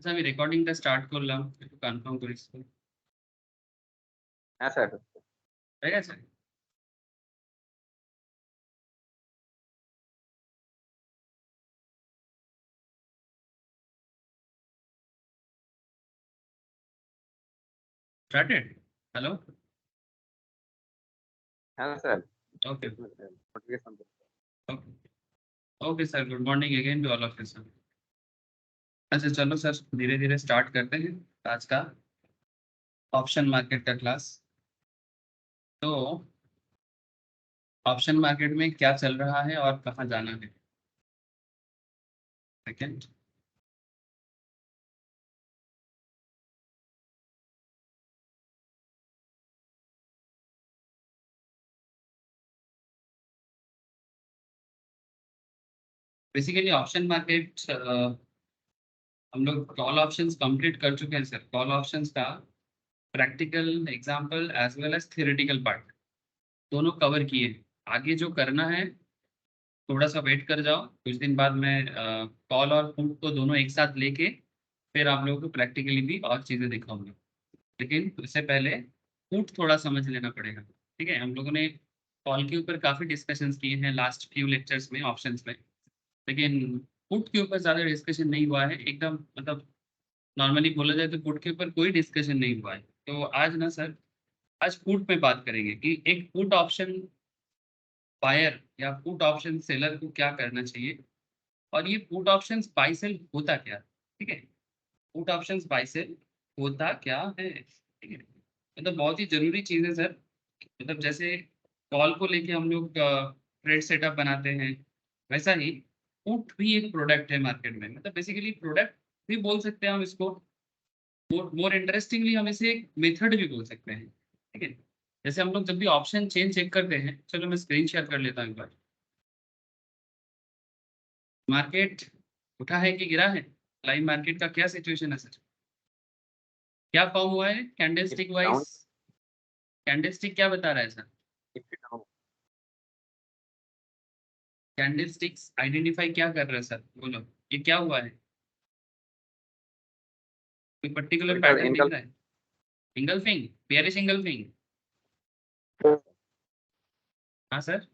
আচ্ছা আমি রেকর্ডিংটা স্টার্ট করলাম, একটু কনফার্ম করিস তো। হ্যাঁ স্যার। ঠিক আছে? স্টার্টেড? হ্যালো? হ্যাঁ sir. Okay, notification okay, okay sir, good morning again to all of you sir. अच्छा चलो सर, धीरे धीरे स्टार्ट करते हैं आज का ऑप्शन मार्केट का क्लास। तो ऑप्शन मार्केट में क्या चल रहा है और कहाँ जाना है। सेकेंड। बेसिकली ऑप्शन मार्केट हम लोग कॉल ऑप्शंस कंप्लीट कर चुके हैं सर। कॉल ऑप्शंस का practical example as well as theoretical part दोनों कवर किए हैं। आगे जो करना है थोड़ा सा वेट कर जाओ, कुछ दिन बाद मैं कॉल और पुट को दोनों एक साथ लेके फिर आप लोगों को प्रैक्टिकली भी और चीज़ें दिखाऊंगा। लेकिन उससे पहले पुट थोड़ा समझ लेना पड़ेगा। ठीक है, हम लोगों ने कॉल के ऊपर काफ़ी डिस्कशंस किए हैं लास्ट फ्यू लेक्चर्स में ऑप्शंस में, लेकिन पुट के ऊपर ज़्यादा डिस्कशन नहीं हुआ है। एकदम मतलब नॉर्मली बोला जाए तो पुट के ऊपर कोई डिस्कशन नहीं हुआ है। तो आज ना सर, आज पुट पे बात करेंगे कि एक पुट ऑप्शन बायर या पुट ऑप्शन सेलर को क्या करना चाहिए, और ये पुट ऑप्शंस बाय सेल होता क्या है। ठीक है, पुट ऑप्शंस बाय सेल होता क्या है। ठीक है, मतलब बहुत ही जरूरी चीज़ है सर। मतलब जैसे कॉल को लेके हम लोग ट्रेड सेटअप बनाते हैं, वैसा ही पुट भी एक प्रोडक्ट है मार्केट में। मतलब बेसिकली प्रोडक्ट भी बोल सकते हैं हम इसको, मोर इंटरेस्टिंगली हम इसे एक मेथड भी बोल सकते हैं। ठीक है, जैसे हम लोग जब भी ऑप्शन चेन चेक करते हैं, चलो मैं स्क्रीन शेयर कर लेता हूँ एक बार। मार्केट उठा है कि गिरा है, लाइव मार्केट का क्या सिचुएशन है सर, क्या फॉर्म हुआ है कैंडलस्टिक डाउन वाइज। कैंडलस्टिक क्या बता रहा है सर, डाउन कैंडलस्टिक्स आइडेंटिफाई क्या कर रहा है सर, बोलो ये क्या हुआ है, कोई पर्टिकुलर सर पैटर्न दिख इनकल रहा है। Engulfing, bearish engulfing. हाँ sir,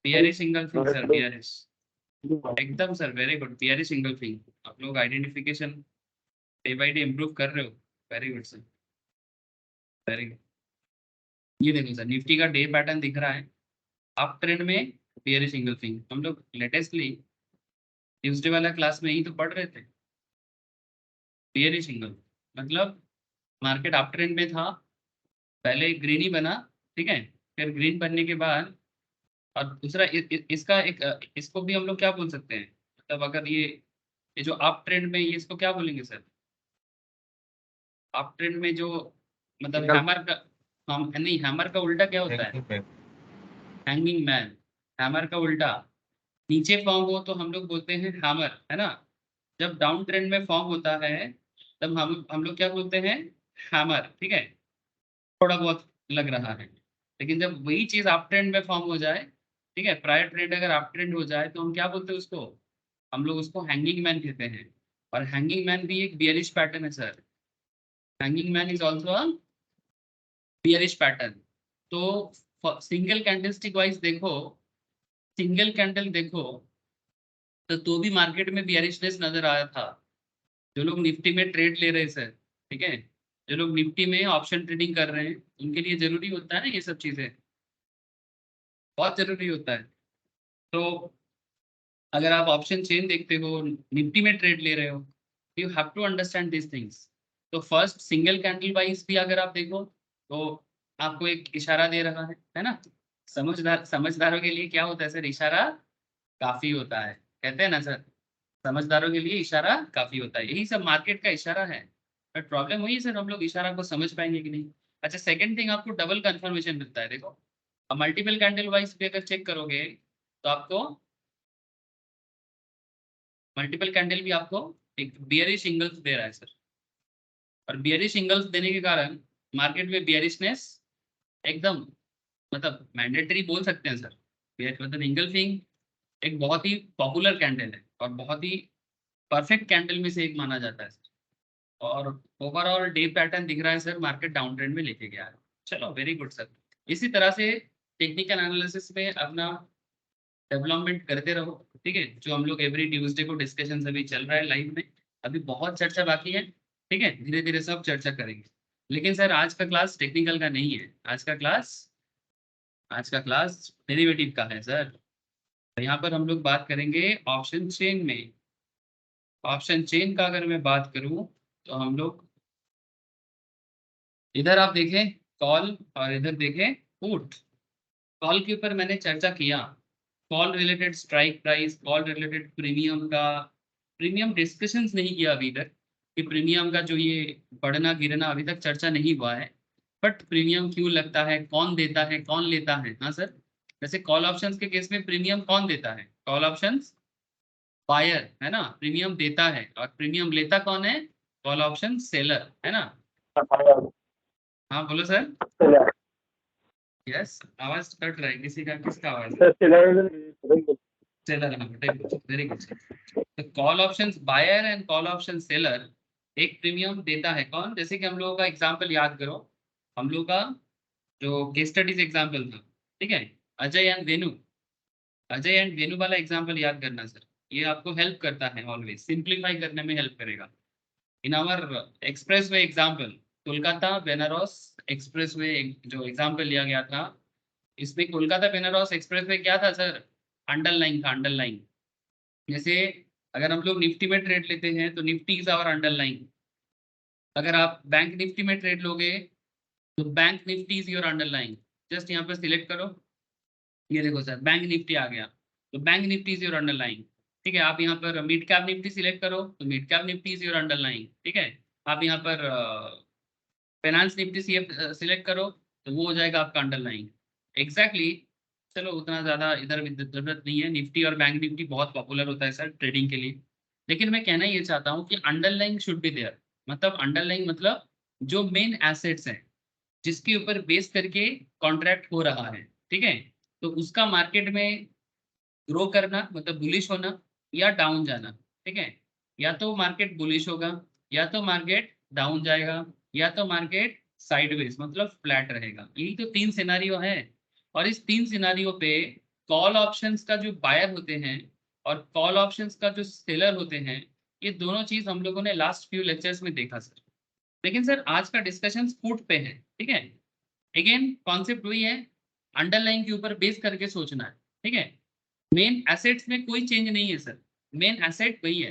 bearish engulfing sir, bearish एकदम sir, very good, bearish engulfing. आप लोग identification day by day improve कर रहे हो, very good sir, very good. ये देखो सर, निफ्टी का डे पैटर्न दिख रहा है अप ट्रेंड में, बेयरिश इंगल्फिंग। हम लोग लेटेस्टली ट्यूसडे वाला क्लास में ही तो पढ़ रहे थे, बेयरिश इंगल्फ मतलब मार्केट अप ट्रेंड में था, पहले ग्रीन ही बना, ठीक है, फिर ग्रीन बनने के बाद और दूसरा इसका एक इसको भी हम लोग क्या बोल सकते हैं, मतलब अगर ये जो अप ट्रेंड में, ये इसको क्या बोलेंगे सर, अप ट्रेंड में जो मतलब इनकल हैमर का, हम नहीं, हैमर का उल्टा क्या होता है, हैंगिंग मैन। हैमर का उल्टा नीचे फॉर्म हो तो हम लोग बोलते हैं हैमर, है ना। जब डाउन ट्रेंड में फॉर्म होता है तब हम लोग क्या बोलते हैं, हैमर। ठीक है, थोड़ा बहुत लग रहा है, लेकिन जब वही चीज अप ट्रेंड में फॉर्म हो जाए, ठीक है, प्रायर ट्रेंड अगर अप ट्रेंड हो जाए तो हम क्या बोलते हैं उसको, हम लोग उसको हैंगिंग मैन कहते हैं। और हैंगिंग मैन भी एक बियरिश पैटर्न है sir, hanging man is also a bearish pattern. तो सिंगल कैंडलस्टिक वाइज देखो, सिंगल कैंडल देखो तो भी मार्केट में बियरिशनेस नजर आया था। जो लोग निफ्टी में ट्रेड ले रहे सर, ठीक है, जो लोग निफ्टी में ऑप्शन ट्रेडिंग कर रहे हैं, उनके लिए जरूरी होता है ना ये सब चीजें, बहुत जरूरी होता है। तो अगर आप ऑप्शन चेन देखते हो, निफ्टी में ट्रेड ले रहे हो, you have to understand this things. तो फर्स्ट सिंगल कैंडल वाइज भी अगर आप देखो तो आपको एक इशारा दे रहा है ना। समझदारों के लिए क्या होता है सर, इशारा काफी होता है, कहते हैं ना सर, समझदारों के लिए इशारा काफी होता है, यही सब मार्केट का इशारा है। बट प्रॉब्लम वही है सर, हम लोग इशारा को समझ पाएंगे कि नहीं। अच्छा, सेकंड थिंग, आपको डबल कंफर्मेशन मिलता है। देखो, अब मल्टीपल कैंडल वाइज भी अगर चेक करोगे तो आपको मल्टीपल कैंडल भी आपको एक बियरिश सिंगल्स दे रहा है सर। और बियरिश सिंगल्स देने के कारण मार्केट में बियरिशनेस एकदम मतलब मैंडेटरी बोल सकते हैं सर। मतलब इंगल्फिंग एक बहुत ही पॉपुलर कैंडल है और बहुत ही परफेक्ट कैंडल में से एक माना जाता है सर। और ओवरऑल डे पैटर्न दिख रहा है सर, मार्केट डाउन ट्रेंड में लेके गया है। चलो वेरी गुड सर। इसी तरह से टेक्निकल एनालिसिस में अपना डेवलपमेंट करते रहो, ठीक है। जो हम लोग एवरी ट्यूसडे को डिस्कशन अभी चल रहा है लाइव में, अभी बहुत चर्चा बाकी है, ठीक है। धीरे धीरे सब चर्चा करेंगे। लेकिन सर आज का क्लास टेक्निकल का नहीं है, आज का क्लास डेरिवेटिव का है सर। तो यहाँ पर हम लोग बात करेंगे ऑप्शन चेन में। ऑप्शन चेन का अगर मैं बात करूं तो हम लोग इधर आप देखें कॉल और इधर देखें पुट। कॉल के ऊपर मैंने चर्चा किया, call related strike price, call related premium का प्रीमियम डिस्कशंस नहीं किया अभी तक कि प्रीमियम का जो ये बढ़ना गिरना अभी तक चर्चा नहीं हुआ है। बट प्रीमियम क्यों लगता है, कौन देता है, कौन लेता है। हाँ सर, जैसे कॉल ऑप्शंस के केस में प्रीमियम कौन देता है, कॉल ऑप्शंस बायर है ना, प्रीमियम देता है। और प्रीमियम लेता कौन है, कॉल ऑप्शन सेलर है ना। हाँ बोलो सर। यस, आवाज कट रहा है किसी का, किसका आवाज है? सेलर, हाँ वेरी गुड। तो call options buyer and call option seller एक प्रीमियम देता है कौन। जैसे कि हम लोगों का एग्जांपल याद करो, हम लोग का जो केस स्टडीज एग्जांपल था, ठीक है, अजय एंड वेनु, अजय एंड वेनु वाला एग्जांपल याद करना सर। ये आपको हेल्प करता है, ऑलवेज सिंप्लीफाई करने में हेल्प करेगा। In our express way example, Kolkata Benaras express way जो एग्जाम्पल लिया गया था, इसमें कोलकाता बेनारस एक्सप्रेस वे क्या था सर, अंडरलाइन था, अंडरलाइन। जैसे अगर हम लोग निफ्टी में ट्रेड लेते हैं तो निफ्टी इज आवर अंडरलाइन। अगर आप बैंक निफ्टी में ट्रेड लोगे तो bank Nifty is your underline. Just यहाँ पर सिलेक्ट करो, ये देखो सर बैंक निफ्टी आ गया, तो bank Nifty is your underline. ठीक है, आप यहाँ पर मिड कैप निफ्टी सिलेक्ट करो तो mid cap Nifty is your underline. ठीक है, आप यहाँ पर फाइनेंस निफ्टी सिलेक्ट करो तो वो हो जाएगा आपका अंडरलाइन। एग्जैक्टली। चलो उतना ज़्यादा इधर भी जरूरत नहीं है, निफ्टी और बैंक निफ्टी बहुत पॉपुलर होता है सर ट्रेडिंग के लिए। लेकिन मैं कहना ये चाहता हूँ कि अंडरलाइन शुड बी देयर। मतलब अंडरलाइन मतलब जो मेन एसेट्स हैं जिसके ऊपर बेस करके कॉन्ट्रैक्ट हो रहा है, ठीक है, तो उसका मार्केट में ग्रो करना मतलब बुलिश होना या डाउन जाना। ठीक है, या तो मार्केट बुलिश होगा या तो मार्केट डाउन जाएगा या तो मार्केट साइडवेज मतलब फ्लैट रहेगा। यही तो तीन सिनारियो है। और इस तीन सिनारियो पे कॉल ऑप्शंस का जो बायर होते हैं और कॉल ऑप्शंस का जो सेलर होते हैं, ये दोनों चीज हम लोगों ने लास्ट फ्यू लेक्चर्स में देखा सर। लेकिन सर आज का डिस्कशन पुट पे है, ठीक है। अगेन कॉन्सेप्ट वही है, अंडरलाइन के ऊपर बेस करके सोचना है, ठीक है। मेन एसेट्स में कोई चेंज नहीं है सर, मेन एसेट वही है।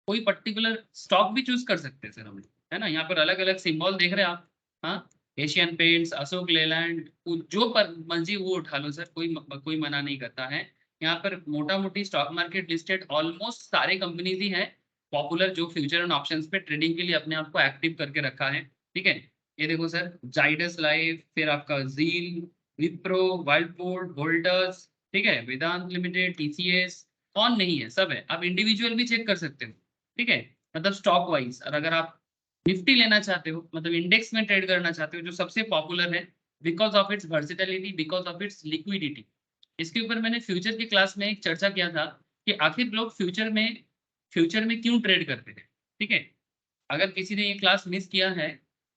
कोई पर्टिकुलर स्टॉक भी चूज कर सकते हैं सर हम, है ना। यहाँ पर अलग अलग सिंबल देख रहे हैं आप, हाँ, एशियन पेंट्स, अशोक लेलैंड, जो पर मर्जी वो उठा लो सर, कोई मना नहीं करता है। यहाँ पर मोटा मोटी स्टॉक मार्केट लिस्टेड ऑलमोस्ट सारे कंपनीज ही हैं पॉपुलर, जो फ्यूचर एंड ऑप्शंस पे ट्रेडिंग के लिए अपने आप को एक्टिव करके रखा है, ठीक है। ये देखो सर, जाइडस लाइफ, फिर आपका जील, विप्रो, वाइल्ड बोर्ड, वोल्टस, ठीक है, वेदांत लिमिटेड, टीसीएस, कौन नहीं है, सब है। आप इंडिविजुअल भी चेक कर सकते हो, ठीक है, मतलब स्टॉक वाइज। और अगर आप निफ्टी लेना चाहते हो मतलब इंडेक्स में ट्रेड करना चाहते हो, जो सबसे पॉपुलर है because of its versatility, because of its liquidity. इसके ऊपर मैंने फ्यूचर की क्लास में एक चर्चा किया था कि आखिर लोग फ्यूचर में क्यों ट्रेड करते हैं, ठीक है। अगर किसी ने ये क्लास मिस किया है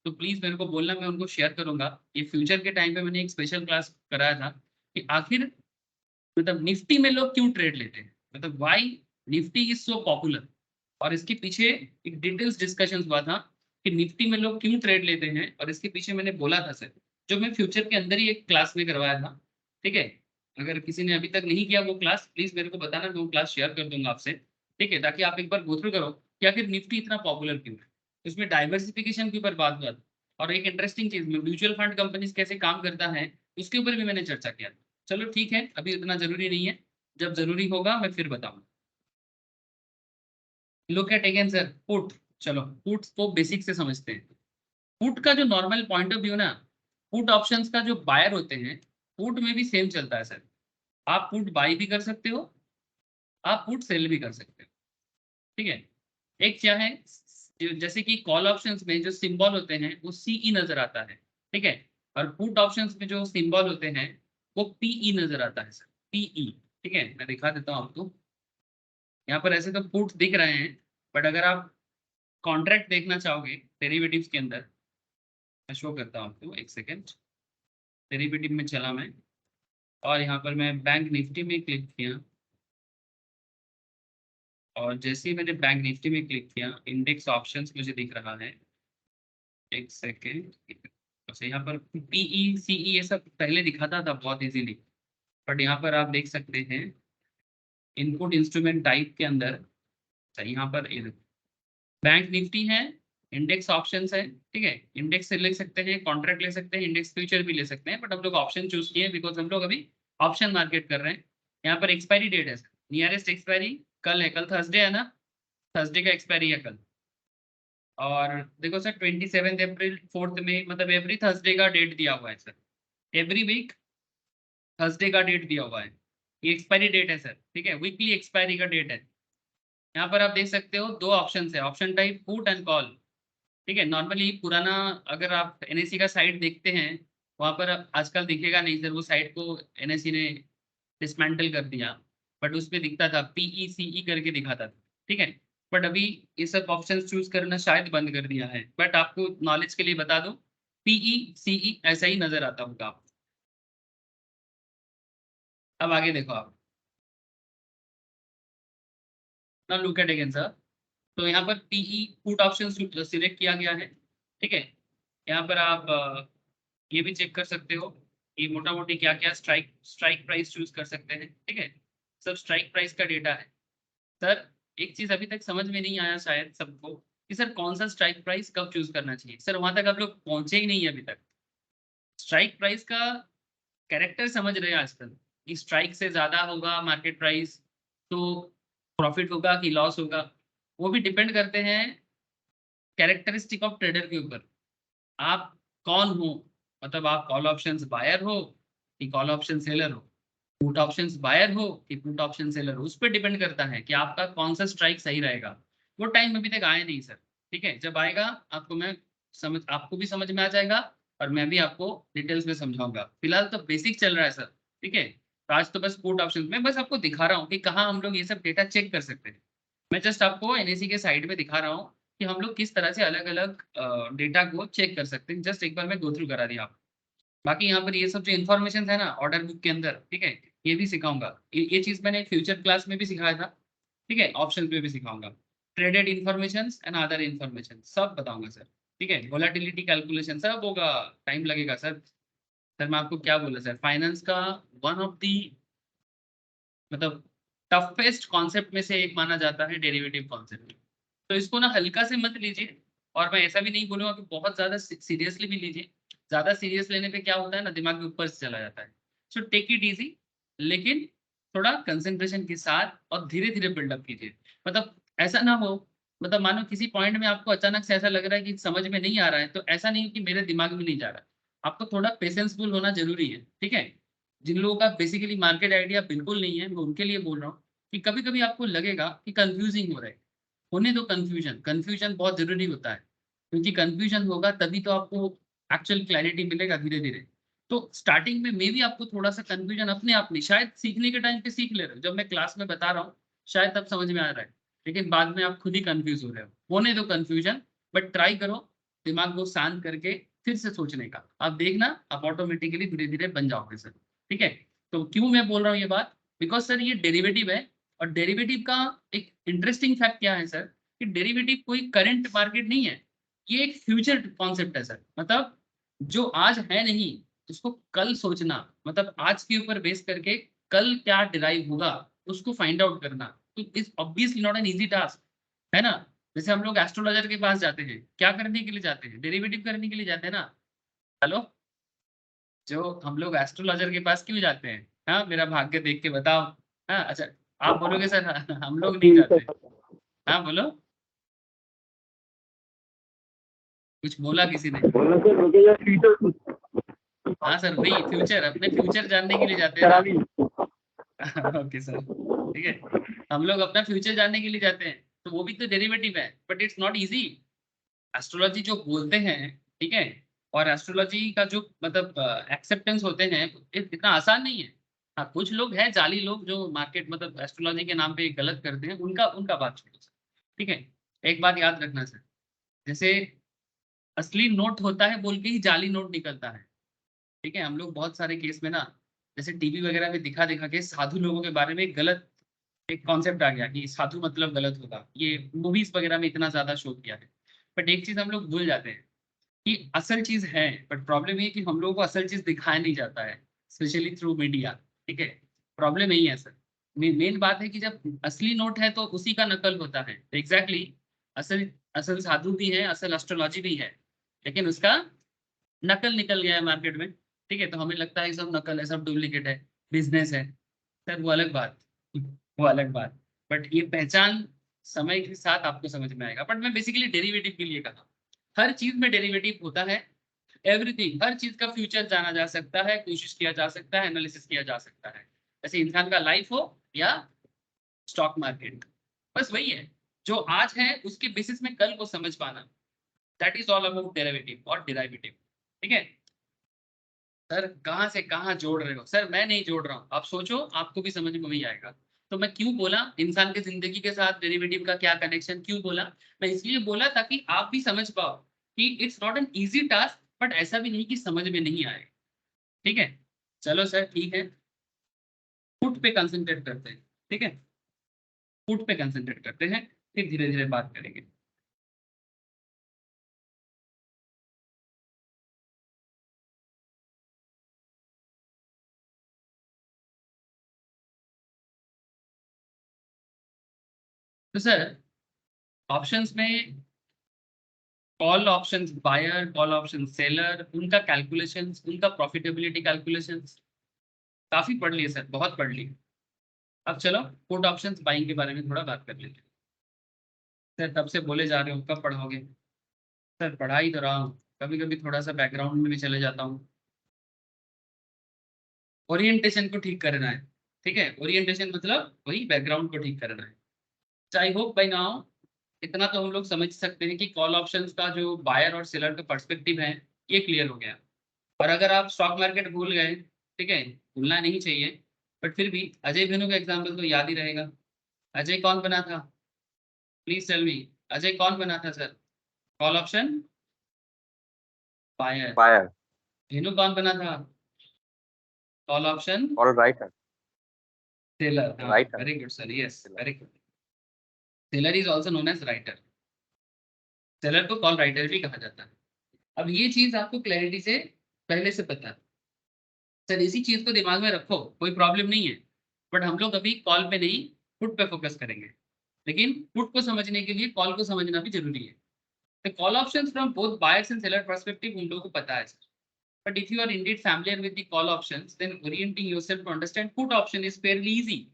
तो प्लीज मेरे को बोलना, मैं उनको शेयर करूंगा। ये फ्यूचर के टाइम पे मैंने एक स्पेशल क्लास कराया था कि आखिर मतलब निफ्टी में लोग क्यों ट्रेड लेते हैं, मतलब why Nifty is so popular. और इसके पीछे एक डिटेल्स डिस्कशन हुआ था कि निफ्टी में लोग क्यों ट्रेड लेते हैं, और इसके पीछे मैंने बोला था सर, जो मैं फ्यूचर के अंदर ही एक क्लास में करवाया था, ठीक है। अगर किसी ने अभी तक नहीं किया वो क्लास, प्लीज मेरे को बताना, मैं वो क्लास शेयर कर दूंगा आपसे, ठीक है, ताकि आप एक बार गो थ्रू करो कि आखिर निफ्टी इतना पॉपुलर क्यों है। उसमें डाइवर्सिफिकेशन के ऊपर बात हुआ था, और एक इंटरेस्टिंग चीज में म्यूचुअल फंड कंपनीज कैसे काम करता है उसके ऊपर भी मैंने चर्चा किया था। चलो ठीक है, अभी उतना जरूरी नहीं है, जब जरूरी होगा मैं फिर बताऊंगा। Look at again sir put. चलो पुट को बेसिक से समझते हैं। पुट का जो नॉर्मल पॉइंट ऑफ व्यू ना, पुट ऑप्शंस का जो बायर होते हैं, पुट में भी सेम चलता है सर। आप पुट बाई भी कर सकते हो, आप पुट सेल भी कर सकते हो, ठीक है। एक क्या है, जैसे कि कॉल ऑप्शंस में जो सिंबल होते हैं वो सीई नजर आता है, ठीक है। और पुट ऑप्शंस में जो सिंबल होते हैं वो पीई नजर आता है सर, पीई, ठीक है, मैं दिखा देता हूँ आपको। यहाँ पर ऐसे तो पुट दिख रहे हैं, बट अगर आप कॉन्ट्रैक्ट देखना चाहोगे डेरिवेटिव्स के अंदर, मैं शो करता हूँ आपको, एक सेकेंड। डेरिवेटिव में चला मैं, और यहाँ पर मैं बैंक निफ्टी में क्लिक किया, और जैसे ही मैंने बैंक निफ्टी में क्लिक किया, इंडेक्स ऑप्शंस मुझे दिख रहा है। एक सेकेंड। अच्छा, यहाँ पर पीई सीई ये सब पहले दिखाता था बहुत इजीली, बट यहाँ पर आप देख सकते हैं इनपुट इंस्ट्रूमेंट टाइप के अंदर, अच्छा, यहाँ पर बैंक निफ्टी है, इंडेक्स ऑप्शंस है, ठीक है। इंडेक्स से ले सकते हैं, कॉन्ट्रैक्ट ले सकते हैं, इंडेक्स फ्यूचर भी ले सकते हैं, बट हम लोग ऑप्शन चूज किए बिकॉज हम लोग अभी ऑप्शन मार्केट कर रहे हैं। यहाँ पर एक्सपायरी डेट है, नियरेस्ट एक्सपायरी कल है, कल थर्सडे है ना, थर्सडे का एक्सपायरी है कल। और देखो सर 27 अप्रैल 4 में, मतलब एवरी थर्सडे का डेट दिया हुआ है सर, एवरी वीक थर्सडे का डेट दिया हुआ है, ये एक्सपायरी डेट है सर, ठीक है, वीकली एक्सपायरी का डेट है। यहाँ पर आप देख सकते हो दो ऑप्शन है, option type put and call, ठीक है। नॉर्मली पुराना अगर आप एनएससी का साइट देखते हैं, वहाँ पर आजकल दिखेगा नहीं सर, वो साइट को एनएससी ने डिसमेंटल कर दिया, बट उसमें दिखता था पीईसीई करके दिखाता था, ठीक है। बट अभी ये सब ऑप्शन चूज करना शायद बंद कर दिया है, बट आपको नॉलेज के लिए बता दो, पीईसीई ऐसा ही नजर आता होगा आपको। अब आगे देखो आप, now look at again sir. तो यहाँ पर पीई पुट ऑप्शन सिलेक्ट किया गया है, ठीक है। यहाँ पर आप ये भी चेक कर सकते हो कि मोटा मोटी क्या क्या स्ट्राइक स्ट्राइक प्राइस चूज कर सकते हैं, ठीक है। सब स्ट्राइक प्राइस का डेटा है सर। एक चीज अभी तक समझ में नहीं आया शायद सबको, कि सर कौन सा स्ट्राइक प्राइस कब चूज करना चाहिए। सर वहां तक आप लोग पहुंचे ही नहीं है अभी तक। स्ट्राइक प्राइस का कैरेक्टर समझ रहे हैं आजकल, कि स्ट्राइक से ज्यादा होगा मार्केट प्राइस तो प्रॉफिट होगा कि लॉस होगा, वो भी डिपेंड करते हैं कैरेक्टरिस्टिक ऑफ ट्रेडर के ऊपर। आप कौन हो, मतलब आप कॉल ऑप्शंस बायर हो कि कॉल ऑप्शन सेलर हो, पुट ऑप्शंस बायर हो कि पुट ऑप्शन सेलर हो, उस पर डिपेंड करता है कि आपका कौन सा स्ट्राइक सही रहेगा। वो टाइम अभी तक आया नहीं सर, ठीक है। जब आएगा आपको मैं समझ, आपको भी समझ में आ जाएगा, और मैं भी आपको डिटेल्स में समझाऊंगा। फिलहाल तो बेसिक चल रहा है सर, ठीक है। तो आज तो बस पुट ऑप्शन में बस आपको दिखा रहा हूँ कि कहाँ हम लोग ये सब डेटा चेक कर सकते हैं। मैं जस्ट आपको एनएसी के साइड में दिखा रहा हूँ कि हम लोग किस तरह से अलग अलग डेटा को चेक कर सकते हैं। जस्ट एक बार मैं गो थ्रू करा दिया आपको। बाकी यहाँ पर ये सब जो इन्फॉर्मेशन है ना ऑर्डर बुक के अंदर, ठीक है, ये भी सिखाऊंगा। ये चीज मैंने फ्यूचर क्लास में भी सिखाया था, ठीक है, ऑप्शन में भी सिखाऊंगा। Traded information and other information सब बताऊंगा सर, ठीक है। वोलेटिलिटी कैलकुलेशन सब होगा, टाइम लगेगा सर। सर मैं आपको क्या बोला सर, फाइनेंस का वन ऑफ दी, मतलब टफेस्ट कॉन्सेप्ट में से एक माना जाता है डेरिवेटिव कॉन्सेप्ट। तो इसको ना हल्का से मत लीजिए, और मैं ऐसा भी नहीं बोलूंगा कि बहुत ज्यादा सीरियसली भी लीजिए। ज्यादा सीरियस लेने पे क्या होता है ना, दिमाग के ऊपर से चला जाता है। सो टेक इट इजी, लेकिन थोड़ा कंसंट्रेशन के साथ और धीरे धीरे बिल्डअप कीजिए। मतलब ऐसा ना हो, मतलब मानो किसी पॉइंट में आपको अचानक से ऐसा लग रहा है कि समझ में नहीं आ रहा है, तो ऐसा नहीं कि मेरे दिमाग में नहीं जा रहा है। आपको थोड़ा पेशेंसफुल होना जरूरी है, ठीक है। जिन लोगों का बेसिकली मार्केट आइडिया बिल्कुल नहीं है, मैं उनके लिए बोल रहा हूँ कि कभी कभी आपको लगेगा कि कंफ्यूजिंग हो रहा है, होने दो कंफ्यूजन। कंफ्यूजन बहुत जरूरी होता है, क्योंकि कंफ्यूजन होगा तभी तो आपको एक्चुअल क्लैरिटी मिलेगा धीरे धीरे। तो स्टार्टिंग में मे भी आपको थोड़ा सा कंफ्यूजन अपने आप में, शायद सीखने के टाइम पे सीख ले रहे हो, जब मैं क्लास में बता रहा हूँ शायद तब समझ में आ रहा है, लेकिन बाद में आप खुद ही कंफ्यूज हो रहे हो। होने दो कंफ्यूजन, बट ट्राई करो दिमाग को शांत करके फिर से सोचने का। आप देखना आप ऑटोमेटिकली धीरे धीरे बन जाओगे सर, ठीक है। तो क्यों मैं बोल रहा हूँ ये बात, बिकॉज सर ये डेरिवेटिव है, और डेरिवेटिव का एक इंटरेस्टिंग फैक्ट क्या है सर, कि डेरिवेटिव कोई करंट मार्केट नहीं है, ये एक फ्यूचर कॉन्सेप्ट है सर। मतलब जो आज है नहीं उसको कल सोचना, मतलब आज के ऊपर बेस करके कल क्या डिराइव होगा उसको फाइंड आउट करना, तो is obviously not an easy task, है ना। जैसे हम लोग एस्ट्रोलॉजर के पास जाते हैं, क्या करने के लिए जाते हैं, डेरिवेटिव करने के लिए जाते हैं ना। हेलो, जो हम लोग एस्ट्रोलॉजर के पास क्यों जाते हैं, हाँ मेरा भाग्य देख के बताओ। हाँ अच्छा, आप बोलोगे सर हम लोग नहीं जाते। हाँ बोलो, कुछ बोला किसी ने। बोलना सर मुझे ये फ्यूचर हाँ सर, वही फ्यूचर, अपने फ्यूचर जानने के लिए जाते हैं करा ना। ली। ओके सर, ठीक है, हम लोग अपना फ्यूचर जानने के लिए जाते हैं, तो वो भी तो डेरिवेटिव है, but it's not easy. Astrology जो बोलते हैं, ठीक है, और एस्ट्रोलॉजी का जो मतलब एक्सेप्टेंस होते हैं, इतना आसान नहीं है। हाँ, कुछ लोग हैं जाली लोग जो मार्केट मतलब एस्ट्रोलॉजी के नाम पे गलत करते हैं, उनका उनका बात छोड़ो सर। ठीक है, एक बात याद रखना सर, जैसे असली नोट होता है बोल के ही जाली नोट निकलता है। ठीक है, हम लोग बहुत सारे केस में ना, जैसे टीवी वगैरह में दिखा दिखा के साधु लोगों के बारे में गलत एक कॉन्सेप्ट आ गया कि साधु मतलब गलत होगा, ये मूवीज वगैरह में इतना ज्यादा शो किया है। बट एक चीज हम लोग भूल जाते हैं कि असल चीज है, बट प्रॉब्लम ये कि हम लोगों को असल चीज दिखाया नहीं जाता है, स्पेशली थ्रू मीडिया। ठीक है, प्रॉब्लम यही है सर। मेन बात है कि जब असली नोट है तो उसी का नकल होता है एग्जैक्टली exactly, असल असल साधु भी है, असल एस्ट्रोलॉजी भी है, लेकिन उसका नकल निकल गया है मार्केट में। ठीक है, तो हमें लगता है सब नकल है, सब डुप्लीकेट है, बिजनेस है। सर वो अलग बात, वो अलग बात। बट ये पहचान समय के साथ आपको समझ में आएगा। बट मैं बेसिकली डेरिवेटिव के लिए कहा, हर चीज में डेरिवेटिव होता है। एवरीथिंग, हर चीज का फ्यूचर जाना जा सकता है, कोशिश किया जा सकता है, एनालिसिस किया जा सकता है, जैसे इंसान का लाइफ हो या स्टॉक मार्केट। बस वही है, जो आज है उसके बेसिस में कल को समझ पाना, that is all about derivative और डिराइवेटिव। ठीक है सर, कहाँ से कहाँ जोड़ रहे हो सर, मैं नहीं जोड़ रहा हूँ, आप सोचो, आपको भी समझ में वही आएगा। तो मैं क्यों बोला इंसान के जिंदगी के साथ डेरिवेटिव का क्या कनेक्शन, क्यों बोला? मैं इसलिए बोला ताकि आप भी समझ पाओ कि it's not an easy task, but ऐसा भी नहीं कि समझ में नहीं आए। ठीक है, चलो सर ठीक है, फुट पे कंसंट्रेट करते हैं। ठीक है, फुट पे कंसंट्रेट करते हैं, फिर धीरे धीरे बात करेंगे। तो सर ऑप्शंस में call options buyer, call option seller, उनका कैलकुलेशंस, उनका प्रॉफिटेबिलिटी कैलकुलेशंस काफी पढ़ लिए सर, बहुत पढ़ लिए। अब चलो पुट ऑप्शंस बाइंग के बारे में थोड़ा बात कर लेते हैं। सर तब से बोले जा रहे हो कब पढ़ोगे? सर पढ़ा ही तो रहा हूँ, कभी कभी थोड़ा सा बैकग्राउंड में भी चले जाता हूँ। ओरिएंटेशन को ठीक करना है। ठीक है, ओरिएंटेशन मतलब वही बैकग्राउंड को ठीक करना है। आई होप बाय नाउ इतना तो हम लोग समझ सकते हैं कि कॉल ऑप्शंस का जो बायर और सेलर का पर्सपेक्टिव है, ये क्लियर हो गया। और अगर आप स्टॉक मार्केट भूल गए, ठीक है, भूलना नहीं चाहिए, बट फिर भी अजय भेनु का एग्जाम्पल तो याद ही रहेगा। अजय कौन बना था? प्लीज टेल मी, अजय कौन बना था sir? Call option buyer. Buyer. Dhenu कौन बना था? कॉल ऑप्शन और राइटर। सेलर। हाँ, writer. Very good sir, yes very good. Seller is also known as writer, seller को कॉल राइटर भी कहा जाता है। अब ये चीज आपको क्लैरिटी से पहले से पता है सर, इसी चीज को दिमाग में रखो, कोई प्रॉब्लम नहीं है। बट हम लोग अभी कॉल पे नहीं, पुट पे फोकस करेंगे। लेकिन पुट को समझने के लिए कॉल को समझना भी जरूरी है। तो call options from both buyers and seller perspective उन लोगों को पता है sir. But if you are indeed familiar with the call options, then orienting yourself to understand put option is fairly easy.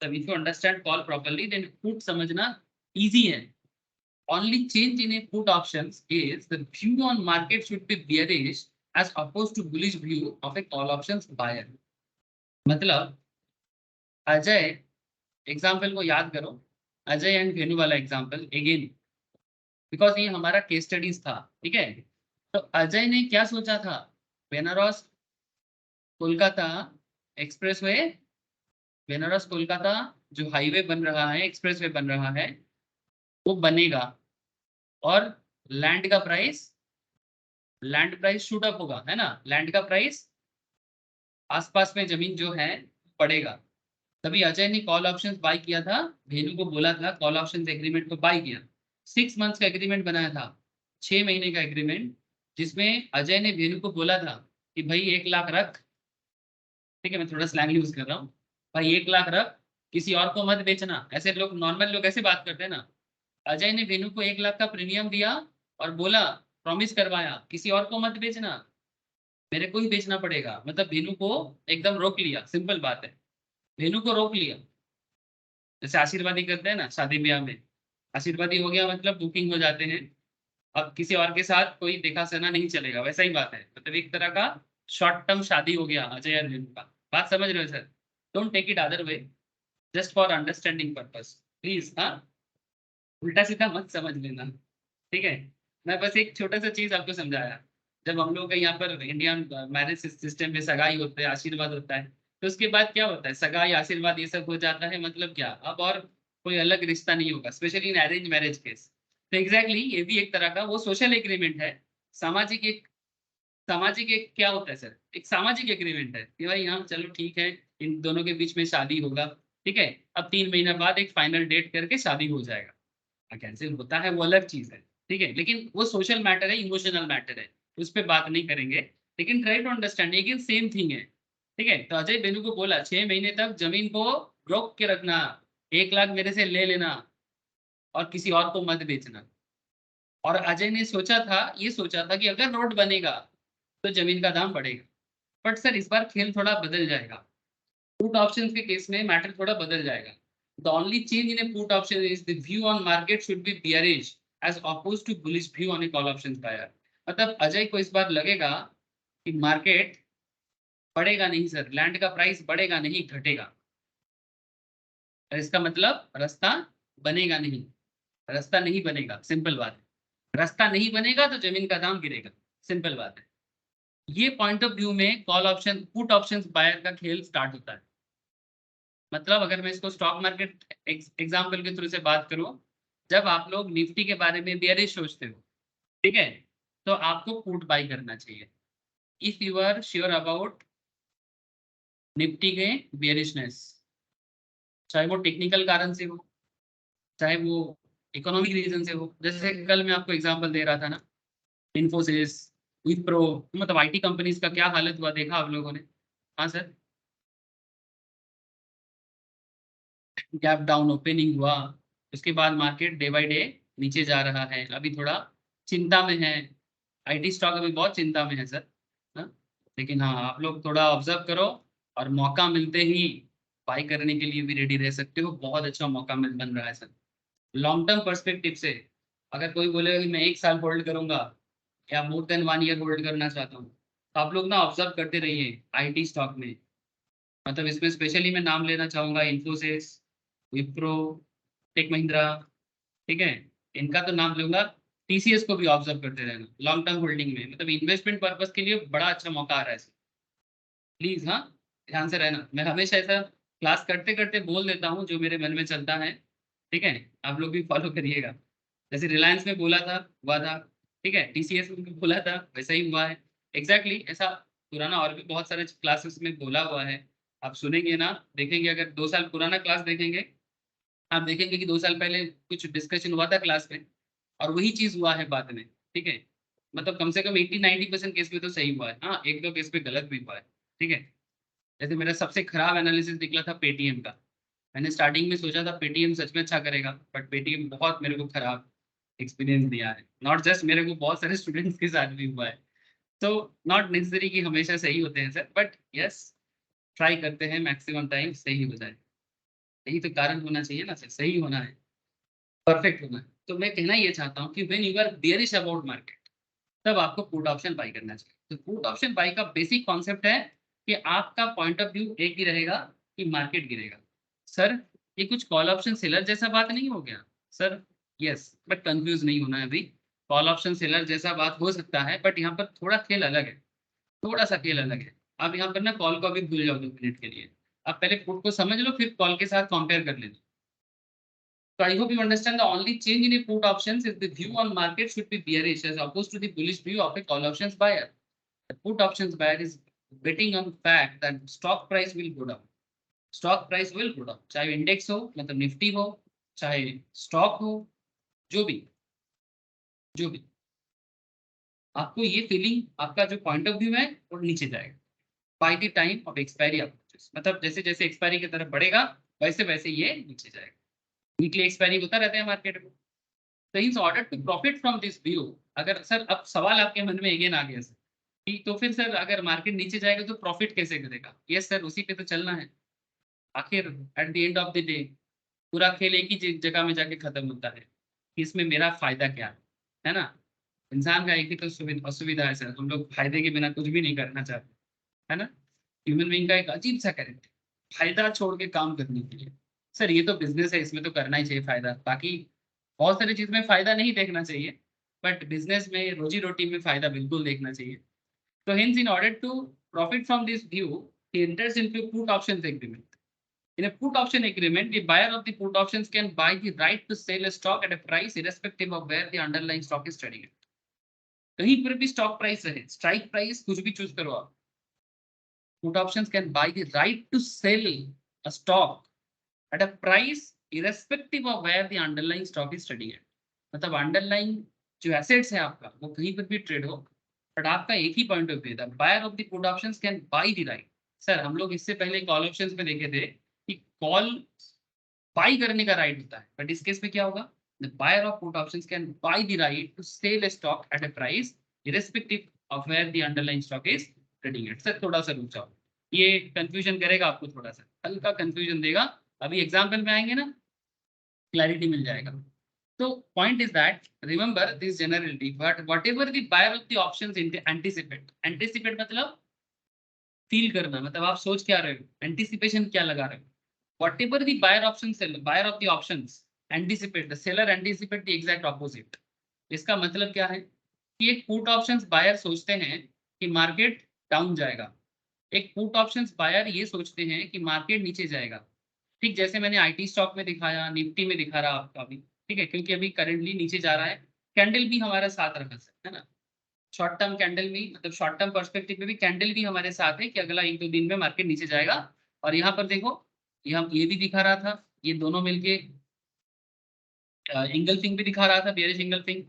So if you understand call properly, then put समझना easy है। Only change in a put options is the view on market should be bearish as opposed to bullish view of a call options buyer. मतलब Ajay example को याद करो, Ajay and Venu वाला example again, because ये हमारा case studies था। ठीक है, तो अजय ने क्या सोचा था? बेनारस कोलकाता एक्सप्रेसवे, बेनारस कोलकाता जो हाईवे बन रहा है, एक्सप्रेसवे बन रहा है, वो बनेगा और लैंड का price, land price shoot up होगा, है ना, लैंड का प्राइस आसपास में जमीन जो है पड़ेगा। तभी अजय ने कॉल ऑप्शंस बाय किया था, भेनु को बोला था कॉल ऑप्शंस एग्रीमेंट को बाय किया। 6 मंथ्स का एग्रीमेंट बनाया था, 6 महीने का एग्रीमेंट, जिसमें अजय ने भेनु को बोला था कि भाई 1 लाख रख। ठीक है, मैं थोड़ा स्लैंग यूज कर रहा हूँ, भाई 1 लाख रख, किसी और को मत बेचना। ऐसे लोग, नॉर्मल लोग ऐसे बात करते हैं ना। अजय ने वेनु को 1 लाख का प्रीमियम दिया और बोला, प्रॉमिस करवाया, किसी और को मत बेचना, मेरे को ही बेचना पड़ेगा। मतलब वेनु को एकदम रोक लिया, सिंपल बात है, वेनु को रोक लिया। जैसे आशीर्वादी करते हैं ना शादी ब्याह में, आशीर्वादी हो गया मतलब बुकिंग हो जाते हैं, अब किसी और के साथ कोई देखा सना नहीं चलेगा, वैसा ही बात है। मतलब एक तरह का शॉर्ट टर्म शादी हो गया अजय और वेनु का। बात समझ रहे हो sir? Don't take it other way, just for understanding purpose please. हाँ, उल्टा सीधा मत समझ लेना। ठीक है, मैं बस एक छोटा सा चीज आपको समझाया। जब हम लोग का यहाँ पर इंडियन मैरिज सिस्टम में सगाई होते हैं, आशीर्वाद होता है, तो उसके बाद क्या होता है, सगाई आशीर्वाद ये सब हो जाता है, मतलब क्या अब और कोई अलग रिश्ता नहीं होगा, specially in arrange marriage case. तो एग्जैक्टली ये भी एक तरह का वो सोशल एग्रीमेंट है, सामाजिक एक क्या होता है सर, एक सामाजिक एग्रीमेंट है कि भाई हाँ चलो ठीक है, इन दोनों के बीच में शादी होगा, ठीक है। अब 3 महीने बाद एक फाइनल डेट करके शादी हो जाएगा, कैंसिल होता है वो अलग चीज है, ठीक है, लेकिन वो सोशल मैटर है, इमोशनल मैटर है, उस पर बात नहीं करेंगे। लेकिन ट्राई टू अंडरस्टैंड, लेकिन सेम थिंग है, ठीक है। तो अजय बेनू को बोला 6 महीने तक जमीन को रोक के रखना, 1 लाख मेरे से ले लेना और किसी और को मत बेचना। और अजय ने सोचा था, ये सोचा था कि अगर रोड बनेगा तो जमीन का दाम बढ़ेगा। बट सर इस बार खेल थोड़ा बदल जाएगा, पुट ऑप्शन के केस में मैटर थोड़ा बदल जाएगा। The only change in a put option is the view on market should be bearish as oppose to bullish view on a call option buyer. मतलब अजय को इस बार लगेगा कि मार्केट बढ़ेगा नहीं सर, लैंड का प्राइस बढ़ेगा नहीं घटेगा। और इसका मतलब रास्ता बनेगा नहीं, रास्ता नहीं बनेगा, सिंपल बात है। रास्ता नहीं बनेगा तो जमीन का दाम गिरेगा, सिंपल बात है। ये पॉइंट ऑफ व्यू में call option put option buyer का खेल स्टार्ट होता है। मतलब अगर मैं इसको स्टॉक मार्केट एग्जाम्पल के थ्रू से बात करूं, जब आप लोग निफ्टी के बारे में बियरिश सोचते हो, ठीक है, तो आपको पुट बाई करना चाहिए if you are sure about Nifty के बियरिशनेस, चाहे वो टेक्निकल कारण से हो, चाहे वो इकोनॉमिक रीजन से हो। जैसे कल मैं आपको एग्जांपल दे रहा था ना, इन्फोसिस, विप्रो, मतलब आईटी कंपनीज का क्या हालत हुआ देखा आप लोगों ने। हाँ सर, गैप डाउन ओपनिंग हुआ, उसके बाद मार्केट डे बाय डे नीचे जा रहा है, अभी थोड़ा चिंता में है। आईटी स्टॉक अभी बहुत चिंता में है सर, हाँ? लेकिन हाँ आप लोग थोड़ा ऑब्जर्व करो और मौका मिलते ही बाई करने के लिए भी रेडी रह सकते हो, बहुत अच्छा मौका मिल बन रहा है सर। लॉन्ग टर्म पर्सपेक्टिव से अगर कोई बोलेगा कि मैं 1 साल होल्ड करूंगा या मोर देन 1 ईयर होल्ड करना चाहता हूँ, तो आप लोग ना ऑब्जर्व करते रहिए आईटी स्टॉक में। मतलब इसमें स्पेशली मैं नाम लेना चाहूंगा इन्फोसिस, विप्रो, टेक महिंद्रा, ठीक है, इनका तो नाम लूंगा। टीसीएस को भी ऑब्जर्व करते रहना लॉन्ग टर्म होल्डिंग में, मतलब इन्वेस्टमेंट पर्पज के लिए बड़ा अच्छा मौका आ रहा है। प्लीज हाँ, ध्यान से रहना। मैं हमेशा ऐसा क्लास करते करते बोल देता हूँ जो मेरे मन में चलता है, ठीक है, आप लोग भी फॉलो करिएगा। जैसे रिलायंस में बोला था हुआ था, ठीक है, टीसीएस में भी बोला था वैसा ही हुआ है। एग्जैक्टली ऐसा पुराना और भी बहुत सारे क्लासेस में बोला हुआ है, आप सुनेंगे ना, देखेंगे, अगर 2 साल पुराना क्लास देखेंगे आप देखेंगे कि 2 साल पहले कुछ डिस्कशन हुआ था क्लास में और वही चीज हुआ है बाद में, ठीक है। मतलब कम से कम 80-90% केस में तो सही हुआ है, हाँ 1-2 केस पे गलत भी हुआ है, ठीक है। जैसे मेरा सबसे खराब एनालिसिस निकला था पेटीएम का। मैंने स्टार्टिंग में सोचा था पेटीएम सच में अच्छा करेगा, बट पेटीएम बहुत मेरे को खराब एक्सपीरियंस दिया है, नॉट जस्ट मेरे को, बहुत सारे स्टूडेंट्स के साथ भी हुआ है। तो नॉट नेसेसरी कि हमेशा सही होते हैं सर, बट यस ट्राई करते हैं मैक्सिमम टाइम सही हो जाए। यही तो कारण होना चाहिए ना सर, सही होना है, परफेक्ट होना है। तो मैं कहना ये चाहता हूँ कि when you are bearish about market, तब आपको पुट ऑप्शन बाई करना चाहिए। तो पुट ऑप्शन बाई का बेसिक कॉन्सेप्ट है कि आपका पॉइंट ऑफ व्यू एक ही रहेगा कि मार्केट गिरेगा। सर ये कुछ कॉल ऑप्शन सेलर जैसा बात नहीं हो गया सर? यस, बट कंफ्यूज नहीं होना है अभी। कॉल ऑप्शन सेलर जैसा बात हो सकता है, बट यहाँ पर थोड़ा खेल अलग है, थोड़ा सा खेल अलग है। आप यहाँ पर ना कॉल को अभी भूल जाओ 2 मिनट के लिए, आप पहले पुट को समझ लो, फिर कॉल के साथ कंपेयर कर लेना। So I hope you understand the only change in a put options is the view on market should be bearish as opposed to the bullish view of a call options buyer. The put options buyer is betting on the fact that stock price will go down. Stock price will go down. चाहे index हो, मतलब Nifty हो, चाहे stock हो, जो भी, जो भी, आपको ये फीलिंग, आपका जो पॉइंट ऑफ व्यू है वो नीचे जाएगा by the time of expiry of purchase. मतलब जैसे जैसे एक्सपायरी की तरफ बढ़ेगा वैसे वैसे ये नीचे जाएगा। वीकली एक्सपायरी होता रहता है मार्केट में। तो in order to profit from this view, अगर सर अब सवाल आपके मन में अगेन आ गया सर कि तो फिर सर अगर मार्केट नीचे जाएगा तो प्रॉफिट कैसे करेगा? यस सर, उसी पे तो चलना है। आखिर at the end of the day पूरा खेल एक ही जगह में जाके खत्म होता है कि इसमें मेरा फायदा क्या है ना। इंसान का एक ही तो असुविधा है सर, हम लोग फायदे के बिना कुछ भी नहीं करना चाहते, है ना। ह्यूमन बीइंग का एक अजीब सा कैरेक्टर, फायदा छोड़ के काम करने के लिए। सर ये तो बिजनेस है, इसमें तो करना ही चाहिए फायदा, बाकी बहुत सारी चीज में फायदा नहीं देखना चाहिए, बट बिजनेस में रोजी रोटी में फायदा बिल्कुल देखना चाहिए। तो hence in order to profit from this view, he enters into a put options agreement. In a put option agreement, the buyer of the put options can buy the right to sell a stock at a price irrespective of where the underlying stock is trading at. कहीं पर भी stock price रहे, strike price कुछ भी choose करो आप, put options can buy the right to sell a stock at a price irrespective of where the underlying stock is trading at. मतलब underlying जो एसेट्स है आपका वो कहीं पर भी ट्रेड हो, बट आपका एक ही पॉइंट ऑफ व्यू था, buyer of the put options can buy the right. Sir हम लोग इससे पहले कॉल ऑप्शंस में देखे थे कि कॉल बाई करने का राइट होता है, बट इस केस में क्या होगा, the buyer of put options can buy the right to sell a stock at a price irrespective of where the underlying stock is trading at. Sir थोड़ा सा रुक जाओ, ये कंफ्यूजन करेगा आपको, थोड़ा सा हल्का कंफ्यूजन देगा, अभी एग्जाम्पल में आएंगे ना क्लैरिटी मिल जाएगा। So point is that remember this generality, but whatever the buyer of the options anticipate मतलब फील करना, मतलब आप सोच क्या रहे हो, एंटिसिपेशन क्या लगा रहे हो। whatever the buyer of the options anticipate, the seller anticipate the exact opposite। इसका मतलब क्या है कि एक पुट ऑप्शंस बायर सोचते हैं कि मार्केट डाउन जाएगा, एक पुट ऑप्शंस बायर ये सोचते हैं कि मार्केट नीचे जाएगा। ठीक जैसे मैंने आईटी स्टॉक में दिखाया, निफ्टी में दिखा रहा आपका भी, ठीक है, क्योंकि अभी करंटली नीचे जा रहा है, कैंडल भी हमारा साथ रखा है ना, शॉर्ट टर्म कैंडल में, मतलब शॉर्ट टर्म पर्सपेक्टिव में भी कैंडल भी हमारे साथ है कि अगला 1-2 दिन में मार्केट नीचे जाएगा। और यहाँ पर देखो, यहाँ ये भी दिखा रहा था, ये दोनों मिलके इंगल्फिंग भी दिखा रहा था, बेयरिश इंगल्फिंग।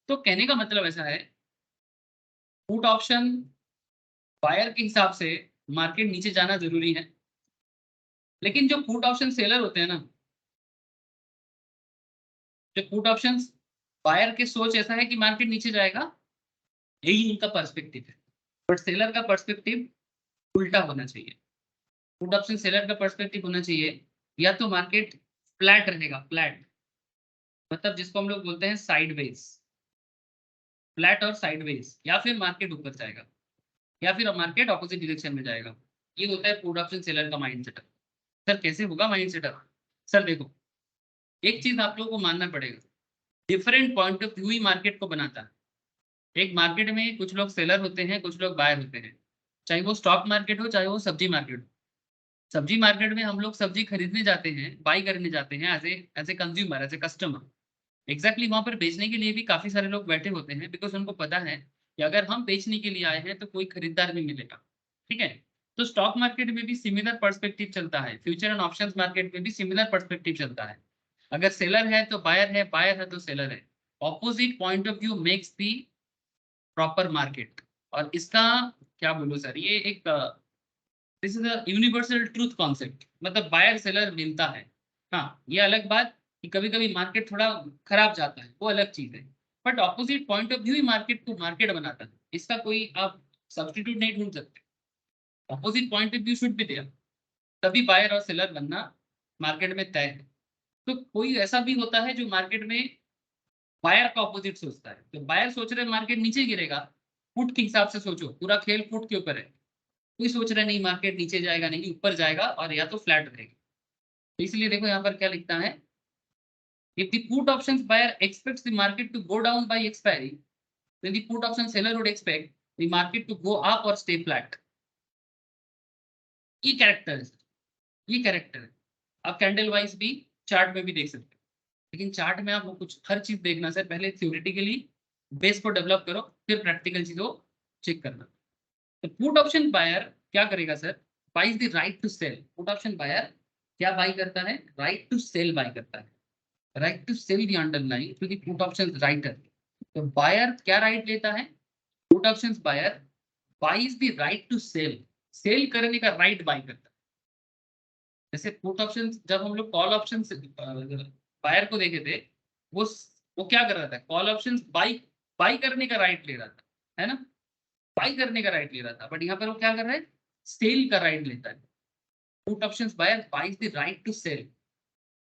तो कहने का मतलब ऐसा है, पुट ऑप्शन बायर के हिसाब से मार्केट नीचे जाना जरूरी है, लेकिन जो पुट ऑप्शन सेलर होते हैं ना, जो पुट ऑप्शंस बायर के सोच ऐसा है कि मार्केट नीचे जाएगा, यही उनका पर्सपेक्टिव है, बट सेलर का पर्सपेक्टिव उल्टा होना चाहिए। पुट ऑप्शन सेलर का पर्सपेक्टिव होना चाहिए या तो मार्केट फ्लैट रहेगा, फ्लैट मतलब जिसको हम लोग बोलते हैं साइडवेज, फ्लैट और साइडवेज, या फिर मार्केट ऊपर जाएगा या फिर मार्केट ऑपोजिट डायरेक्शन में जाएगा। ये होता है पुट ऑप्शन सेलर का माइंड सेटअप। सर कैसे होगा माइंड सेटअप? सर देखो, एक चीज आप लोगों को मानना पड़ेगा, डिफरेंट पॉइंट ऑफ व्यू ही मार्केट को बनाता है। एक मार्केट में कुछ लोग सेलर होते हैं, कुछ लोग बायर होते हैं, चाहे वो स्टॉक मार्केट हो, चाहे वो सब्जी मार्केट हो। सब्जी मार्केट में हम लोग सब्जी खरीदने जाते हैं, बाई करने जाते हैं as a consumer, as a customer. Exactly वहां पर बेचने के लिए भी काफी सारे लोग बैठे होते हैं, बिकॉज उनको पता है कि अगर हम बेचने के लिए आए हैं तो कोई खरीदार भी मिलेगा, ठीक है। तो स्टॉक मार्केट में भी सिमिलर पर्सपेक्टिव चलता है, फ्यूचर एंड ऑप्शंस मार्केट में भी सिमिलर पर्सपेक्टिव चलता है। अगर सेलर है तो बायर है, बायर है तो सेलर है। Opposite point of view makes the proper market. और इसका क्या बोलूं सर, ये एक this is a universal truth concept, मतलब बायर सेलर मिलता है। हाँ ये अलग बात कि कभी कभी मार्केट थोड़ा खराब जाता है, वो अलग चीज है, but opposite point of view ही मार्केट को मार्केट बनाता है, इसका कोई आप सब्स्टिट्यूट नहीं ढूंढ सकते। Opposite point of view should be there, तभी बायर और सेलर बनना मार्केट में तय है। तो कोई ऐसा भी होता है जो मार्केट में बायर का ऑपोजिट सोचता है, तो बायर सोच रहे मार्केट नीचे गिरेगा, फुट के हिसाब से सोचो, पूरा खेल फुट के ऊपर है। कोई सोच रहा नहीं मार्केट नीचे जाएगा, नहीं ऊपर जाएगा, और या तो फ्लैट रहेगा। तो इसलिए देखो यहाँ पर क्या लिखता है, if the put options buyer expects the market to go down by expiry, then the put option seller would expect the market to go up or stay flat। ये कैरेक्टर है, ये कैरेक्टर है। आप कैंडल वाइज भी chart में भी देख सकते हो, लेकिन चार्ट में आप कुछ हर चीज देखना सर, पहले थ्योरेटिकली बेस को डेवलप करो, फिर प्रैक्टिकल चीजों चेक करना। तो पुट ऑप्शन बायर क्या करेगा sir, buys the right to sell. Put option buyer क्या बाई करता है, राइट टू सेल बाई करता है, right to sell the underline to the put option writer. तो बायर क्या राइट लेता है, put option buyer buys the right to sell, sell करने का राइट बाई करता है। जैसे पुट ऑप्शन जब हम लोग कॉल ऑप्शन बायर को देखे थे, वो वो क्या कर रहा था, कॉल ऑप्शन बाई बाई करने का राइट ले रहा था, है ना, बाई करने का राइट ले रहा था, बट यहाँ पर वो क्या कर रहा है, सेल का राइट लेता है। Put options buyer buys the right to sell,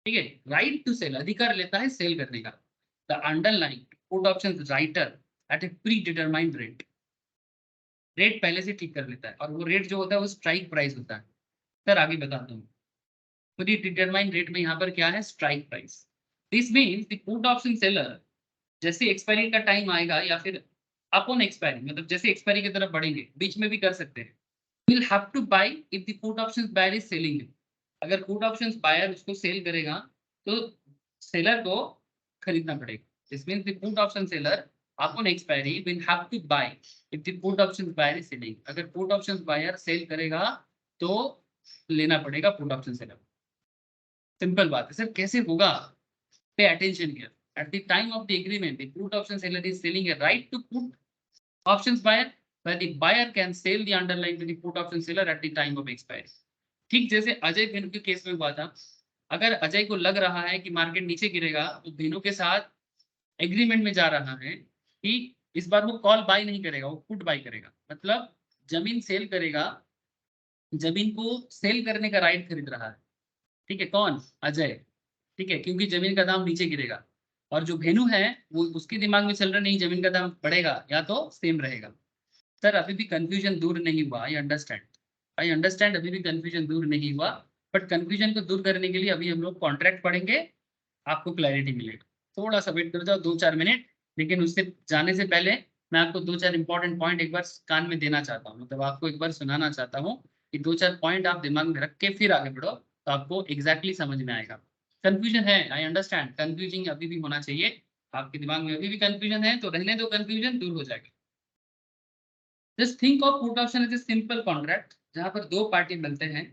ठीक है, राइट टू सेल अधिकार लेता है सेल करने का। The underline put options writer eight A pre determined rate, rate पहले से ठीक कर लेता है, और वो रेट जो होता है वो स्ट्राइक प्राइस होता है। सर आगे बताता हूँ, प्री डिटरमाइंड रेट में यहाँ पर क्या है, strike price. This means the put option seller जैसे एक्सपायरी का टाइम आएगा, या फिर अपॉन एक्सपायरी, मतलब जैसे एक्सपायरी की तरफ बढ़ेंगे, बीच में भी कर सकते हैं, will have to buy if the put options buyer is selling it. अगर put options buyer उसको सेल करेगा तो सेलर को खरीदना पड़ेगा. This means the put option seller upon expiry will have to buy if the put options buyer is selling. अगर put options buyer cell करेगा तो लेना पड़ेगा put option seller. सिंपल बात है सर. कैसे होगा? Pay attention here. At the time of the agreement, the put option seller is selling a right to put options buyer, where the buyer can sell the underlying to the put option seller at the time of expiry. ठीक जैसे अजय भेनु के case में हुआ था. अगर अजय को लग रहा है कि मार्केट नीचे गिरेगा तो भेनु के साथ एग्रीमेंट में जा रहा है कि इस बार वो कॉल बाय नहीं करेगा, वो पुट बाय करेगा. मतलब जमीन सेल करेगा, जमीन को सेल करने का राइट खरीद रहा है. ठीक है, कौन? अजय. ठीक है, क्योंकि जमीन का दाम नीचे गिरेगा. और जो भेनु है वो उसके दिमाग में चल रहा नहीं जमीन का दाम बढ़ेगा या तो सेम रहेगा. सर अभी भी कंफ्यूजन दूर नहीं हुआ. आई अंडरस्टैंड अभी भी कंफ्यूजन दूर नहीं हुआ. बट कंफ्यूजन को दूर करने के लिए अभी हम लोग कॉन्ट्रैक्ट पढ़ेंगे, आपको क्लैरिटी मिलेगा. थोड़ा सा वेट कर जाओ 2-4 मिनट. लेकिन उससे जाने से पहले मैं आपको 2-4 इंपॉर्टेंट पॉइंट एक बार कान में देना चाहता हूँ. मतलब आपको एक बार सुनाना चाहता हूँ कि 2-4 पॉइंट आप दिमाग में रख के फिर आगे बढ़ो तो आपको एग्जैक्टली समझ में आएगा. कंफ्यूजन है, आई अंडरस्टैंड. कंफ्यूजिंग अभी भी होना चाहिए. आपके दिमाग में अभी भी कंफ्यूजन है तो रहने दो, कंफ्यूजन दूर हो जाएगा. Just think of put option as a simple contract जहां पर दो पार्टी मिलते हैं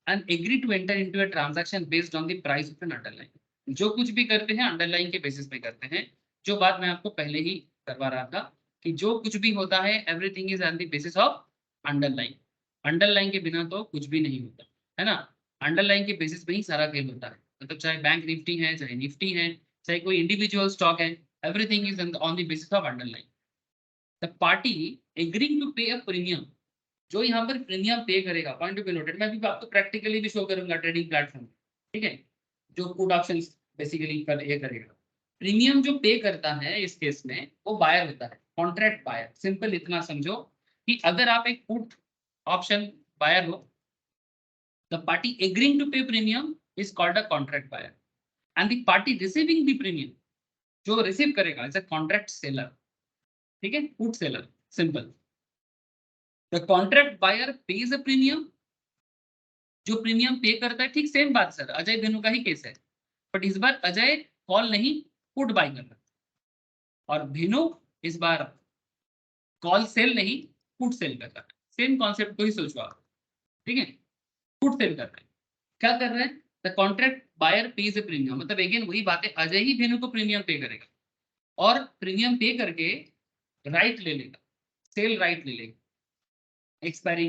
and agree to enter into a transaction based on the price of an underline. जो कुछ भी करते हैं अंडरलाइन के बेसिस पे करते हैं. जो बात मैं आपको पहले ही करवा रहा था कि जो कुछ भी होता है everything is on the basis of underline. Underline के बिना तो कुछ भी नहीं होता है ना. अंडरलाइन के बेसिस पे ही सारा खेल होता है. मतलब चाहे बैंक निफ्टी है, चाहे निफ्टी है, चाहे कोई इंडिविजुअल स्टॉक है, everything is on the basis of underline. The party agreeing to pay a premium, जो यहाँ पर प्रीमियम पे करेगा, पॉइंट टू बी नोटेड. मैं भी आपको प्रैक्टिकली भी शो करूंगा ट्रेडिंग प्लेटफॉर्म. ठीक है, जो पुट ऑप्शंस बेसिकली ये करेगा. प्रीमियम जो पे करता है इस केस में वो बायर होता है, कॉन्ट्रैक्ट बायर. सिंपल इतना समझो कि अगर आप एक पुट ऑप्शन बायर हो, the party agreeing to pay premium is called a contract buyer and the party receiving the premium, जो रिसीव करेगा इज अ कॉन्ट्रैक्ट सेलर. ठीक है, put seller. Simple. The contract buyer pays a premium, जो premium pay करता है. ठीक same बात sir, Ajay भेनु का ही केस है. बट इस बार अजय कॉल नहीं पुट बाय कर रहा और भेनु इस बार कॉल सेल नहीं पुट सेल कर रहा है. सेम कॉन्सेप्ट को ही सोचो आप. ठीक है, पुट सेल कर रहा है. क्या कर रहे हैं? The contract buyer pays a premium. मतलब अगेन वही बात है, अजय ही भेनु को प्रीमियम पे करेगा और प्रीमियम पे करके राइट ले लेगा, सेल राइट ले लेगा एक्सपायरी,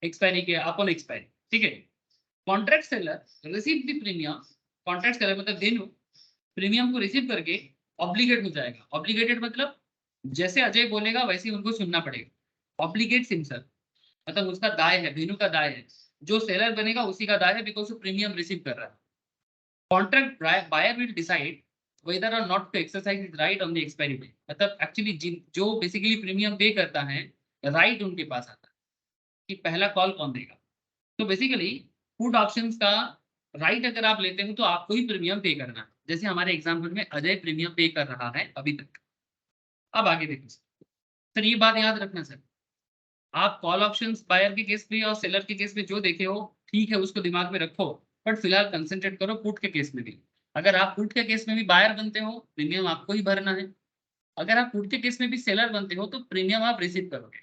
एक्सपायरी के अपॉन एक्सपायरी. ठीक है, contract seller receive the premium. Contract seller मतलब भेनु प्रीमियम को रिसीव करके ऑब्लिगेट हो जाएगा. ऑब्लिगेटेड मतलब जैसे अजय बोलेगा वैसे ही उनको सुनना पड़ेगा. ऑब्लिगेट्स हिमसेल्फ मतलब उसका दाय है, भेनु का दाय है. जो सेलर बनेगा उसी का दाय है बिकॉज वो प्रीमियम रिसीव कर रहा है. Contract buyer will decide whether or not to exercise his right on the expiry day. मतलब एक्चुअली जो बेसिकली प्रीमियम पे करता है राइट उनके पास आता है कि पहला कॉल कौन देगा. तो बेसिकली पुट ऑप्शंस का राइट अगर आप लेते हो तो आपको ही प्रीमियम पे करना है. जैसे हमारे एग्जांपल में अजय प्रीमियम पे कर रहा है अभी तक. अब आगे देखो सर, ये बात याद रखना सर, आप कॉल ऑप्शंस बायर के केस में और सेलर के केस में जो देखे हो ठीक है उसको दिमाग में रखो. बट फिलहाल कंसंट्रेट करो पुट के केस में भी. अगर आप पुट के केस में भी बायर बनते हो प्रीमियम आपको ही भरना है. अगर आप पुट के केस में भी सेलर बनते हो तो प्रीमियम आप रिसीव करोगे.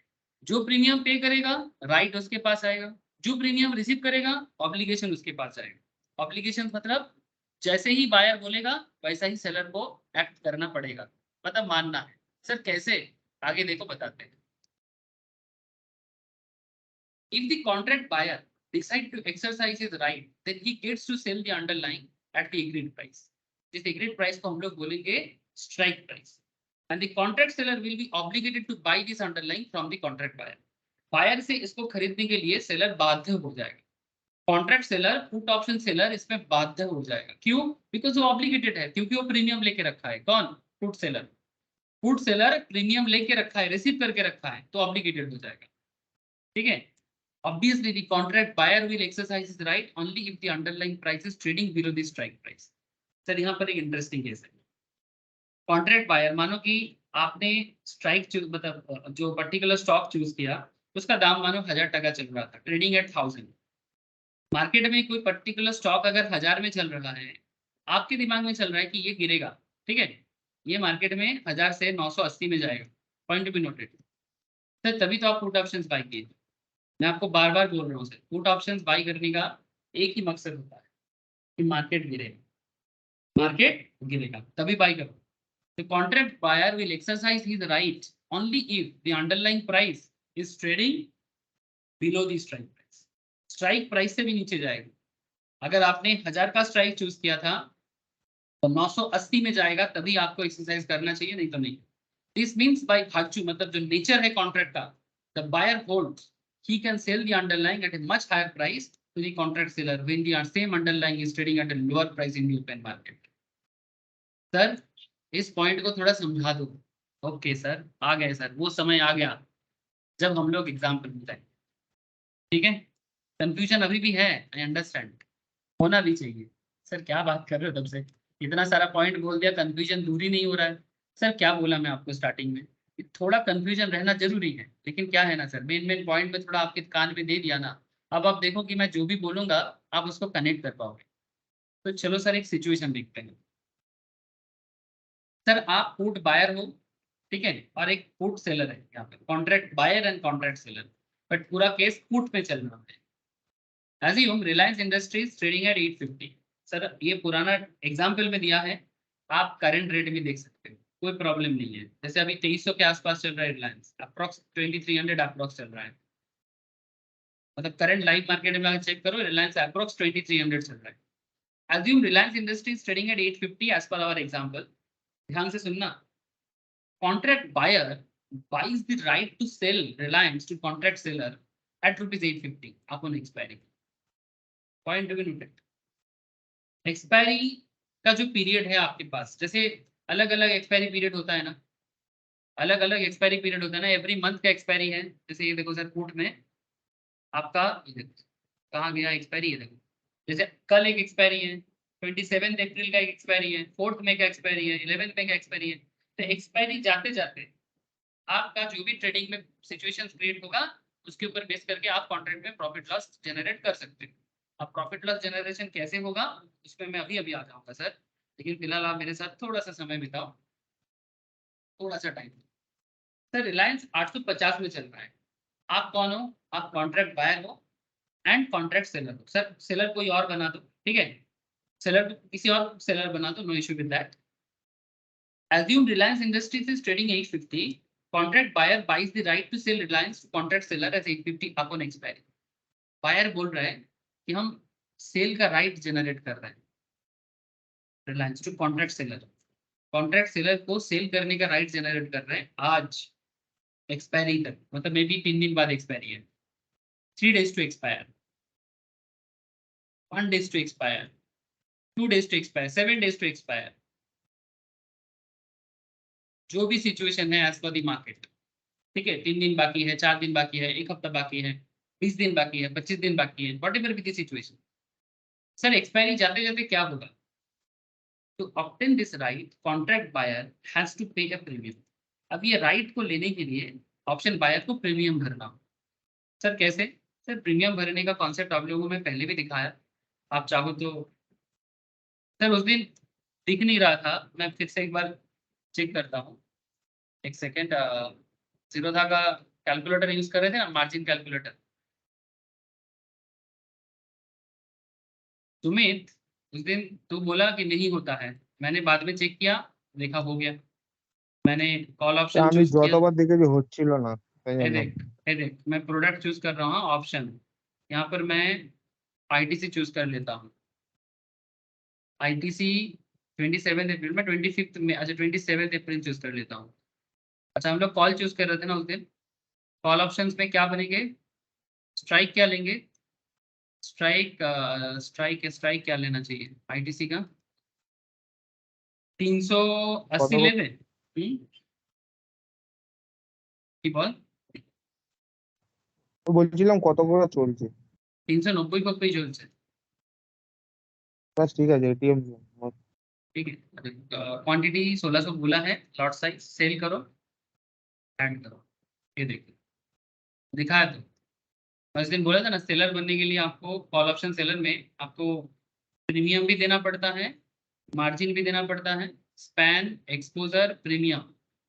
जो प्रीमियम पे करेगा राइट उसके पास आएगा, जो प्रीमियम रिसीव करेगा ऑब्लिगेशन उसके पास आएगा. ऑब्लिगेशन मतलब जैसे ही बायर बोलेगा वैसा ही सेलर को एक्ट करना पड़ेगा, मतलब मानना है. सर कैसे? आगे देखो बताते हैं. If the contract buyer decide to exercise his right, then he gets to sell the underlying at the agreed price. This agreed price को हम लोग बोलेंगे strike price. And the contract seller will be obligated to buy this underlying from the contract buyer. Buyer से इसको खरीदने के लिए seller बाध्य हो जाएगा. Contract seller, put option seller इसमें बाध्य हो जाएगा. क्यों? Because वो obligated है, क्योंकि वो प्रीमियम लेके रखा है. कौन? Put seller. Put seller premium लेके रखा है, रिसीव करके रखा है, तो obligated हो जाएगा. ठीक है. Obviously, the contract buyer will exercise his right only if the underlying price is trading below the strike price. Sir यहाँ पर एक इंटरेस्टिंग केस है. कॉन्ट्रैक्ट बायर, मानो कि आपने स्ट्राइक मतलब जो पर्टिकुलर स्टॉक चूज किया उसका दाम मानो 1000 टका चल रहा था, ट्रेडिंग एट 1000। मार्केट में कोई पर्टिकुलर स्टॉक अगर 1000 में चल रहा है, आपके दिमाग में चल रहा है कि ये गिरेगा, ठीक है, ये मार्केट में 1000 से 980 में जाएगा, पॉइंट बी नोटेड। सर तभी तो आप पुट ऑप्शंस बाय किए। मैं आपको बार बार बोल रहा हूँ सर, पुट ऑप्शंस बाय करने का एक ही मकसद होता है कि मार्केट गिरेगा, मार्केट गिरेगा तभी बाय करो। The contract buyer will exercise his right only if the underlying price is trading below the strike price. Strike price से भी नीचे जाएगा। अगर आपने 1000 का स्ट्राइक चूज किया था तो 980 में जाएगा, तभी आपको एक्सरसाइज करना चाहिए, नहीं तो नहीं। दिस मीन्स बाय भागचू, मतलब जो नेचर है कॉन्ट्रैक्ट का, the buyer holds he can sell the underlying at a much higher price to the contract seller when the same underlying is trading at a lower price in the open market. Sir इस point को थोड़ा समझा दो। Okay sir, आ गए sir, वो समय आ गया जब हम लोग एग्जाम्पल बताएं, ठीक है। कंफ्यूजन अभी भी है, आई अंडरस्टैंड, होना भी चाहिए। सर क्या बात कर रहे हो, तब से इतना सारा पॉइंट बोल दिया, कंफ्यूजन दूर ही नहीं हो रहा है। सर क्या बोला मैं आपको स्टार्टिंग में, थोड़ा कंफ्यूजन रहना जरूरी है, लेकिन क्या है ना सर, मेन मेन पॉइंट में थोड़ा आपके कान में दे दिया ना, अब आप देखो कि मैं जो भी बोलूंगा आप उसको कनेक्ट कर पाओगे। तो चलो सर एक सिचुएशन देखते हैं। सर आप पुट बायर हो, ठीक है, और एक पुट सेलर है, यहाँ पे contract buyer and contract seller, but पूरा केस पुट पे चल रहा है। Assume Reliance Industries trading at 850। Sir ये पुराना एग्जाम्पल में दिया है, आप करंट रेट भी देख सकते हो, कोई प्रॉब्लम नहीं है। जैसे अभी 2300 के आसपास चल रहा है रिलायंस, अप्रॉक्स 2300 अप्रॉक्स चल रहा है, मतलब करंट लाइव मार्केट में चेक करो, रिलायंस अप्रॉक्स 2300 चल रहा है। Assume Reliance Industries trading at 850 as per our example. ध्यान से सुनना, contract buyer buys the right to sell Reliance to contract seller at rupees 850 upon expiry. Point to be noted. Expiry का जो पीरियड है आपके पास, जैसे अलग अलग एक्सपायरी पीरियड होता है ना, अलग अलग एक्सपायरी पीरियड होता है ना, एवरी मंथ का एक्सपायरी है। जैसे ये देखो सर, पुट में आपका कहाँ गया एक्सपायरी, है देखो, जैसे कल एक एक्सपायरी है, 27 अप्रैल का एक एक्सपायरी है, 4 मई का एक्सपायरी है, 11 मई का एक्सपायरी है। तो एक्सपायरी जाते जाते आपका जो भी ट्रेडिंग में सिचुएशन क्रिएट होगा, उसके ऊपर बेस करके आप कॉन्ट्रैक्ट में प्रॉफिट लॉस जनरेट कर सकते हो। अब प्रॉफिट लॉस जनरेशन कैसे होगा, उसमें मैं अभी अभी आ जाऊंगा सर, लेकिन फिलहाल आप मेरे साथ थोड़ा सा समय बिताओ, थोड़ा सा टाइम। सर रिलायंस 850 में चल रहा है, आप कौन हो, आप कॉन्ट्रैक्ट बायर हो एंड कॉन्ट्रैक्ट सेलर हो। सर सेलर कोई और बना दो, ठीक है, सेलर किसी और सेलर बना दो, no issue with that. Assume Reliance Industries is trading 850. Contract buyer buys the right to sell Reliance to contract seller as 850 upon expiry. Buyer बोल रहा है कि हम सेल का राइट जनरेट कर रहे हैं Reliance to contract seller, contract seller को सेल करने का राइट जनरेट कर रहे हैं आज एक्सपायरी तक, मतलब मे बी 3 दिन बाद एक्सपायरी है, 3 days to expire, 1 days to expire, 2 days to expire, 7 days to expire, जो भी सिचुएशन है एज पर द मार्केट, ठीक है। 3 दिन बाकी है, 4 दिन बाकी है, 1 हफ्ता बाकी है, 20 दिन बाकी है, 25 दिन बाकी है, whatever be the situation. Sir expiry जाते जाते क्या होगा, to obtain this right contract buyer has to pay a premium. अब ये राइट को लेने के लिए ऑप्शन बायर को प्रीमियम भरना हो। सर कैसे, सर प्रीमियम भरने का कॉन्सेप्ट आप लोगों को मैं पहले भी दिखाया, आप चाहो तो। सर उस दिन दिख नहीं रहा था, मैं फिर से एक बार चेक करता हूँ, एक सेकेंड। जीरोधा का कैलकुलेटर यूज कर रहे थे ना, मार्जिन कैलकुलेटर। सुमित उस दिन तू बोला कि नहीं होता है, मैंने बाद में चेक किया, देखा हो गया, मैंने कॉल ऑप्शन আমি चूज किया। যতবার দেখেছি হচ্ছিল না তাই ये জন্য। देख, ये देख, मैं प्रोडक्ट चूज कर रहा हूँ ऑप्शन, यहाँ पर मैं आईटीसी चूज कर लेता हूँ, आईटीसी 27 अप्रैल में 25 में, अच्छा 27 अप्रैल चूज कर लेता हूँ। अच्छा हम लोग कॉल चूज कर रहे थे ना उस दिन, कॉल ऑप्शंस में क्या बनेंगे, स्ट्राइक क्या लेंगे, स्ट्राइक स्ट्राइक क्या लेना चाहिए आईटीसी का, 380 ले लें। কি বল, তো বলছিলাম কত করে চলছে। 390 কপি চলছে, বাস ঠিক আছে এটিএম। ठीक है। क्वांटिटी 1600 बोला है, लॉट साइज सेल करो, ऐड करो, ये देखो दिखाया तो मैं उस दिन बोला था ना, सेलर बनने के लिए आपको कॉल ऑप्शन सेलर में आपको प्रीमियम भी देना पड़ता है, मार्जिन भी देना पड़ता है, स्पैन, एक्सपोजर, प्रीमियम,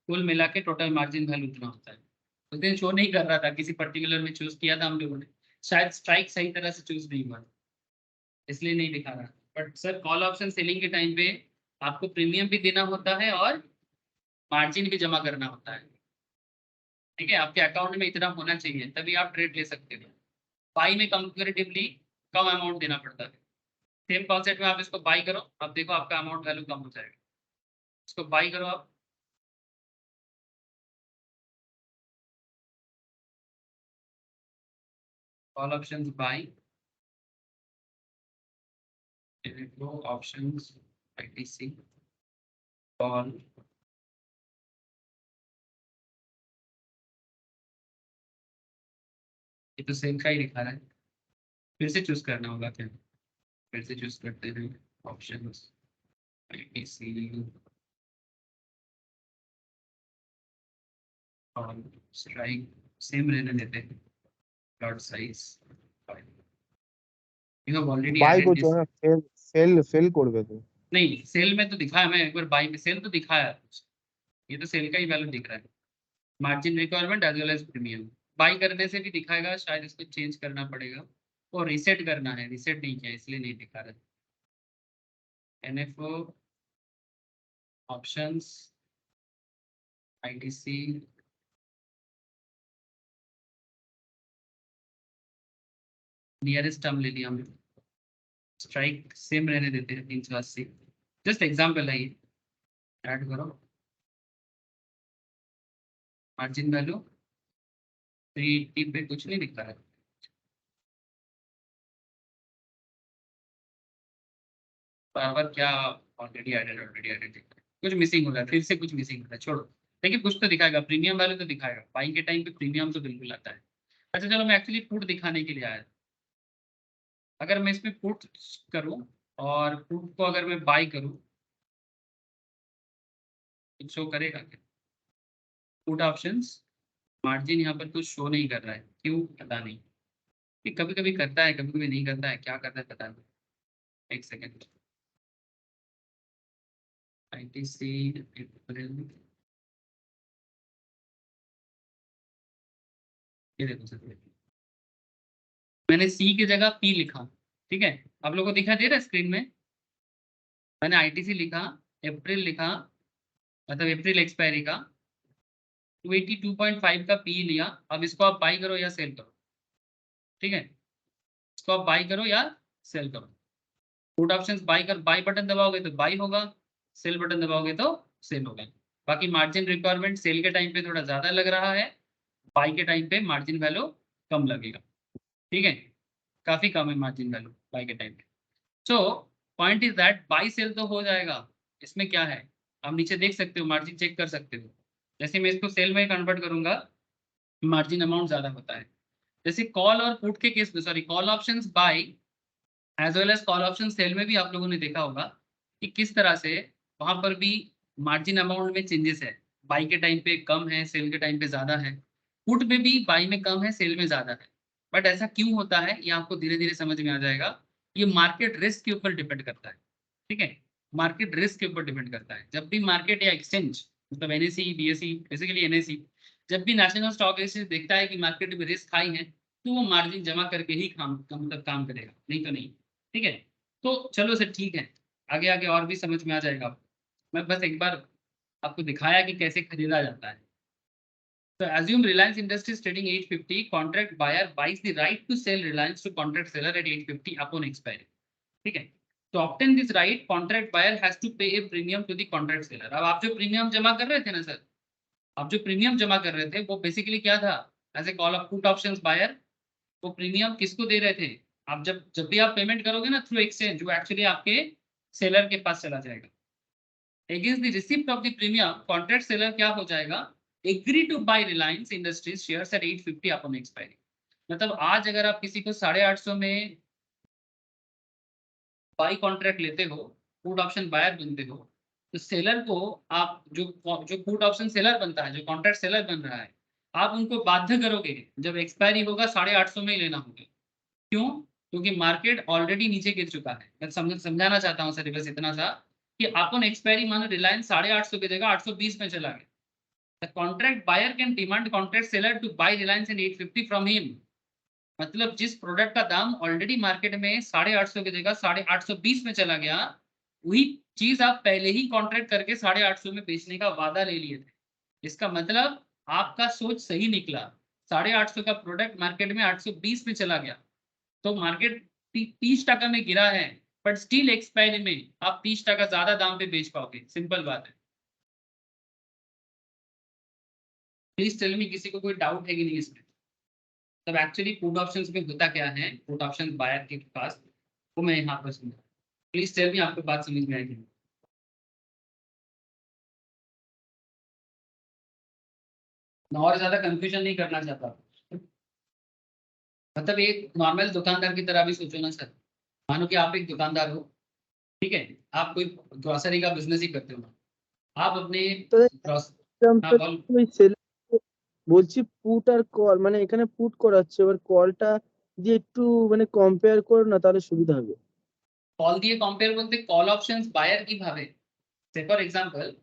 कुल मिला के टोटल मार्जिन वैल्यू इतना होता है। उस दिन शो नहीं कर रहा था, किसी पर्टिकुलर में चूज किया था हम लोगों ने, शायद स्ट्राइक सही तरह से चूज नहीं हुआ, इसलिए नहीं दिखा रहा। But sir call option selling के टाइम पे आपको प्रीमियम भी देना होता है और मार्जिन भी जमा करना होता है। ठीक है, आपके अकाउंट में इतना होना चाहिए तभी आप ट्रेड ले सकते हो। बाई में कंपेरेटिवली कम अमाउंट देना पड़ता है। सेम कॉन्सेप्ट में आप इसको बाई करो, आप देखो आपका अमाउंट वैल्यू कम हो जाएगा। इसको बाई करो आप, call options by, options ITC call, ये तो सेम का ही दिखा रहा है, फिर से चूज करना होगा क्या? फिर से चूज करते हैं options ITC call, strike same रहने देते हैं, lot size already by added করছো दिस। না, সেল সেল সেল করবে তো। नहीं सेल में तो दिखाया, मैं एक बार बाई में सेल तो दिखाया, ये तो सेल का ही वैल्यू दिख रहा है, margin requirement as well as premium. Buy करने से भी दिखाएगा, शायद इसको चेंज करना पड़ेगा और रीसेट करना है, रीसेट नहीं किया इसलिए नहीं दिखा रहा। NFO options ITC nearest term ले लिया हमने, स्ट्राइक सेम रहने देते हैं 380, जस्ट एग्जाम्पल है ये, ऐड करो मार्जिन वैल्यू 380 पे कुछ नहीं दिखा रहा है, बार क्या ऑलरेडी एडेड कुछ मिसिंग हो रहा है, फिर से कुछ मिसिंग हो रहा है, छोड़ो। देखिए कुछ तो दिखाएगा, प्रीमियम वैल्यू तो दिखाएगा, बाइंग के टाइम पे प्रीमियम तो बिल्कुल आता है। अच्छा चलो, मैं एक्चुअली पुट दिखाने के लिए आया, अगर मैं इसमें पुट करूं और पुट को अगर मैं बाई करूं तो शो करेगा क्या? पुट ऑप्शंस मार्जिन यहाँ पर कुछ शो नहीं कर रहा है, क्यों पता नहीं, कभी कभी करता है कभी कभी नहीं करता है, क्या करता है पता नहीं। एक सेकेंड, आईटीसी ये देखो सर, मैंने सी की जगह पी लिखा, ठीक है, आप लोगों को दिखाई दे रहा है स्क्रीन में, मैंने आईटीसी लिखा, अप्रैल लिखा, मतलब अप्रैल एक्सपायरी का 282.5 का पी लिया। अब इसको आप बाई करो या सेल करो, ठीक है, इसको आप बाई करो या सेल करो। पुट ऑप्शंस बाई कर, बाई बटन दबाओगे तो बाई होगा, सेल बटन दबाओगे तो सेल होगा। बाकी मार्जिन रिक्वायरमेंट सेल के टाइम पे थोड़ा ज्यादा लग रहा है, बाई के टाइम पे मार्जिन वैल्यू कम लगेगा, ठीक है, काफी कम है मार्जिन वैल्यू बाई के टाइम पे। So point is that buy sell तो हो जाएगा, इसमें क्या है, आप नीचे देख सकते हो, मार्जिन चेक कर सकते हो। जैसे मैं इसको सेल में कन्वर्ट करूंगा, मार्जिन अमाउंट ज्यादा होता है। जैसे कॉल और पुट के केस में, sorry call options buy as well as call option sell में भी आप लोगों ने देखा होगा कि किस तरह से वहां पर भी मार्जिन अमाउंट में चेंजेस है, बाई के टाइम पे कम है, सेल के टाइम पे ज्यादा है, पुट में भी बाई में कम है, सेल में ज्यादा है। बट ऐसा क्यों होता है ये आपको धीरे धीरे समझ में आ जाएगा, ये मार्केट रिस्क के ऊपर डिपेंड करता है, ठीक है, मार्केट रिस्क के ऊपर डिपेंड करता है। जब भी मार्केट या एक्सचेंज, मतलब एनएसई बीएसई, बेसिकली एनएसई, जब भी नेशनल स्टॉक एक्सचेंज देखता है कि मार्केट में रिस्क हाई है तो वो मार्जिन जमा करके ही मतलब काम करेगा, नहीं तो नहीं, ठीक है। तो चलो सर ठीक है, आगे आगे और भी समझ में आ जाएगा आपको। मैं बस एक बार आपको दिखाया कि कैसे खरीदा जाता है। तो assume Reliance Industries trading 850, contract buyer buys the right to sell Reliance to contract seller at 850 upon expiry, ठीक है। तो obtain this right, contract buyer has to pay a premium to the contract seller। अब आप जो premium जमा कर रहे थे ना सर, आप जो प्रीमियम जमा कर रहे थे वो बेसिकली क्या था, as a call of put options buyer, वो प्रीमियम किसको दे रहे थे, आप जब जब भी आप पेमेंट करोगे ना थ्रू एक्सचेंज, वो एक्चुअली आपके सेलर के पास चला जाएगा। Against the receipt of the premium, contract seller क्या हो जाएगा, agree to buy Reliance Industries shares at 850 upon expiry. मतलब आज अगर आप किसी को 850 में बाई कॉन्ट्रैक्ट लेते हो, पुट ऑप्शन बायर बनते हो, तो सेलर को आप जो जो पुट ऑप्शन सेलर बनता है, जो कॉन्ट्रैक्ट सेलर बन रहा है, आप उनको बाध्य करोगे जब एक्सपायरी होगा 850 में ही लेना होगा। क्यों? क्योंकि मार्केट ऑलरेडी नीचे गिर चुका है। मैं समझाना चाहता हूँ सर बस इतना सा कि अपन एक्सपायरी मानो रिलायंस 850 की जगह 820 में चला गया। The contract buyer can demand contract seller to buy Reliance in 850 from him. मतलब जिस प्रोडक्ट का दाम ऑलरेडी मार्केट में 850 की जगह 820 में चला गया, वही चीज आप पहले ही कॉन्ट्रैक्ट करके 850 में बेचने का वादा ले लिए थे। इसका मतलब आपका सोच सही निकला। 850 का प्रोडक्ट मार्केट में 820 में चला गया, तो मार्केट 30% में गिरा है, बट स्टिल एक्सपायरी में आप 30% ज्यादा दाम पे बेच पाओगे। सिंपल बात है। प्लीज टेल मी, किसी को कोई डाउट है कि नहीं इसमें? तब एक्चुअली पुट ऑप्शंस में होता क्या है, पुट ऑप्शन बायर के पास, वो मैं यहाँ पर समझा। प्लीज टेल मी, आपको बात समझ में आएगी? मैं और ज्यादा कंफ्यूजन नहीं करना चाहता। मतलब एक नॉर्मल दुकानदार की तरह भी सोचो ना सर। मानो कि आप एक दुकानदार हो, ठीक है, आप कोई ग्रोसरी का बिजनेस ही करते हो, आप अपने हाँ बोल। ওই সেলার বলছি পুট আর কল মানে এখানে পুট করাচ্ছে, এবার কলটা দিয়ে একটু মানে কম্পেয়ার করো না তাহলে সুবিধা হবে। कॉल दिए कंपेयर बोलते कॉल ऑप्शंस बायर की भावे। से फॉर एग्जांपल,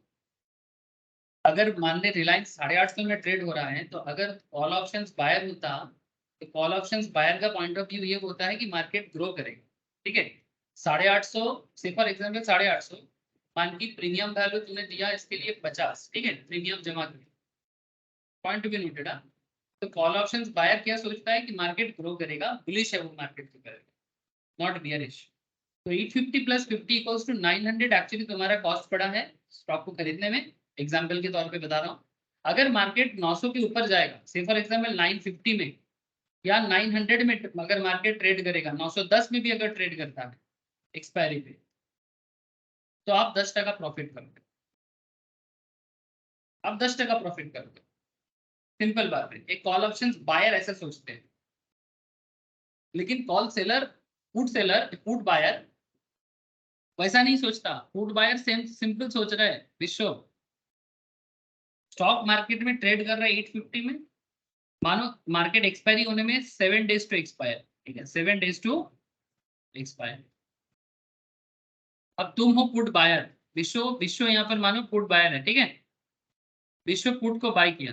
अगर मान ले रिलायंस 850 में ट्रेड हो रहा है, तो अगर कॉल ऑप्शंस बायर होता, तो कॉल ऑप्शंस बायर का पॉइंट ऑफ व्यू ये होता है कि मार्केट ग्रो करेगा। ठीक है, 850 से फॉर एग्जांपल 850 मान की प्रीमियम वैल्यू तूने दिया इसके लिए 50, ठीक है, प्रीमियम जमा कर, पॉइंट टू बी नोटेड। तो कॉल ऑप्शंस बायर क्या सोचता है कि मार्केट ग्रो करेगा, बुलिश है वो मार्केट को करेगा, नॉट बियरिश। तो 850 प्लस 50 इक्वल्स टू 900 एक्चुअली तुम्हारा कॉस्ट पड़ा है स्टॉक को खरीदने में। एग्जांपल के तौर पे बता रहा हूँ, अगर मार्केट 900 के ऊपर जाएगा, से फॉर एग्जांपल 950 में या 900 में अगर मार्केट ट्रेड करेगा, 910 में भी अगर ट्रेड करता है एक्सपायरी पे, तो आप 10% प्रॉफिट करोगे। आप 10% प्रॉफिट करोगे। सिंपल बात है। एक कॉल ऑप्शन बायर ऐसा सोचते हैं, लेकिन call seller, put seller, put buyer वैसा नहीं सोचता। पुट बायर सेम सिंपल सोच रहा है, विश्व स्टॉक मार्केट में ट्रेड कर रहा है 850 में, मानो मार्केट एक्सपायरी होने में 7 डेज टू एक्सपायर, ठीक है, 7 डेज टू एक्सपायर। अब तुम हो पुट बायर, विश्व विश्व यहाँ पर मानो पुट बायर है, ठीक है, विश्व पुट को बाय किया।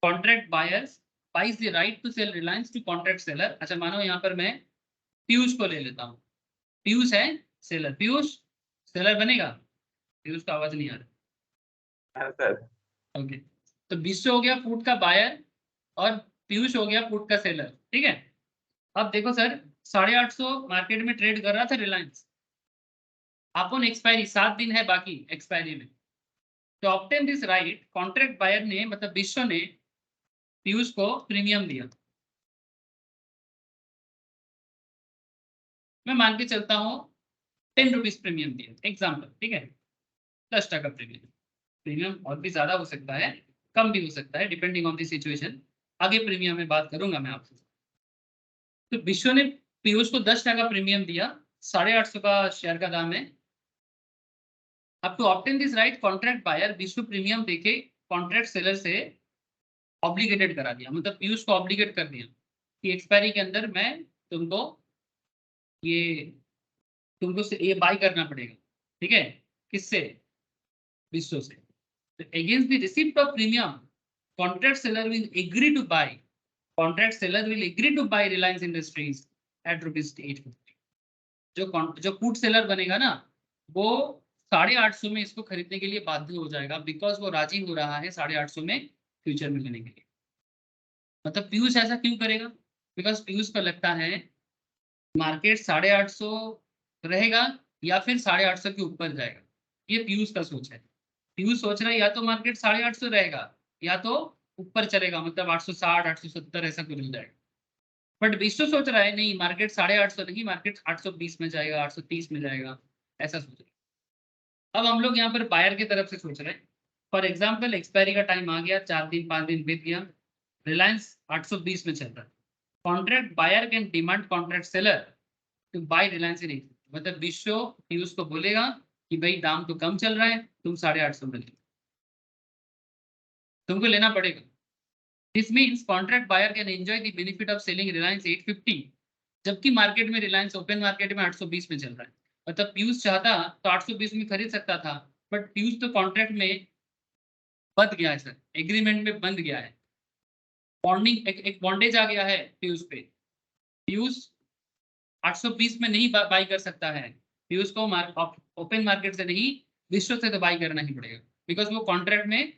Contract buyers buys the right to sell Reliance to contract seller. अच्छा मानो यहाँ पर मैं पीयूष को ले लेता हूँ, पीयूष है सेलर, पीयूष सेलर बनेगा? पीयूष का आवाज नहीं आ रहा। हाँ सर। ओके, तो विश्व हो गया पुट का बायर और पीयूष हो गया पुट का सेलर, ठीक है। अब देखो सर, 850 मार्केट में ट्रेड कर रहा था रिलायंस, अपन एक्सपायरी 7 दिन है बाकी एक्सपायरी में। तो obtain this right, contract buyer ने मतलब विश्व ने पीयूष को प्रीमियम दिया। मैं मान के चलता हूँ 10 रुपीज प्रीमियम दिया एग्जाम्पल, ठीक है, 10% प्रीमियम। प्रीमियम और भी ज्यादा हो सकता है, कम भी हो सकता है, डिपेंडिंग ऑन द सिचुएशन। आगे प्रीमियम में बात करूंगा मैं आपसे। तो विश्व ने पीयूष को 10% प्रीमियम दिया, 850 का शेयर का दाम है। अब to obtain this right, contract buyer Vishwa premium देके कॉन्ट्रैक्ट सेलर से ऑब्लिगेटेड करा दिया, मतलब पीयूष को ऑब्लिगेट कर दिया कि एक्सपायरी के अंदर मैं तुमको ये ये बाय करना पड़ेगा, ठीक है, किससे? विश्व से। तो against the receipt of premium, contract seller will agree to buy, contract seller will agree to buy Reliance Industries at ₹850। जो पुट सेलर बनेगा ना, वो 850 में इसको खरीदने के लिए बाध्य हो जाएगा, बिकॉज वो राजी हो रहा है 850 में फ्यूचर में लेने के लिए। मतलब पीयूष ऐसा क्यों करेगा? बिकॉज पीयूष को लगता है मार्केट 850 रहेगा या फिर 850 के ऊपर जाएगा। ये पीयूष का सोच है। पीयूष सोच रहा है या तो मार्केट 850 रहेगा या तो ऊपर चलेगा, मतलब 860 870 ऐसा कुछ हो जाएगा। बट विश्व सोच रहा है नहीं, मार्केट 850 नहीं, मार्केट 820 में जाएगा, 830 में जाएगा, ऐसा सोच रहा है। अब हम लोग यहाँ पर बायर की तरफ से सोच रहे हैं। फॉर एग्जाम्पल एक्सपायरी का टाइम आ गया, 4 दिन 5 दिन बीत गया, रिलायंस 820 में चल रहा है। Contract buyer can demand contract seller to buy Reliance in, मतलब विश्व पीयूष को बोलेगा कि भाई दाम तो कम चल रहा है, तुम 850 में ले, तुमको लेना पड़ेगा। This means contract buyer can enjoy the benefit of selling Reliance 850, जबकि मार्केट में रिलायंस ओपन मार्केट में 820 में चल रहा है। मतलब पीयूष चाहता तो 820 में खरीद सकता था, बट पीयूष तो कॉन्ट्रैक्ट में बंध गया है सर, एग्रीमेंट में बंध गया है, बॉन्डिंग एक बॉन्डेज आ गया है पीयूष पे। पीयूष 820 में नहीं बाई कर सकता है, पीयूष को ओपन मार्केट से नहीं विश्व से तो बाई करना ही पड़ेगा, बिकॉज वो कॉन्ट्रैक्ट में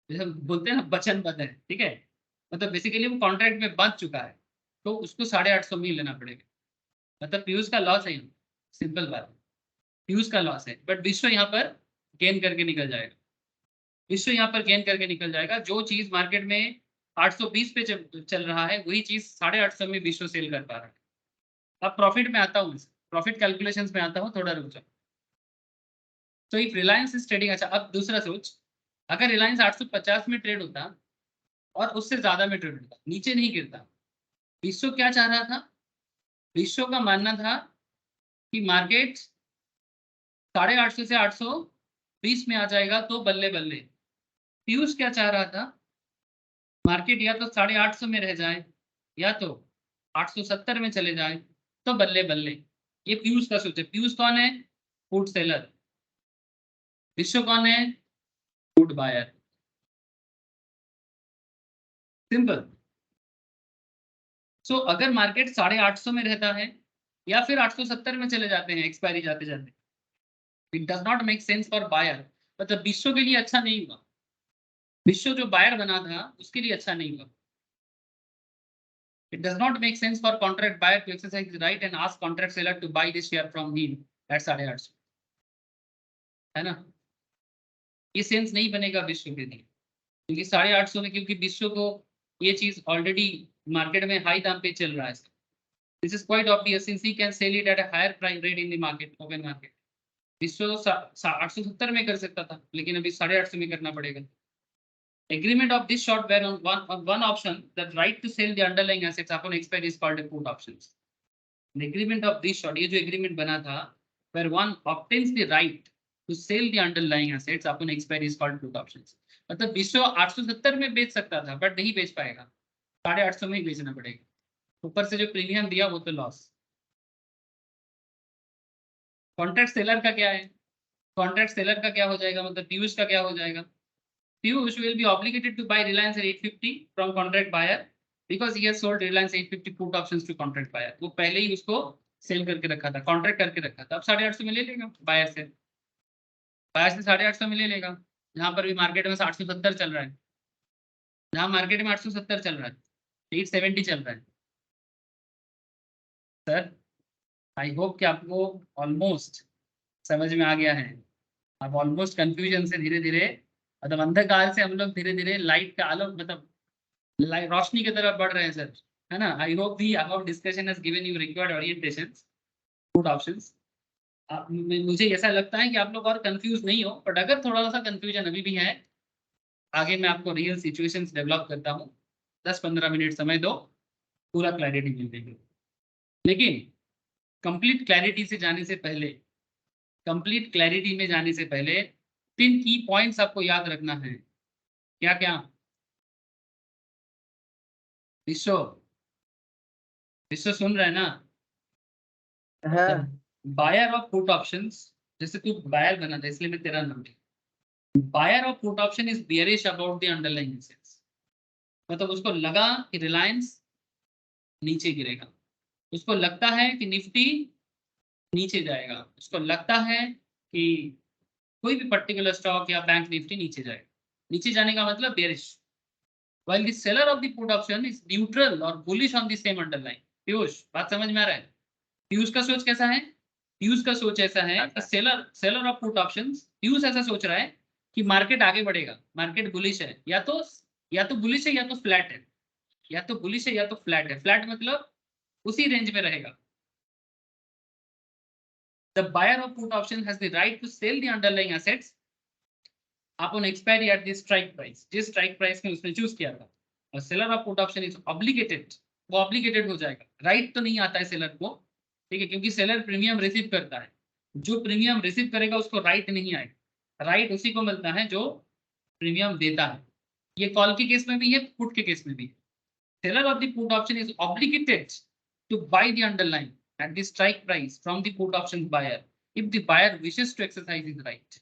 जैसे बोलते हैं ना वचनबद्ध है, ठीक है, मतलब बेसिकली वो कॉन्ट्रैक्ट में बंध चुका है, तो उसको 850 में लेना पड़ेगा। मतलब पीयूष का लॉस है, सिंपल बात है, पीयूष का लॉस है, बट विश्व यहाँ पर गेन करके निकल जाएगा, विश्व यहाँ पर गेन करके निकल जाएगा। जो चीज मार्केट में 820 पे चल रहा है वही चीज 850 में विश्व सेल कर पा रहा है। अब प्रॉफिट में आता हूँ, प्रॉफिट कैलकुलेशंस में आता हूँ, थोड़ा रुक जाओ। तो इफ रिलायंस इज ट्रेडिंग, अच्छा अब दूसरा सोच, अगर रिलायंस 850 में ट्रेड होता और उससे ज्यादा में ट्रेड होता, नीचे नहीं गिरता, विश्व क्या चाह रहा था, विश्व का मानना था कि मार्केट 850 से 820 में आ जाएगा तो बल्ले बल्ले। पीयूष क्या चाह रहा था, मार्केट या तो 850 में रह जाए या तो 870 में चले जाए तो बल्ले बल्ले। ये पीयूष का सोच है। पीयूष कौन है, फूड सेलर, विश्व कौन है, फूड बायर, सिंपल। सो अगर मार्केट 850 में रहता है या फिर 870 में चले जाते हैं एक्सपायरी जाते जाते, it does not make sense for buyer, मतलब विश्व के लिए अच्छा नहीं हुआ, विश्व जो बायर बना था उसके लिए अच्छा नहीं हुआ। It does not make sense for contract buyer to exercise the right and ask contract seller to buy this share from him at 850, है ना, ये सेंस नहीं बनेगा विश्व के लिए, क्योंकि 850 में, क्योंकि विश्व को ये चीज ऑलरेडी मार्केट में हाई दाम पे चल रहा है। This is quite obvious since he can sell it at a higher price rate in the market, open market. Vishwa 870 में कर सकता था, लेकिन अभी 850 में करना पड़ेगा। Agreement of this short where on one option the right to sell the underlying assets upon expiry is called a put options. The agreement of this short, ये जो agreement बना था, where one obtains the right to sell the underlying assets upon expiry is called put options. मतलब विश्व 870 में बेच सकता था बट नहीं बेच पाएगा, 850 में ही बेचना पड़ेगा, ऊपर से जो प्रीमियम दिया वो तो लॉस। कॉन्ट्रैक्ट सेलर का क्या है, कॉन्ट्रैक्ट सेलर का क्या हो जाएगा, मतलब पीयूष का क्या हो जाएगा, Piyush will be obligated to buy Reliance at 850 from contract buyer because he has sold Reliance 850 put options to contract buyer. वो पहले ही उसको सेल करके रखा था, कॉन्ट्रैक्ट करके रखा था, अब 850 में ले लेगा बायर से, बायर से 850 में ले लेगा। जहां पर भी मार्केट में 870 चल रहा है, जहां मार्केट में 870 चल रहा है, 870 चल रहा है। सर आई होप कि आपको ऑलमोस्ट समझ में आ गया है, आप ऑलमोस्ट कंफ्यूजन से धीरे धीरे, मतलब अंधकार से हम लोग धीरे धीरे लाइट का आलोक, मतलब रोशनी की तरफ बढ़ रहे हैं सर, है ना। I hope the about discussion has given you required orientations, good options. मुझे ऐसा लगता है कि आप लोग और कंफ्यूज नहीं हो, बट अगर थोड़ा सा कंफ्यूजन अभी भी है, आगे मैं आपको रियल सिचुएशंस डेवलप करता हूँ, 10-15 मिनट समय दो, पूरा क्लैरिटी मिल जाएगी। लेकिन कंप्लीट क्लैरिटी से जाने से पहले, कंप्लीट क्लैरिटी में जाने से पहले 3 की पॉइंट्स आपको याद रखना है। क्या क्या, विश्व, विश्व सुन रहा है ना, हाँ बायर ऑफ पुट ऑप्शंस, जैसे तू बायर बना था इसलिए मैं तेरा नाम लिया, buyer of put option is bearish about the underlying assets, मतलब उसको लगा कि रिलायंस नीचे गिरेगा, उसको लगता है कि निफ्टी नीचे जाएगा, उसको लगता है कि कोई भी पर्टिकुलर स्टॉक या बैंक निफ्टी नीचे जाएगा, नीचे जाने का मतलब bearish. while the seller of the put option is neutral or bullish on the same underlying। Piyush बात समझ में आ रहा है, पीयूष का सोच कैसा है, पीयूष का सोच ऐसा है कि seller of put options, Piyush ऐसा सोच रहा है कि मार्केट आगे बढ़ेगा, मार्केट बुलिश है, या तो बुलिश है या तो फ्लैट है, या तो बुलिश है या तो फ्लैट है, फ्लैट मतलब उसी रेंज में रहेगा। The buyer of put option has the right to sell the underlying assets upon expiry at the strike price, जिस स्ट्राइक प्राइस में उसने चूज किया था। और seller of put option is obligated, वो ऑब्लिगेटेड हो जाएगा, राइट तो नहीं आता है सेलर को, ठीक है, क्योंकि सेलर प्रीमियम रिसीव करता है, जो प्रीमियम रिसीव करेगा उसको राइट नहीं आएगा, राइट उसी को मिलता है जो प्रीमियम देता है। ये कॉल के केस में भी है, पुट के केस में भी है। Seller of the put option is obligated to buy the underline at the strike price from the put option buyer if the buyer wishes to exercise his right.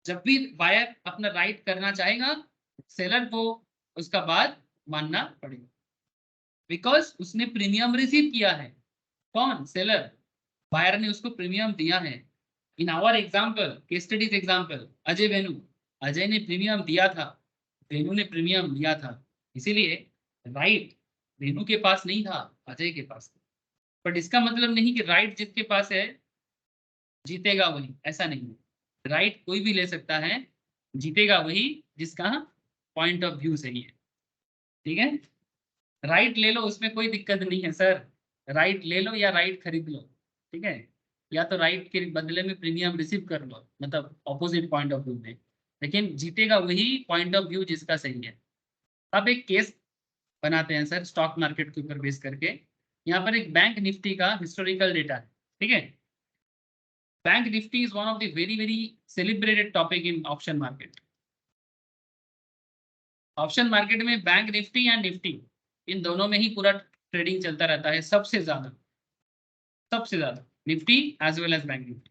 जब भी buyer अपना right करना चाहेगा, seller को उसका बात मानना पड़ेगा, बिकॉज उसने प्रीमियम रिसीव किया है। कौन? सेलर। बायर ने उसको प्रीमियम दिया है। In our example, case studies example, Ajay Venu, Ajay ने प्रीमियम दिया था, वेनु ने प्रीमियम लिया था, इसीलिए राइट वेनु के पास नहीं था, अजय के पास था। बट इसका मतलब नहीं कि राइट जिसके पास है जीतेगा वही, ऐसा नहीं है। राइट कोई भी ले सकता है, जीतेगा वही जिसका पॉइंट ऑफ व्यू सही है। ठीक है, राइट ले लो, उसमें कोई दिक्कत नहीं है सर। राइट ले लो या राइट खरीद लो, ठीक है, या तो राइट के बदले में प्रीमियम रिसीव कर लो, मतलब ऑपोजिट पॉइंट ऑफ व्यू में, लेकिन जीतेगा वही पॉइंट ऑफ व्यू जिसका सही है। अब एक केस बनाते हैं सर स्टॉक मार्केट के ऊपर बेस करके। यहाँ पर एक बैंक निफ्टी का हिस्टोरिकल डेटा है, ठीक है। Bank Nifty is one of the very very celebrated topic in option market. Option market में बैंक निफ्टी या निफ्टी, इन दोनों में ही पूरा ट्रेडिंग चलता रहता है, सबसे ज्यादा Nifty as well as bank Nifty.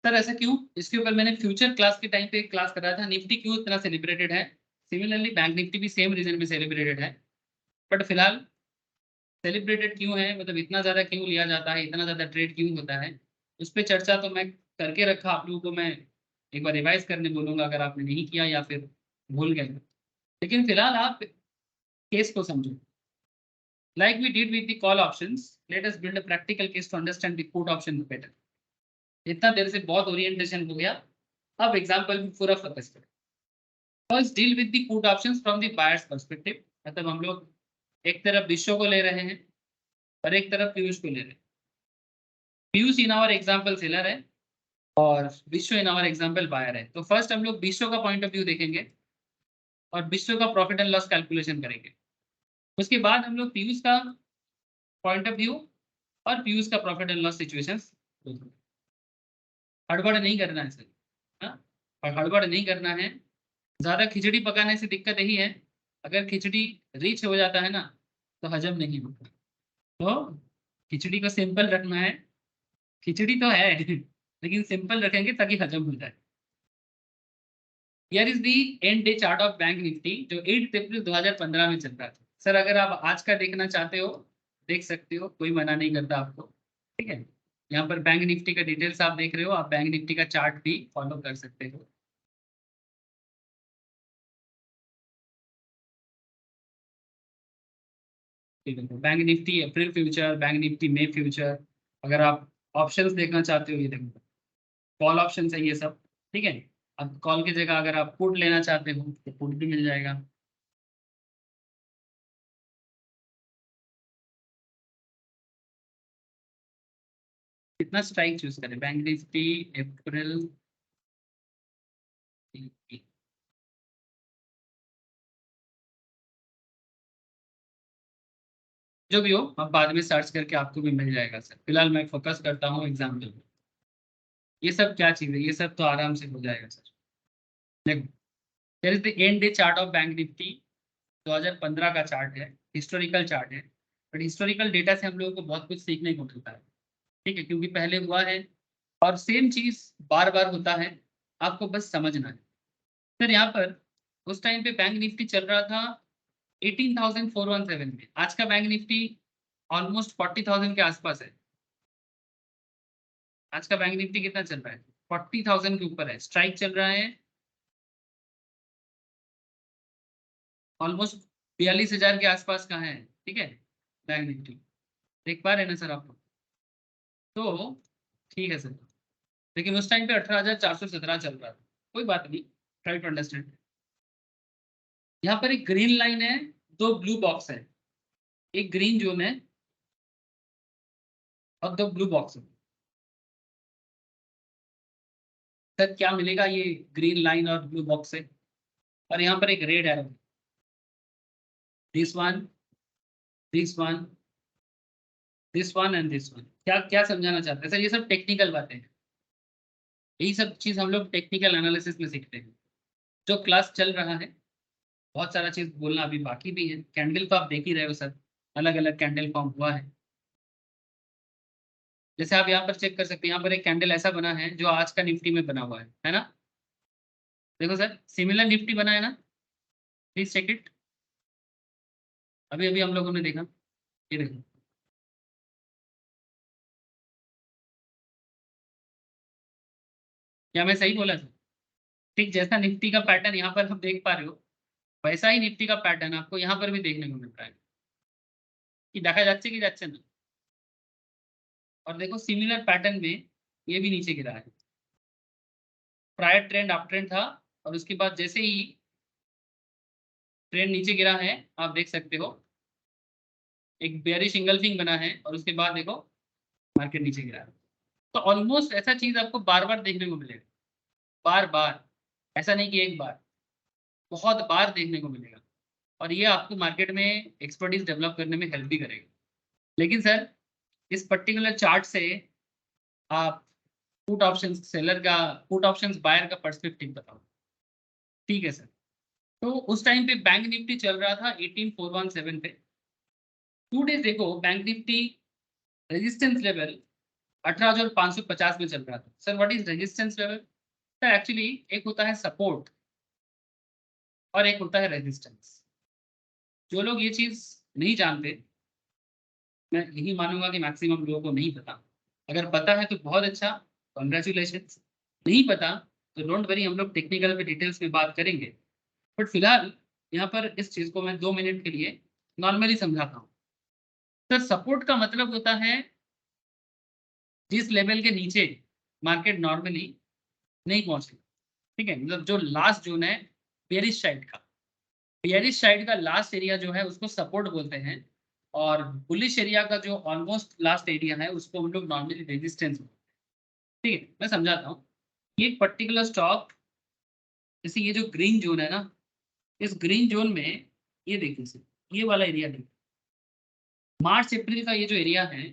Sir ऐसा क्यों? इसके ऊपर मैंने फ्यूचर क्लास के टाइम पे एक क्लास कराया था, निफ्टी क्यों इतना सेलिब्रेटेड है। सिमिलरली बैंक निफ्टी भी सेम रीजन में सेलिब्रेटेड है, बट फिलहाल सेलिब्रेटेड क्यों है, मतलब इतना ज्यादा क्यों लिया जाता है, इतना ज्यादा ट्रेड क्यों होता है, उस पर चर्चा तो मैं करके रखा, आप लोगों को मैं एक बार रिवाइज करने बोलूंगा अगर आपने नहीं किया या फिर भूल गए। लेकिन फिलहाल आप केस को समझो। Like we did with the call options, let us build a practical case to understand the put option better. इतना देर से बहुत ओरिएंटेशन हो गया, अब एग्जांपल में पूरा फोकस करें। First deal with the put options from the buyers perspective, मतलब हम लोग एक तरफ विश्व को ले रहे हैं और एक तरफ पीयूष को ले रहे हैं। Piyush in our example seller है और विश्व इन आवर एग्जांपल बायर है। तो फर्स्ट हम लोग विश्व का पॉइंट ऑफ व्यू देखेंगे और विश्व का प्रॉफिट एंड लॉस कैलकुलेशन करेंगे। उसके बाद हम लोग पीयूष का पॉइंट ऑफ व्यू और पीयूष का प्रॉफिट एंड लॉस सिचुएशंस। हड़बड़ नहीं करना है सर, हाँ, और हड़बड़ नहीं करना है। ज्यादा खिचड़ी पकाने से दिक्कत यही है, अगर खिचड़ी रिच हो जाता है ना तो हजम नहीं होता। तो खिचड़ी को सिंपल रखना है, खिचड़ी तो है लेकिन सिंपल रखेंगे ताकि हजम हो जाए। Here is the and day chart of bank Nifty जो 8 अप्रैल 2015 में चल रहा था। सर अगर आप आज का देखना चाहते हो देख सकते हो, कोई मना नहीं करता आपको, ठीक है। यहाँ पर बैंक निफ्टी का डिटेल्स आप देख रहे हो, आप बैंक निफ्टी का चार्ट भी फॉलो कर सकते हो। ठीक है, बैंक निफ्टी अप्रैल फ्यूचर, बैंक निफ्टी मई फ्यूचर। अगर आप ऑप्शंस देखना चाहते हो, ये देखो कॉल ऑप्शन है ये सब, ठीक है। अब कॉल की जगह अगर आप पुट लेना चाहते हो तो पुट भी मिल जाएगा। कितना स्ट्राइक चूज करें, बैंक निफ्टी अप्रैल, जो भी हो आप बाद में सर्च करके आपको भी मिल जाएगा सर। फिलहाल मैं फोकस करता हूँ एग्जाम्पल पे। ये सब क्या चीज़ है, ये सब तो आराम से हो जाएगा सर। देखो, there is the end day chart of bank Nifty 2015 का चार्ट है, हिस्टोरिकल चार्ट है। बट हिस्टोरिकल डेटा से हम लोगों को बहुत कुछ सीखने को मिलता है, ठीक है, क्योंकि पहले हुआ है और सेम चीज बार बार होता है, आपको बस समझना है। सर यहाँ पर उस टाइम पे बैंक निफ्टी चल रहा था 18,417 में, आज का बैंक निफ्टी ऑलमोस्ट 40,000 के आसपास है। आज का बैंक निफ्टी कितना चल रहा है? 40,000 के ऊपर है, स्ट्राइक चल रहा है ऑलमोस्ट 42,000 के आसपास का है, ठीक है बैंक निफ्टी। देख पा रहे हैं ना सर आप? तो ठीक है सर, लेकिन उस टाइम पे 18,417 चल रहा था। कोई बात नहीं, ट्राई टू अंडरस्टैंड। यहाँ पर एक ग्रीन लाइन है, दो ब्लू बॉक्स है, एक ग्रीन जोन है और दो ब्लू बॉक्स है। सर क्या मिलेगा, ये ग्रीन लाइन और ब्लू बॉक्स है और यहाँ पर एक red arrow, this one, this one, this one and this one. क्या क्या समझाना चाहते हैं सर? ये सब टेक्निकल बातें हैं, यही सब चीज हम लोग टेक्निकल एनालिसिस में सीखते हैं। जो क्लास चल रहा है, बहुत सारा चीज बोलना अभी बाकी भी है। कैंडल तो आप देख ही रहे हो सर, अलग अलग कैंडल फॉर्म हुआ है। जैसे आप यहाँ पर चेक कर सकते हैं, यहाँ पर एक कैंडल ऐसा बना है जो आज का निफ्टी में बना हुआ है ना। देखो सर, सिमिलर निफ्टी बना है ना, प्लीज चेक इट। अभी अभी हम लोगों ने देखा, ये देखो, क्या मैं सही बोला सर? ठीक जैसा निफ्टी का पैटर्न यहाँ पर हम देख पा रहे हो, वैसा ही निफ्टी का पैटर्न आपको यहाँ पर भी देखने को मिल रहा है कि देखा যাচ্ছে कि যাচ্ছে ना। और देखो सिमिलर पैटर्न में ये भी नीचे गिरा है। प्रायर ट्रेंड अप ट्रेंड था, और उसके बाद जैसे ही ट्रेंड नीचे गिरा है, आप देख सकते हो एक बेयरिश इंगल्फिंग बना है, और उसके बाद देखो मार्केट नीचे गिरा है। तो ऑलमोस्ट ऐसा चीज आपको बार बार देखने को मिलेगा, बार बार, ऐसा नहीं कि एक बार, बहुत बार देखने को मिलेगा। और ये आपको मार्केट में एक्सपर्टीज डेवलप करने में हेल्प भी करेगा। लेकिन सर इस पर्टिकुलर चार्ट से आप पुट ऑप्शन सेलर का, पुट ऑप्शन बायर का पर्सपेक्टिव बताओ। ठीक है सर, तो उस टाइम पे बैंक निफ्टी चल रहा था 18417 पे। 2 डेज देखो बैंक निफ्टी रेजिस्टेंस लेवल 18,550 में चल रहा था। Sir what is resistance level? Sir actually एक होता है सपोर्ट और एक होता है रेजिस्टेंस। जो लोग ये चीज नहीं जानते, मैं यही मानूंगा कि मैक्सिमम लोगों को नहीं पता। अगर पता है तो बहुत अच्छा, कॉन्ग्रेचुलेशन। नहीं पता तो डोंट वरी, हम लोग टेक्निकल पे डिटेल्स में बात करेंगे। बट फिलहाल यहाँ पर इस चीज को मैं 2 मिनट के लिए नॉर्मली समझाता हूँ। सर सपोर्ट का मतलब होता है जिस लेवल के नीचे मार्केट नॉर्मली नहीं पहुंचे। ठीक है, मतलब जो लास्ट जोन है बेयरिश साइड का, बेयरिश साइड का लास्ट एरिया जो है उसको सपोर्ट बोलते हैं, और बुलिश एरिया का जो ऑलमोस्ट लास्ट एरिया है उसको हम लोग नॉर्मली रेजिस्टेंस बोलते हैं। ठीक है, मैं समझाता हूँ। ये एक पर्टिकुलर स्टॉक, जैसे ये जो ग्रीन जोन है ना, इस ग्रीन जोन में ये देखिए सर, ये वाला एरिया देखिए, मार्च अप्रैल का ये जो एरिया है,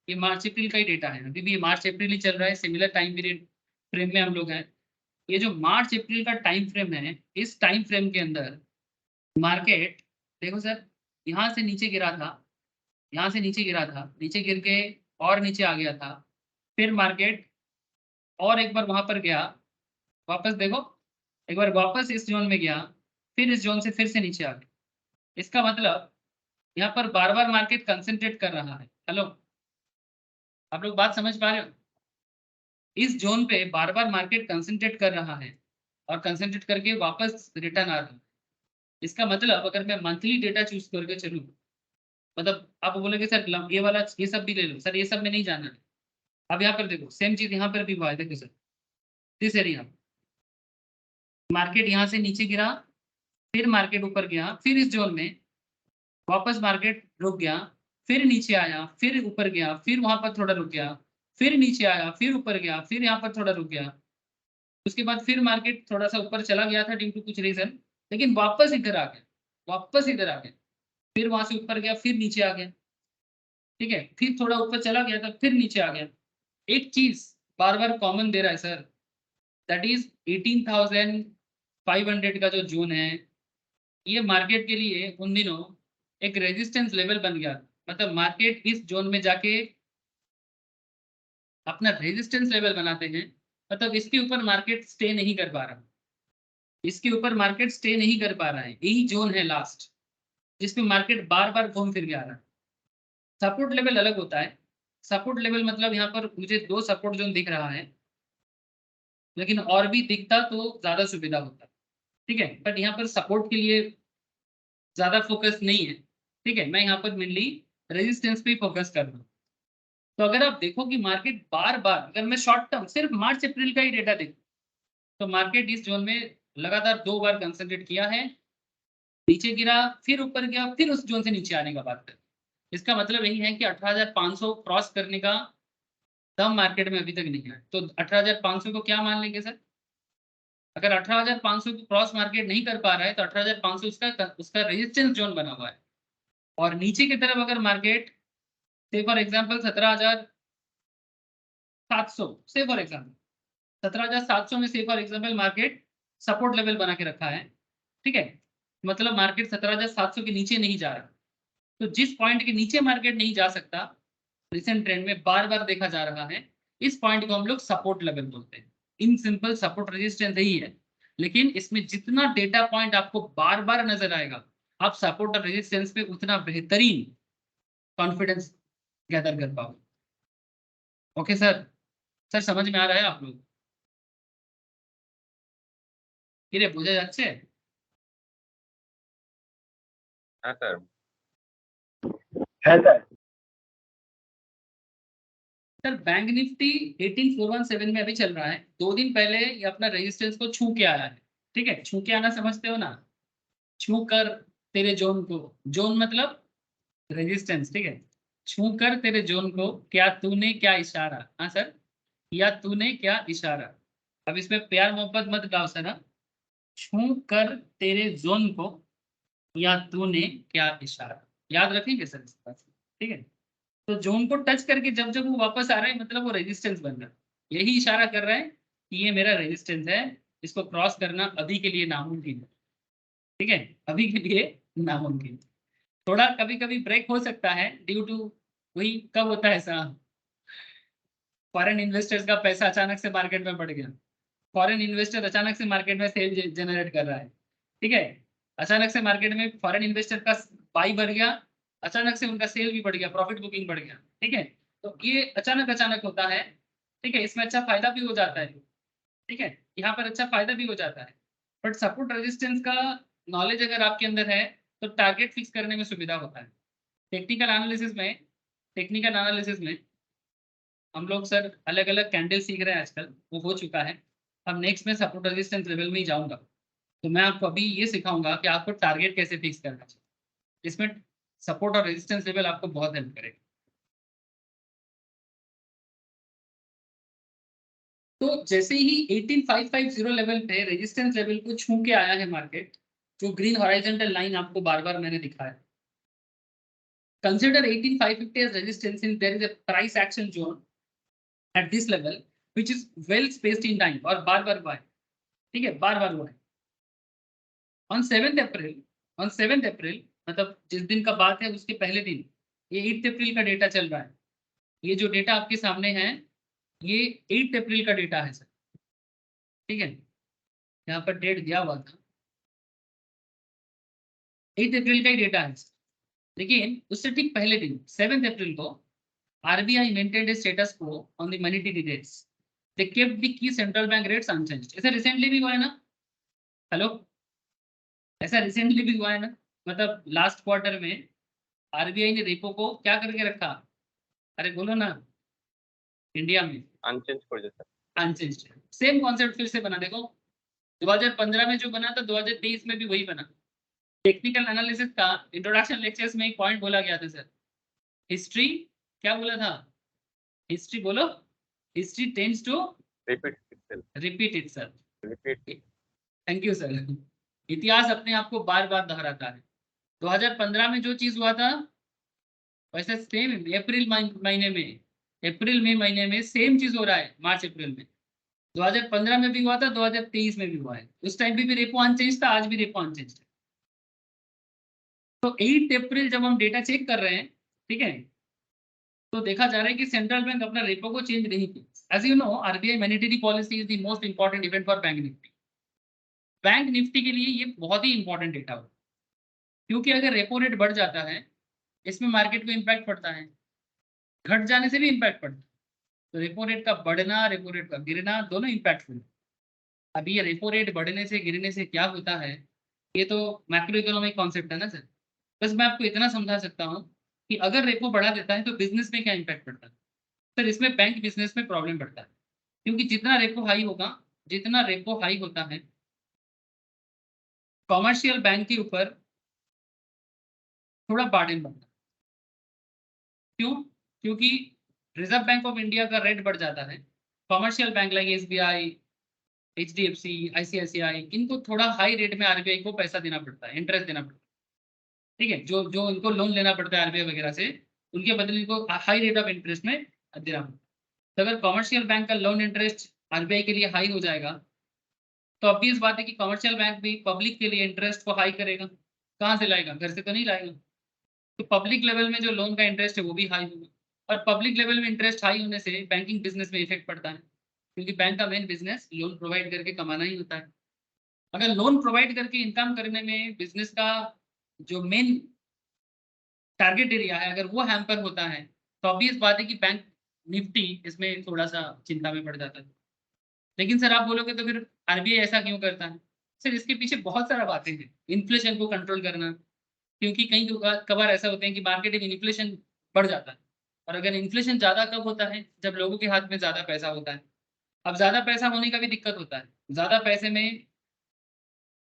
ये मार्च अप्रैल का ही डेटा है, अभी भी ये मार्च अप्रैल ही चल रहा है, सिमिलर टाइम पीरियड फ्रेम में हम लोग हैं। ये जो मार्च अप्रैल का टाइम फ्रेम है, इस टाइम फ्रेम के अंदर मार्केट देखो सर, यहाँ से नीचे गिरा था, यहाँ से नीचे गिरा था, नीचे गिर के और नीचे आ गया था, फिर मार्केट और एक बार वहां पर गया, वापस देखो, एक बार वापस इस जोन में गया, फिर इस जोन से फिर से नीचे आ गया। इसका मतलब यहाँ पर बार बार मार्केट कंसंट्रेट कर रहा है। हेलो, आप लोग बात समझ पा रहे हो? इस जोन पे बार बार मार्केट कंसंट्रेट कर रहा है, और कंसंट्रेट करके वापस रिटर्न आ रहा है। इसका मतलब अगर मैं मंथली डेटा चूज करके चलूँ, मतलब आप बोलोगे सर ये वाला ये सब भी ले लो, सर ये सब में नहीं जाना है। अब यहाँ पर देखो सेम चीज यहाँ पर भी हुआ है, देखो सर दिस एरिया, मार्केट यहाँ से नीचे गिरा, फिर मार्केट ऊपर गया, फिर इस जोन में वापस मार्केट रुक गया, फिर नीचे आया, फिर ऊपर गया, फिर वहां पर थोड़ा रुक गया, फिर नीचे आया, फिर ऊपर गया, फिर यहाँ पर थोड़ा रुक गया। उसके बाद फिर मार्केट थोड़ा सा ऊपर चला गया था ड्यू टू कुछ रीजन, लेकिन वापस इधर आ गया, वापस इधर आ गया, फिर वहां से ऊपर गया, फिर नीचे आ गया। ठीक है, फिर थोड़ा ऊपर चला गया था, फिर नीचे आ गया। एक चीज बार बार कॉमन दे रहा है सर, दैट इज 18,500 का जो जोन है, ये मार्केट के लिए उन दिनों एक रेजिस्टेंस लेवल बन गया। मतलब मार्केट इस जोन में जाके अपना रेजिस्टेंस लेवल बनाते हैं, मतलब इसके ऊपर मार्केट स्टे नहीं कर पा रहा, इसके ऊपर मार्केट स्टे नहीं कर पा रहा है। यही जोन है लास्ट, जिसमें मार्केट बार बार घूम फिर के आ रहा है। सपोर्ट लेवल अलग होता है। सपोर्ट लेवल मतलब यहाँ पर मुझे 2 सपोर्ट जोन दिख रहा है, लेकिन और भी दिखता तो ज्यादा सुविधा होता। ठीक है, बट यहाँ पर सपोर्ट के लिए ज्यादा फोकस नहीं है। ठीक है, मैं यहाँ पर मेनली रेजिस्टेंस पे फोकस कर रहा हूँ। तो अगर आप देखो कि मार्केट बार बार, अगर मैं शॉर्ट टर्म सिर्फ मार्च अप्रैल का ही डेटा देखूं, तो मार्केट इस जोन में लगातार 2 बार कंसंट्रेट किया है, नीचे गिरा, फिर ऊपर गया, फिर उस जोन से नीचे आने का बात कर। इसका मतलब यही है कि 18,500 क्रॉस करने का दम मार्केट में अभी तक नहीं है। तो 18,500 को क्या मान लेंगे सर? अगर 18,500 को क्रॉस मार्केट नहीं कर पा रहा है तो 18,500 उसका रेजिस्टेंस जोन बना हुआ है। और नीचे की तरफ अगर मार्केट से फॉर एग्जाम्पल 17,700 से फॉर एग्जाम्पल 17,700 में से for example market support level बना के रखा है, ठीक है। मतलब मार्केट 17,700 के नीचे नहीं जा रहा। तो जिस पॉइंट के नीचे मार्केट नहीं जा सकता, रिसेंट ट्रेंड में बार बार देखा जा रहा है, इस पॉइंट को हम लोग सपोर्ट लेवल बोलते हैं। इन सिंपल सपोर्ट रेजिस्टेंस यही है, लेकिन इसमें जितना डेटा पॉइंट आपको बार बार नजर आएगा, आप सपोर्ट और रेजिस्टेंस पे उतना बेहतरीन कॉन्फिडेंस गैदर कर पाओगे। ओके सर, सर समझ में आ रहा है आप लोग? কিরে বোঝা যাচ্ছে? हाँ सर। है सर। सर बैंक निफ्टी 18417 में अभी चल रहा है। 2 दिन पहले ये अपना रेजिस्टेंस को छू के आया है, ठीक है। छू के आना समझते हो ना, छू कर तेरे जोन को, जोन मतलब रेजिस्टेंस, ठीक है। छू कर तेरे जोन को, क्या तूने क्या इशारा, हाँ सर, या तूने क्या इशारा। अब इसमें प्यार मोहब्बत मत गाओ सर, हाँ। छू कर तेरे जोन को, या तूने क्या इशारा, याद रखेंगे सर इस बात को, ठीक है। तो जोन को टच करके जब जब वो वापस आ रहा है, मतलब वो रेजिस्टेंस बन रहा है, यही इशारा कर रहा है कि ये मेरा रेजिस्टेंस है, इसको क्रॉस करना अभी के लिए नामुमकिन है, ठीक है, अभी के लिए नामुमकिन। थोड़ा कभी कभी ब्रेक हो सकता है ड्यू टू, वही कब होता है ऐसा, फॉरेन इन्वेस्टर्स का पैसा अचानक से मार्केट में बढ़ गया, फॉरेन इन्वेस्टर अचानक से मार्केट में सेल जनरेट कर रहा है, ठीक है। अचानक से मार्केट में फॉरेन इन्वेस्टर का बाई बढ़ गया, अचानक से उनका सेल भी बढ़ गया, प्रॉफिट बुकिंग बढ़ गया, ठीक है। तो ये अचानक अचानक होता है, ठीक है। इसमें अच्छा फायदा भी हो जाता है, ठीक है, यहाँ पर अच्छा फायदा भी हो जाता है। बट सपोर्ट रेजिस्टेंस का नॉलेज अगर आपके अंदर है तो टारगेट फिक्स करने में सुविधा होता है। टेक्निकल एनालिसिस में हम लोग सर अलग अलग कैंडल सीख रहे हैं आजकल, वो हो चुका है। अब नेक्स्ट में सपोर्ट रेजिस्टेंस लेवल में ही जाऊंगा, तो मैं आपको अभी ये सिखाऊंगा कि आपको टारगेट कैसे फिक्स करना चाहिए। इसमें सपोर्ट और रेजिस्टेंस लेवल आपको बहुत हेल्प करेगा। तो जैसे ही 18550 लेवल पे रेजिस्टेंस लेवल को छू के आया है मार्केट, जो ग्रीन हॉरिजॉन्टल लाइन आपको बार बार मैंने दिखाया, consider 18550 as resistance since there is a price action zone at this level which is well spaced in time, और बार बार हुआ है, ठीक है, बार बार हुआ है। ऑन 7 अप्रैल मतलब जिस दिन का बात है उसके पहले दिन, ये 8 अप्रैल का डेटा चल रहा है। ये जो डेटा आपके सामने है, ये 8 अप्रैल का डेटा है सर, ठीक है। यहाँ पर डेट दिया हुआ था, 8 अप्रैल का ही डेटा है, लेकिन उससे ठीक पहले दिन 7 अप्रैल को आरबीआई मेंटेन्ड स्टेटस को on the monetary rates, they kept the key central bank rates unchanged. ऐसा रिसेंटली भी हुआ है ना, हेलो, ऐसा रिसेंटली भी हुआ है ना, मतलब लास्ट क्वार्टर में आरबीआई ने रेपो को क्या करके रखा, अरे बोलो ना, इंडिया में अनचेंज कर दे सर। अनचेंज्ड। सेम कॉन्सेप्ट फिर से बना, देखो 2015 में जो बना था 2023 में भी वही बना। टेक्निकल एनालिसिस का इंट्रोडक्शन लेक्चर्स में एक पॉइंट बोला गया था सर, हिस्ट्री, क्या बोला था, हिस्ट्री बोलो, history tends to repeat itself. Repeat itself. Repeat. Thank you sir. इतिहास अपने आप को बार बार दोहराता है। 2015 में जो चीज हुआ था, वैसे सेम अप्रैल महीने में, अप्रैल मई महीने में सेम चीज हो रहा है मार्च अप्रैल में। 2015 में भी हुआ था, 2023 में भी हुआ है। उस टाइम भी रेपो अनचेंज था, आज भी रेपो अनचेंज है। तो 8 अप्रैल जब हम डेटा चेक कर रहे हैं, ठीक है, तो देखा जा रहा है कि सेंट्रल बैंक अपना रेपो को चेंज नहीं किया। As you know, RBI monetary policy is the most important event for bank Nifty. Bank Nifty के लिए ये बहुत ही इंपॉर्टेंट डेटा हो, क्योंकि अगर रेपो रेट बढ़ जाता है, इसमें मार्केट को इम्पैक्ट पड़ता है, घट जाने से भी इम्पैक्ट पड़ता है। तो रेपो रेट का बढ़ना, रेपो रेट का गिरना, दोनों इम्पैक्टफुल है। अभी ये रेपो रेट बढ़ने से गिरने से क्या होता है, ये तो मैक्रो इकोनॉमिक कॉन्सेप्ट है ना सर। बस मैं आपको इतना समझा सकता हूँ कि अगर रेपो बढ़ा देता है तो बिजनेस में क्या इम्पैक्ट पड़ता है सर। इसमें बैंक बिजनेस में प्रॉब्लम पड़ता है, क्योंकि जितना रेपो हाई होगा, जितना रेपो हाई होता है, कॉमर्शियल बैंक के ऊपर थोड़ा बर्डन बढ़ता है। क्यों? क्योंकि रिजर्व बैंक ऑफ इंडिया का रेट बढ़ जाता है, commercial bank like SBI, HDFC, ICICI, इनको थोड़ा हाई रेट में आरबीआई को पैसा देना पड़ता है, इंटरेस्ट देना पड़ता है, ठीक है। जो जो इनको लोन लेना पड़ता है आरबीआई वगैरह से, उनके बदले इनको हाई रेट ऑफ इंटरेस्ट में देना पड़ता है। तो अगर कॉमर्शियल बैंक का लोन इंटरेस्ट आरबीआई के लिए हाई हो जाएगा, तो ऑब्वियस बात है कि कमर्शियल बैंक भी पब्लिक के लिए इंटरेस्ट को हाई करेगा। कहाँ से लाएगा? घर से तो नहीं लाएगा। तो पब्लिक लेवल में जो लोन का इंटरेस्ट है वो भी हाई होगा, और पब्लिक लेवल में इंटरेस्ट हाई होने से बैंकिंग बिजनेस में इफेक्ट पड़ता है, क्योंकि बैंक का मेन बिजनेस लोन प्रोवाइड करके कमाना ही होता है। अगर लोन प्रोवाइड करके इनकम करने में बिजनेस का जो मेन टारगेट एरिया है अगर वो हैम्पर होता है, तो ऑब्वियस बात है कि बैंक निफ्टी इसमें थोड़ा सा चिंता में पड़ जाता है। लेकिन सर आप बोलोगे तो फिर आरबीआई ऐसा क्यों करता है? सर इसके पीछे बहुत सारा बातें हैं। इन्फ्लेशन को कंट्रोल करना, क्योंकि कई कबार ऐसा होता है कि मार्केट में इन्फ्लेशन बढ़ जाता है, और अगर इन्फ्लेशन ज़्यादा कब होता है? जब लोगों के हाथ में ज़्यादा पैसा होता है। अब ज़्यादा पैसा होने का भी दिक्कत होता है। ज़्यादा पैसे में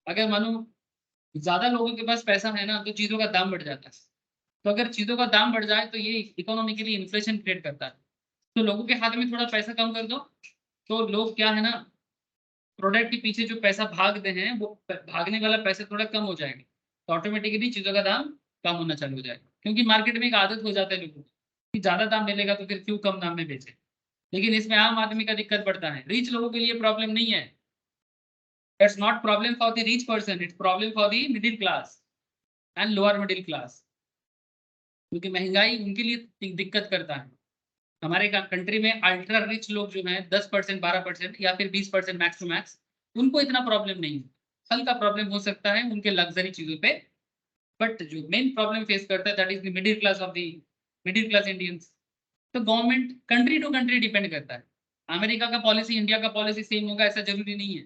अगर मानो ज़्यादा लोगों के पास पैसा है ना, तो चीज़ों का दाम बढ़ जाता है। तो अगर चीज़ों का दाम बढ़ जाए तो ये इकोनॉमिकली इन्फ्लेशन क्रिएट करता है। तो लोगों के हाथ में थोड़ा पैसा कम कर दो, तो लोग क्या है ना, प्रोडक्ट के पीछे जो पैसा भागते हैं वो भागने वाला पैसा थोड़ा कम हो जाएगा, तो ऑटोमेटिकली चीज़ों का दाम कम होना चालू हो जाएगा। क्योंकि मार्केट में एक आदत हो जाता है लोगों को कि ज़्यादा दाम मिलेगा तो फिर क्यों कम दाम में बेचे। लेकिन इसमें आम आदमी का दिक्कत पड़ता है। रिच लोगों के लिए प्रॉब्लम नहीं है। It's not problem for the rich person, it's problem for the middle class and lower middle class, क्योंकि महंगाई उनके लिए दिक्कत करता है। हमारे कंट्री में अल्ट्रा रिच लोग जो हैं 10% 12% या फिर 20% मैक्स टू मैक्स, उनको इतना प्रॉब्लम नहीं है। हल्का प्रॉब्लम हो सकता है उनके लग्जरी चीज़ों पे, बट जो मेन प्रॉब्लम फेस करता है that is the middle class of the middle class Indians. तो government country to country depend करता है। अमेरिका का पॉलिसी इंडिया का पॉलिसी सेम होगा ऐसा जरूरी नहीं है।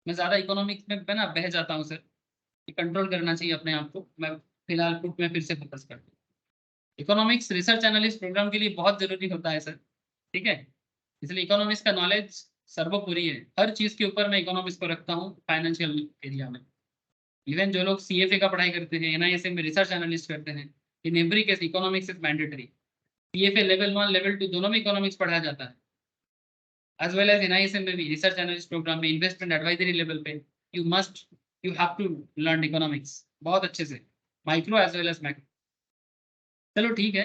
मैं ज़्यादा इकोनॉमिक्स में ना बह जाता हूँ सर, कि कंट्रोल करना चाहिए अपने आप को। मैं फिलहाल पुट में फिर से फोकस करता हूँ। इकोनॉमिक्स रिसर्च एनालिस्ट प्रोग्राम के लिए बहुत जरूरी होता है सर, ठीक है। इसलिए इकोनॉमिक्स का नॉलेज सर्वोपरि है। हर चीज़ के ऊपर मैं इकोनॉमिक्स को रखता हूँ फाइनेंशियल एरिया में। इवन जो लोग सीएफए का पढ़ाई करते हैं, एनआईएसएम में रिसर्च एनालिस्ट करते हैं, in every case economics is mandatory. CFA level 1 level 2 दोनों में इकोनॉमिक्स पढ़ाया जाता है, एज वेल एज एनआईएसएम में भी रिसर्च एनालिस्ट प्रोग्राम में इन्वेस्टमेंट एडवाइजरी लेवल पे you have to learn economics बहुत अच्छे से, micro as well as macro. चलो ठीक है,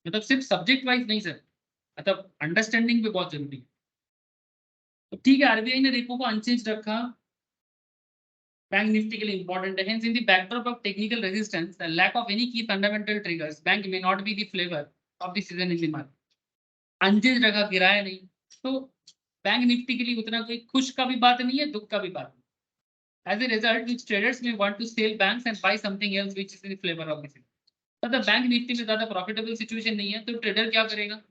मतलब सिर्फ सब्जेक्ट वाइज नहीं सर, मतलब अंडरस्टैंडिंग भी बहुत जरूरी है। तो ठीक है, आरबीआई ने रेपो को अनचेंज रखा, बैंक निफ्टी के लिए इंपॉर्टेंट है। Hence, in the backdrop of technical resistance, the lack of any key fundamental triggers, bank may not be the flavor of the season in the market. Unchange रखा, गिराया नहीं, तो bank Nifty के लिए उतना कोई खुश का भी बात नहीं है, दुख का भी बात नहीं। As a result, which traders may want to sell banks and buy something else which is in the flavor of the season. मतलब बैंक निफ्टी में ज्यादा प्रॉफिटेबल सिचुएशन नहीं है, तो ट्रेडर क्या करेगा?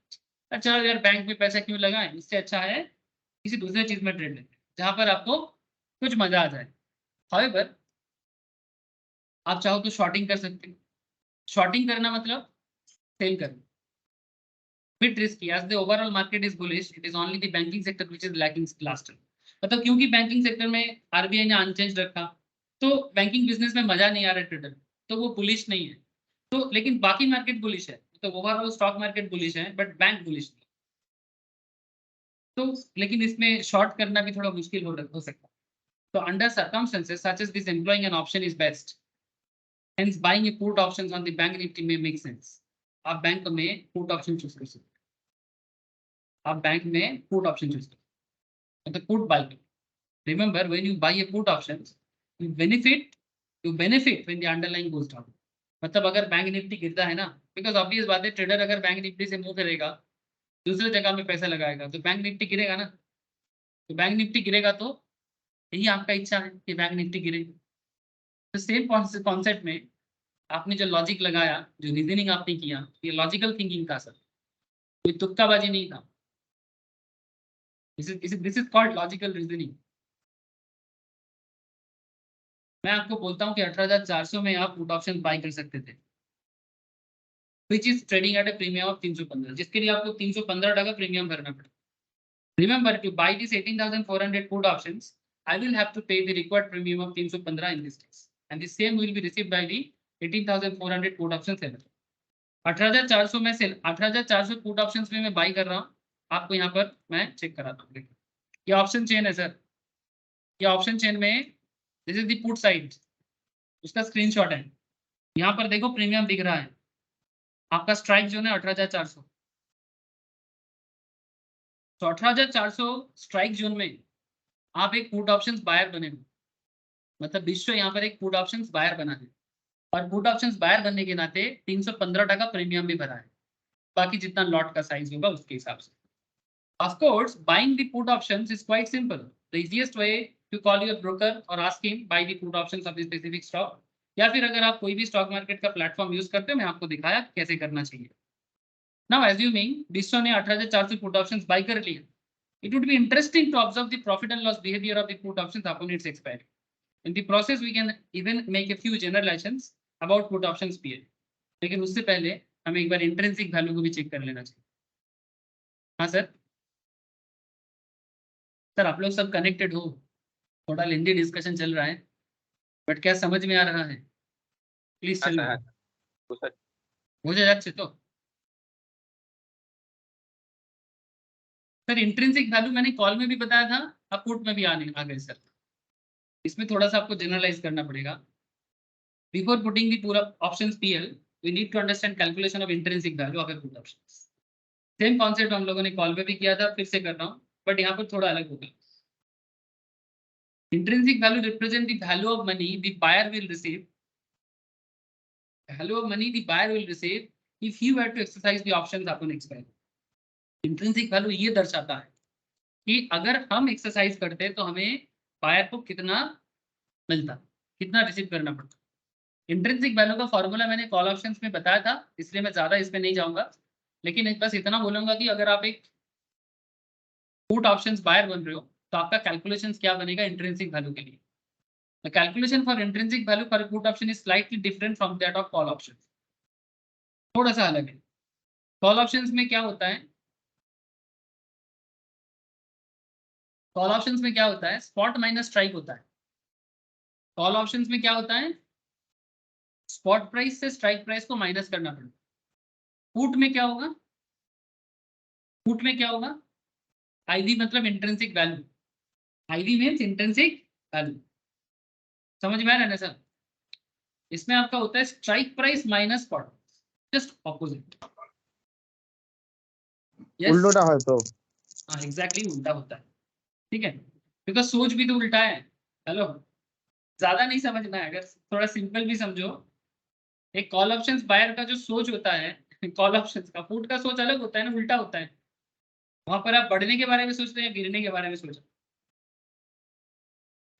अच्छा यार बैंक में पैसा क्यों लगाएं, इससे अच्छा है किसी दूसरे चीज में ट्रेड लें जहां पर आपको कुछ मजा आ जाए। However, आप चाहो तो शॉर्टिंग कर सकते हैं। शॉर्टिंग करना मतलब सेल करना। Bit risky as the overall market is bullish, it is only the banking sector which is lacking luster. मतलब क्योंकि बैंकिंग सेक्टर में आरबीआई ने अनचेंज रखा, तो बैंकिंग बिजनेस में मजा नहीं आ रहा ट्रेडर, तो वो बुलिश नहीं है। तो लेकिन बाकी मार्केट बुलिश है, तो ओवरऑल स्टॉक मार्केट बुलिश है बट बैंक बुलिश नहीं। तो लेकिन इसमें शॉर्ट करना भी थोड़ा मुश्किल हो सकता है। तो under circumstances such as this employing an option is best. Hence, buying a put options on the bank nifty may make sense. आप बैंक में पुट ऑप्शन चूज कर सकते हैं। आप बैंक में पुट ऑप्शन चूज कर, मतलब put buy. Remember when you buy a put options, you benefit when the underlying goes down. मतलब अगर बैंक निफ्टी गिरता है ना, बिकॉज ऑब्वियस बात है ट्रेडर अगर बैंक निफ्टी से मूव करेगा, दूसरे जगह में पैसा लगाएगा, तो बैंक निफ्टी गिरेगा ना। तो बैंक निफ्टी गिरेगा तो यही आपका इच्छा है कि बैंक निफ्टी गिरे। तो सेम कॉन्सेप्ट में आपने जो लॉजिक लगाया, जो रीजनिंग आपने किया, ये लॉजिकल थिंकिंग का सर, कोई तुक्काबाजी नहीं था। This is called logical reasoning. मैं आपको बोलता हूँ कि 18,400 में आप पुट ऑप्शन बाय कर सकते थे, which is trading at a premium of 315, जिसके लिए आपको 315 टका प्रीमियम भरना पड़ेगा। Remember to buy this 18,400 put options, I will have to pay the required premium of 315 in this case, and the same will be received by the 18,400 put option seller. 18,400 में cell, 18,400 put options में मैं by कर रहा हूँ। आपको यहाँ पर मैं चेक कराता हूँ, देखिए ये ऑप्शन चेन है सर। ये ऑप्शन चेन में this is the put side, उसका स्क्रीनशॉट है। यहाँ पर देखो प्रीमियम दिख रहा है, आपका स्ट्राइक जोन है 18,400। तो 18,400 स्ट्राइक जोन में आप एक पुट ऑप्शंस बायर बने हो, मतलब विश्व यहाँ पर एक पुट ऑप्शंस बायर बना है और पुट ऑप्शंस बायर बनने के नाते 315 का प्रीमियम भी भरा है, बाकी जितना लॉट का साइज होगा उसके हिसाब से। Of course, buying the put options is quite simple. The easiest way to call your broker or ask him buy the put options of the specific stock. या फिर अगर आप कोई भी स्टॉक मार्केट का प्लेटफॉर्म यूज करते हो, मैं आपको दिखाया कैसे करना चाहिए। Now assuming विश्व ने 18,400 पुट ऑप्शंस बाय कर लिए, it would be interesting to observe the profit and loss behavior of the put options upon its expiry. In the process, we can even make a few generalizations about put options period. लेकिन उससे पहले हमें एक बार intrinsic value को भी check कर लेना चाहिए। हाँ सर, सर आप लोग सब कनेक्टेड हो, थोड़ा लेंदी डिस्कशन चल रहा है, बट क्या समझ में आ रहा है? प्लीज हाँ चलो, सर, तो सर बुझे যাচ্ছে तो। सर इंट्रिंसिक वैल्यू मैंने कॉल में भी बताया था, अब पुट में भी आ गए सर। इसमें थोड़ा सा आपको जनरलाइज करना पड़ेगा। बिफोर पुटिंग द पूरा options PL, we need to understand calculation of intrinsic value of a put options. Same concept हम लोगों ने कॉल में भी किया था, फिर से कर रहा हूँ, बट यहाँ पर थोड़ा अलग होगा। Intrinsic value represent the value of money the buyer will receive. Value of money the buyer will receive if he were to exercise the options upon expiry. Intrinsic value ये दर्शाता है कि अगर हम एक्सरसाइज करते तो हमें बायर को कितना मिलता, कितना रिसीव करना पड़ता। इंट्रिंसिक वैल्यू का फॉर्मूला मैंने कॉल ऑप्शंस में बताया था, इसलिए मैं ज्यादा इसमें नहीं जाऊंगा, लेकिन बस इतना बोलूंगा कि अगर आप एक पुट ऑप्शंस बायर बन रहे हो तो आपका कैलकुलेशंस क्या बनेगा इंट्रिंसिक वैल्यू के लिए। The calculation for intrinsic value for a put option is slightly different from that of call options. थोड़ा सा अलग है। कॉल ऑप्शंस में क्या होता है, कॉल ऑप्शंस में क्या होता है, स्पॉट माइनस स्ट्राइक होता है। कॉल ऑप्शंस में क्या होता है, स्पॉट प्राइस से स्ट्राइक प्राइस को माइनस करना पड़ता है। पुट में क्या होगा, पुट में क्या होगा, आईवी मतलब intrinsic value, IV means intrinsic value. समझ में आ रहा है ना सर? इसमें आपका होता है strike price minus spot, just opposite. उल्टा है तो हाँ एग्जैक्टली उल्टा होता है, ठीक है, बिकॉज सोच भी तो उल्टा है। हेलो, ज्यादा नहीं समझना है, अगर थोड़ा सिंपल भी समझो। एक कॉल ऑप्शंस बायर का जो सोच होता है, कॉल ऑप्शंस का, पुट का सोच अलग होता है ना, उल्टा होता है। वहां पर आप बढ़ने के बारे में सोचते हैं या गिरने के बारे में सोचते हैं।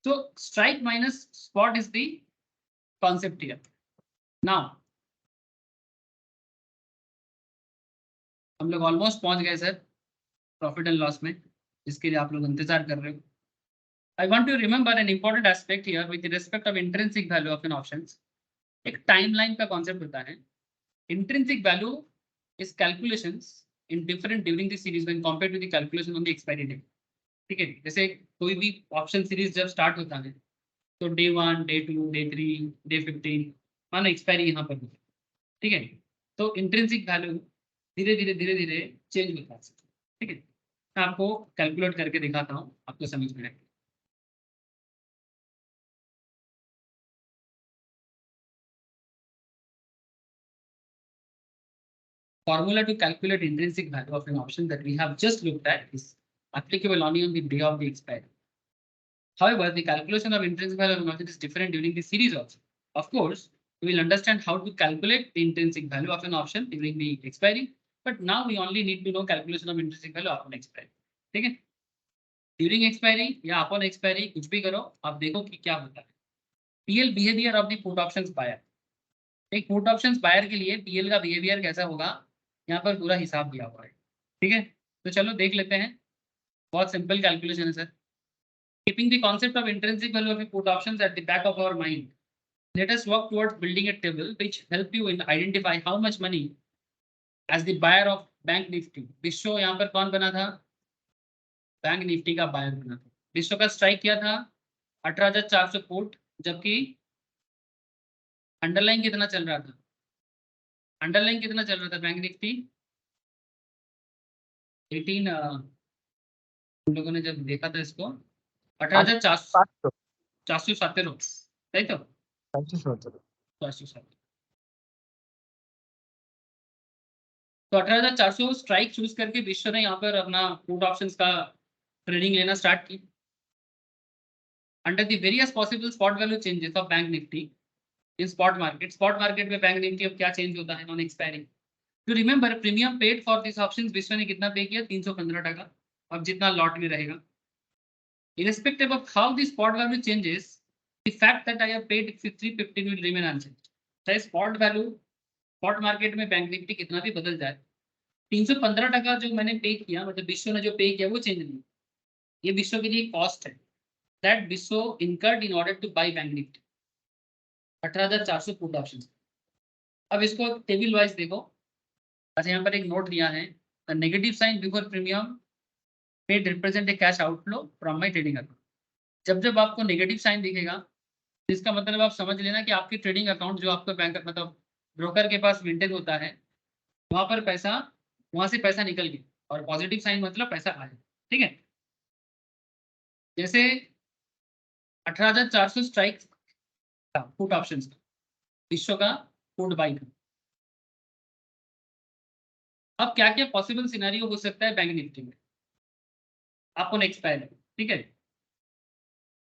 तो strike minus spot is the concept here. Now हम लोग ऑलमोस्ट पहुंच गए सर प्रॉफिट एंड लॉस में, जिसके लिए आप लोग इंतजार कर रहे हो। I want to remember an important aspect here with respect of intrinsic value of an options. एक टाइमलाइन का कॉन्सेप्ट होता है। Intrinsic value is calculations in different during the series when compared to the calculation on the expiry date. ठीक है, जैसे कोई भी option series जब स्टार्ट होता है तो डे 1, डे 2, डे 3, डे 15 माना एक्सपायरी यहाँ पर होती है, ठीक है। तो इंट्रिंसिक वैल्यू धीरे धीरे चेंज होता है, ठीक है। मैं आपको कैलकुलेट करके दिखाता हूँ, आपको समझ में आएगा। Formula to calculate intrinsic value of an option that we have just looked at is applicable only on the day of the expiry. However, the calculation of intrinsic value of an option is different during the series also. Of course, we will understand how to calculate the intrinsic value of an option during the expiry, but now we only need to know calculation of intrinsic value upon expiry. ठीक है, during expiry या upon expiry कुछ भी करो, आप देखो कि क्या होता है। PL behaviour of the put options buyer, एक पुट ऑप्शंस बायर के लिए पीएल का बिहेवियर कैसा होगा, यहाँ पर पूरा हिसाब दिया हुआ है, ठीक है। तो चलो देख लेते हैं, बहुत सिंपल कैलकुलेशन है sir. Keeping the concept of intrinsic value of put options at the back of our mind, let us work towards building a table which help you in identify how much money as the buyer of bank Nifty. Vishwa यहाँ पर कौन बना था, bank Nifty का buyer बना था। विश्व का स्ट्राइक किया था 18,400 पुट, जबकि अंडरलाइन कितना चल रहा था, अंडरलाइन कितना चल रहा था बैंक निफ्टी 18, हम लोगों ने जब देखा था इसको 18,417, सही तो 417। तो 18,400 स्ट्राइक चूज करके विश्व ने यहाँ पर अपना पुट ऑप्शंस का ट्रेडिंग लेना स्टार्ट की। Under the various possible spot value changes of bank Nifty in spot market में बैंक निफ्टी अब क्या चेंज होता है on expiry. To remember premium paid for this option Vishwa ने कितना पे किया 315 टका, अब जितना लॉट में रहेगा। Irrespective of how the spot value changes, the fact that I have paid 315 will remain unchanged. चाहे स्पॉट वैल्यू स्पॉट मार्केट में बैंक निफ्टी कितना भी बदल जाए, 315 टका जो मैंने पे किया, मतलब विश्व ने जो पे किया वो चेंज नहीं। ये विश्व के लिए कॉस्ट है दैट विश्व incurred in order two by bank Nifty 18,400 put option. अब इसको टेबल वाइज देखो। अच्छा, यहाँ पर एक नोट दिया है, negative sign before premium paid represent a cash outflow from my trading account. जब जब आपको नेगेटिव साइन दिखेगा तो इसका मतलब आप समझ लेना कि आपकी ट्रेडिंग अकाउंट जो आपका बैंक मतलब ब्रोकर के पास मेंटेन होता है वहां पर पैसा, वहां से पैसा निकल गया, और पॉजिटिव साइन मतलब पैसा आया। ठीक है, जैसे 18,400 स्ट्राइक था पुट ऑप्शंस का, विश्व का पुट बाई था। अब क्या क्या पॉसिबल सिनेरियो हो सकता है बैंक निफ्टी में आपको नेक्स्ट पैर। ठीक है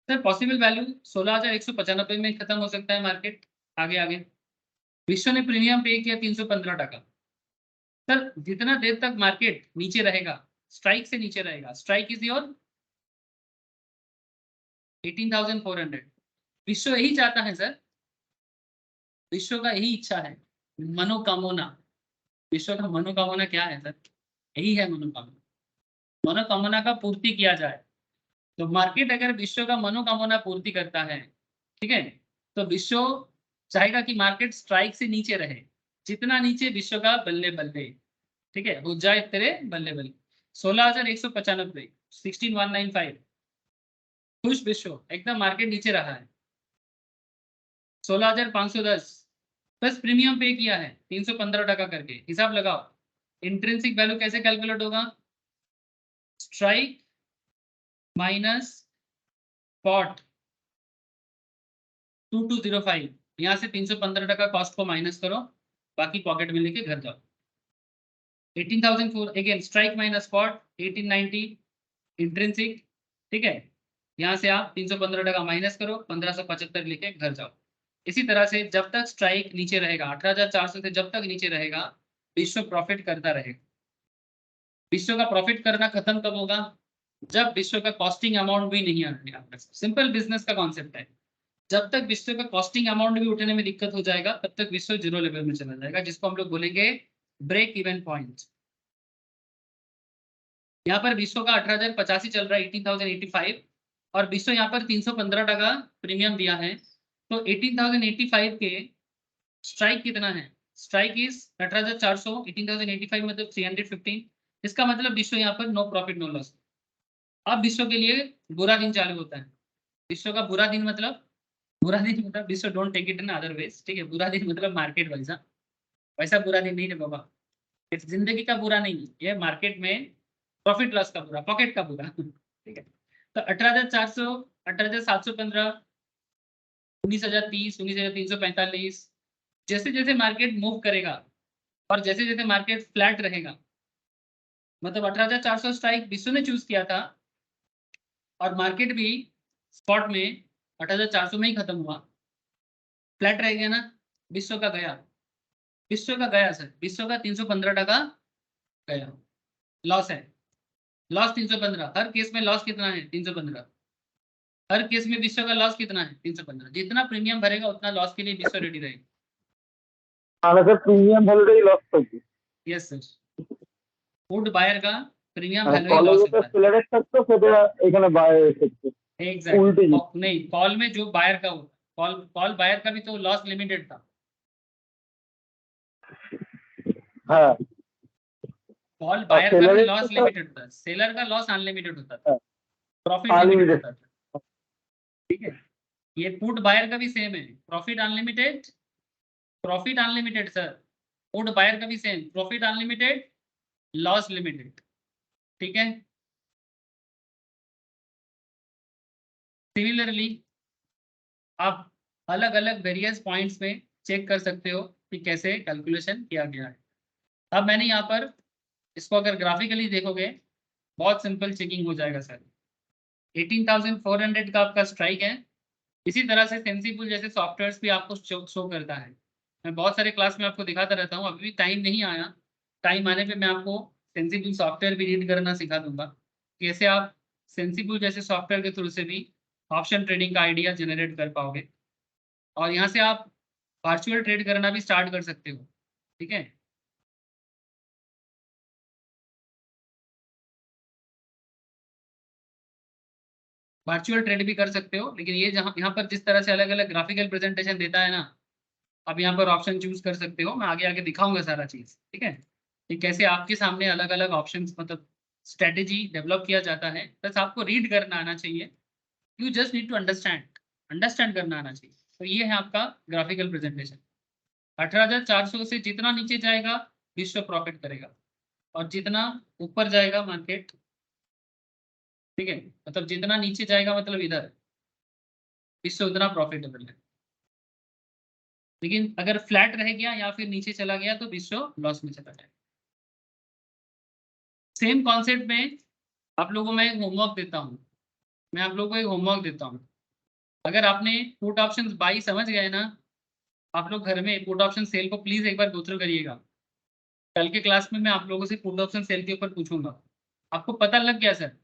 सर, पॉसिबल वैल्यू 16,195 में खत्म हो सकता है मार्केट। आगे आगे विश्व ने प्रीमियम पे किया 315 टका। सर जितना देर तक मार्केट नीचे रहेगा, स्ट्राइक से नीचे रहेगा, स्ट्राइक इज योर 18,400। विश्व यही चाहता है सर, विश्व का यही इच्छा है, मनोकामना। विश्व का मनोकामना क्या है सर? यही है मनोकामना। मनोकामना का पूर्ति किया जाए तो मार्केट अगर विश्व का मनोकामना पूर्ति करता है, ठीक है, तो विश्व चाहेगा कि मार्केट स्ट्राइक से नीचे रहे, जितना नीचे विश्व का बल्ले बल्ले, ठीक है, हो जाए तेरे बल्ले बल्ले। 16,195, 16,195, खुश विश्व, एकदम मार्केट नीचे रहा है। 16,510 प्लस प्रीमियम पे किया है 315 टका करके, हिसाब लगाओ। इंट्रिंसिक वैल्यू कैसे कैलकुलेट होगा? स्ट्राइक माइनस स्पॉट 2205, यहाँ से 315 टका कॉस्ट को माइनस करो, बाकी पॉकेट में लेके घर जाओ। 18,004 again strike minus spot 1890 intrinsic. ठीक है, यहाँ से आप 315 टका माइनस करो, 1575 लेके घर जाओ। इसी तरह से जब तक स्ट्राइक नीचे रहेगा 18,400 से जब तक नीचे रहेगा, विश्व प्रॉफिट करता रहेगा। विश्व का प्रॉफिट करना खत्म कब होगा? जब विश्व का कॉस्टिंग अमाउंट भी नहीं आएगा। सिंपल बिजनेस का कॉन्सेप्ट है, जब तक विश्व का कॉस्टिंग अमाउंट भी उठने में दिक्कत हो जाएगा तब तक विश्व जीरो लेवल में चला जाएगा, जिसको हम लोग बोलेंगे ब्रेक इवन पॉइंट। यहाँ पर विश्व का 18,085 चल रहा है, 18,085, और विश्व यहाँ पर 315 टका प्रीमियम दिया है, तो 18,085 के स्ट्राइक कितना है? स्ट्राइक इज 18,400, 18,085 मतलब 315। इसका मतलब विश्व यहाँ पर नो प्रॉफिट नो लॉस। अब विश्व के लिए बुरा दिन चालू होता है। विश्व का बुरा दिन मतलब Vishwa don't take it in other ways, ठीक है, बुरा दिन मतलब मार्केट वैसा बुरा दिन नहीं है बाबा, जिंदगी का बुरा नहीं, ये मार्केट में प्रॉफिट लॉस का बुरा, पॉकेट का बुरा। ठीक है, तो 18,400, 18,715, 19,030, 19,345, जैसे जैसे मार्केट मूव करेगा और जैसे जैसे मार्केट फ्लैट रहेगा, मतलब 18,400 स्ट्राइक विश्व ने चूज किया था और मार्केट भी स्पॉट में 18,400 में ही खत्म हुआ, फ्लैट रह गया ना, विश्व का गया सर, विश्व का 315 टका गया, लॉस है, लॉस 315। हर केस में लॉस कितना है? 315। हर केस में विश्व का लॉस कितना है? 315। जितना प्रीमियम भरेगा उतना लॉस के लिए विश्व रेडी रहेगा। अगर प्रीमियम हॉलिडे लॉस होगी। यस सर, फूड बायर का प्रीमियम वैल्यू ही लॉस होता है। সিলেক্ট থাকতো সেটা এখানে বাই হচ্ছে एग्जैक्टली, नहीं कॉल में जो बायर का होता, कॉल बायर का भी तो लॉस लिमिटेड था। हाँ, कॉल बायर का भी लॉस लिमिटेड था, सेलर का लॉस अनलिमिटेड होता था, प्रॉफिट लिमिटेड होता था। ठीक है, ये पुट बायर का भी सेम है, profit unlimited sir. Put buyer का भी same, profit unlimited, loss limited. ठीक है, सिमिलरली आप अलग अलग वेरियस पॉइंट्स में चेक कर सकते हो कि कैसे कैलकुलेशन किया गया है। अब मैंने यहाँ पर इसको अगर ग्राफिकली देखोगे बहुत सिंपल चेकिंग हो जाएगा सर। 18,400 का आपका स्ट्राइक है। इसी तरह से सेंसिबल जैसे सॉफ्टवेयर्स भी आपको शो करता है। मैं बहुत सारे क्लास में आपको दिखाता रहता हूँ, अभी भी टाइम नहीं आया, टाइम आने पे मैं आपको सेंसिबल सॉफ्टवेयर भी रीड करना सिखा दूंगा, कैसे आप सेंसिबल जैसे सॉफ्टवेयर के थ्रू से भी ऑप्शन ट्रेडिंग का आइडिया जनरेट कर पाओगे, और यहाँ से आप वर्चुअल ट्रेड करना भी स्टार्ट कर सकते हो। ठीक है, वर्चुअल ट्रेड भी कर सकते हो, लेकिन ये जहाँ यहाँ पर जिस तरह से अलग अलग ग्राफिकल प्रेजेंटेशन देता है ना, अब यहाँ पर ऑप्शन चूज कर सकते हो, मैं आगे आगे दिखाऊंगा सारा चीज। ठीक है, कि कैसे आपके सामने अलग अलग ऑप्शंस मतलब स्ट्रेटेजी डेवलप किया जाता है, बस आपको रीड करना आना चाहिए। You just need to understand, understand करना आना चाहिए। तो ये है आपका ग्राफिकल प्रेजेंटेशन। 18,400 से जितना नीचे जाएगा विश्व प्रॉफिट करेगा, और जितना ऊपर जाएगा मार्केट, ठीक है, मतलब जितना नीचे जाएगा मतलब इधर विश्व उतना प्रॉफिटेबल है, लेकिन अगर फ्लैट रह गया या फिर नीचे चला गया तो विश्व लॉस में चला जाएगा। सेम कॉन्सेप्ट में आप लोगों को मैं एक होमवर्क देता हूँ, मैं आप लोगों को एक होमवर्क देता हूँ। अगर आपने पुट ऑप्शंस बाई समझ गए ना, आप लोग घर में पुट ऑप्शन सेल को प्लीज एक बार गो थ्रू करिएगा। कल के क्लास में मैं आप लोगों से पुट ऑप्शन सेल के ऊपर पूछूंगा। आपको पता लग गया सर,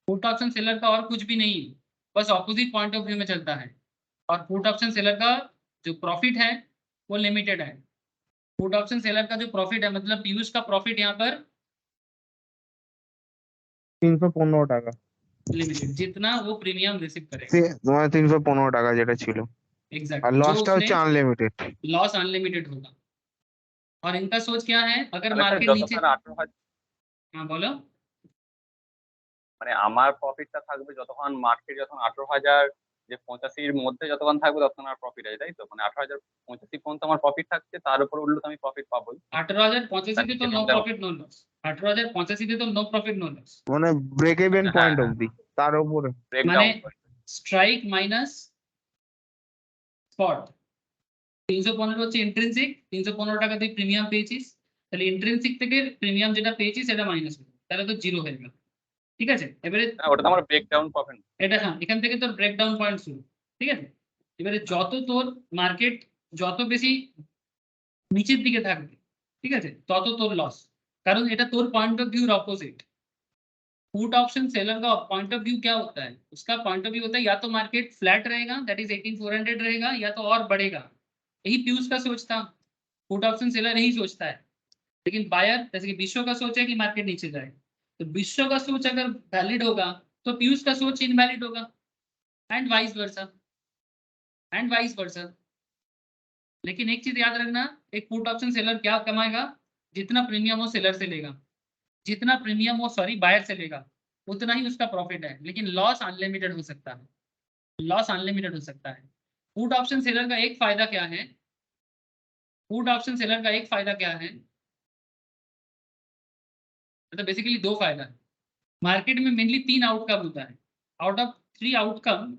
पुट ऑप्शन सेलर का और कुछ भी नहीं है, बस ऑपोजिट पॉइंट ऑफ व्यू में चलता है, और पुट ऑप्शन सेलर का जो प्रॉफिट है वो लिमिटेड है। पुट ऑप्शन सेलर का जो प्रॉफिट है, मतलब पीयूष का प्रॉफिट यहाँ पर 315 টাকা, लिमिटेड, जितना वो प्रीमियम रिसीव करेगा। তোমার 315 টাকা যেটা ছিল, আর एग्जैक्ट, जो লসটা उसने হচ্ছে আনলিমিটেড। लॉस अनलिमिटेड होगा। और इनका सोच क्या है, अगर মানে স্যার मार्केट नीचे, যতক্ষণ 18,000 हाँ बोलो, মানে আমার প্রফিটটা থাকবে যতক্ষণ মার্কেট যখন 18,000 যে 85-র মধ্যে যতক্ষণ থাকবে ততক্ষণ আর প্রফিট আছে, তাই তো? মানে 18,085 পর্যন্ত আমার প্রফিট থাকছে, তার উপর উঠলে তো আমি প্রফিট পাবোই। 18,085 তার तो নিচে नो নামলে আমার प्रॉफिट नो लॉस, 18,085 तो नो प्रॉफिट नो लॉस, মানে ব্রেক ইভেন হ্যাঁ পয়েন্ট হ্যাঁ অবধি, তার উপরে। ব্রেক माने ডাউন। Strike minus spot. 315 হচ্ছে ইন্ট্রিনসিক, 315 টাকা দিয়ে প্রিমিয়াম পেয়েছিস, তাহলে ইন্ট্রিনসিক থেকে প্রিমিয়াম যেটা পেয়েছিস সেটা মাইনাস হবে, তাহলে তো জিরো হয়ে গেল। ঠিক আছে, এবারে হ্যাঁ, ওটা তো আমার ব্রেক ডাউন প্রফিট। এটা, হ্যাঁ, এখান থেকে তোর ব্রেকডাউন পয়েন্ট শুরু। ঠিক আছে, এবারে যত তোর মার্কেট যত বেশি নিচের দিকে থাকবে, ঠিক আছে, তত তোর লস, কারণ এটা তোর point of view opposite. Put option seller का पॉइंट ऑफ व्यू क्या होता है, उसका पॉइंट ऑफ व्यू होता है या तो मार्केट फ्लैट रहेगा दैट इज 18,400 रहेगा, या तो और बढ़ेगा। यही पीयूष का सोच था, पुट ऑप्शन सेलर यही सोचता है। लेकिन बायर जैसे कि विश्व का सोच है कि मार्केट नीचे जाए, तो विश्व का सोच अगर वैलिड होगा तो पीयूष का सोच इनवैलिड होगा, and vice versa, and vice versa. लेकिन एक चीज याद रखना, एक पुट ऑप्शन सेलर क्या कमाएगा, जितना प्रीमियम वो सेलर से लेगा, जितना प्रीमियम वो सॉरी बायर से लेगा, उतना ही उसका प्रॉफिट है, लेकिन लॉस अनलिमिटेड हो सकता है, लॉस अनलिमिटेड हो सकता है। पुट ऑप्शन सेलर का एक फायदा क्या है, पुट ऑप्शन सेलर का एक फायदा क्या है, मतलब बेसिकली दो फायदा है। मार्केट में मेनली 3 आउटकम होता है, आउट ऑफ 3 आउटकम,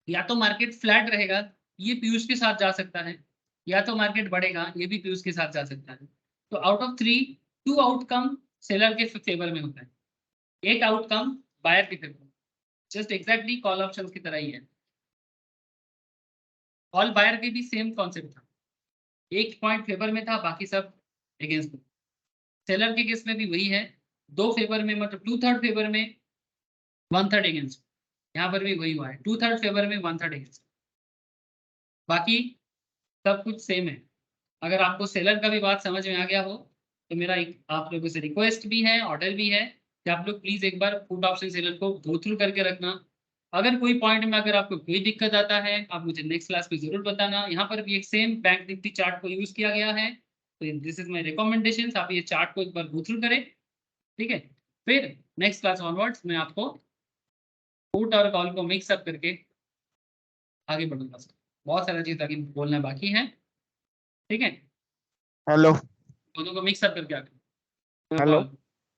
या तो मार्केट फ्लैट रहेगा, ये पीयूष के साथ जा सकता है, या तो मार्केट बढ़ेगा, ये भी पीयूष के साथ जा सकता है। तो आउट ऑफ 3 2 आउटकम सेलर के फेवर में होता है, एक आउटकम बायर के फेवर में, जस्ट एग्जैक्टली कॉल ऑप्शन की तरह ही है। कॉल बायर के भी सेम कॉन्सेप्ट था, एक पॉइंट फेवर में था, बाकी सब अगेंस्ट में। सेलर के केस में भी वही है, 2 फेवर में, मतलब 2/3 फेवर में 1/3 अगेंस्ट, यहाँ पर भी वही हुआ है, 2/3 फेवर में 1/3 अगेंस्ट, बाकी सब कुछ सेम है। अगर आपको सेलर का भी बात समझ में आ गया हो तो मेरा एक आप लोगों से रिक्वेस्ट भी है, ऑर्डर भी है कि आप लोग प्लीज एक बार पुट ऑप्शन सेलर को गो थ्रू करके रखना। अगर कोई पॉइंट में अगर आपको कोई दिक्कत आता है आप मुझे नेक्स्ट क्लास में जरूर बताना। यहाँ पर भी एक सेम बैंक निफ्टी चार्ट को यूज किया गया है, तो दिस इज माई रिकमेंडेशन, आप ये चार्ट को एक बार गो थ्रू करें। ठीक है, फिर नेक्स्ट क्लास ऑनवर्ड्स मैं आपको पुट और कॉल को मिक्स अप करके आगे बढ़ूंगा। बहुत सारा चीज आगे बोलना बाकी है, ठीक है, হ্যালো दोनों को मिक्स अप करके आगे। Hello,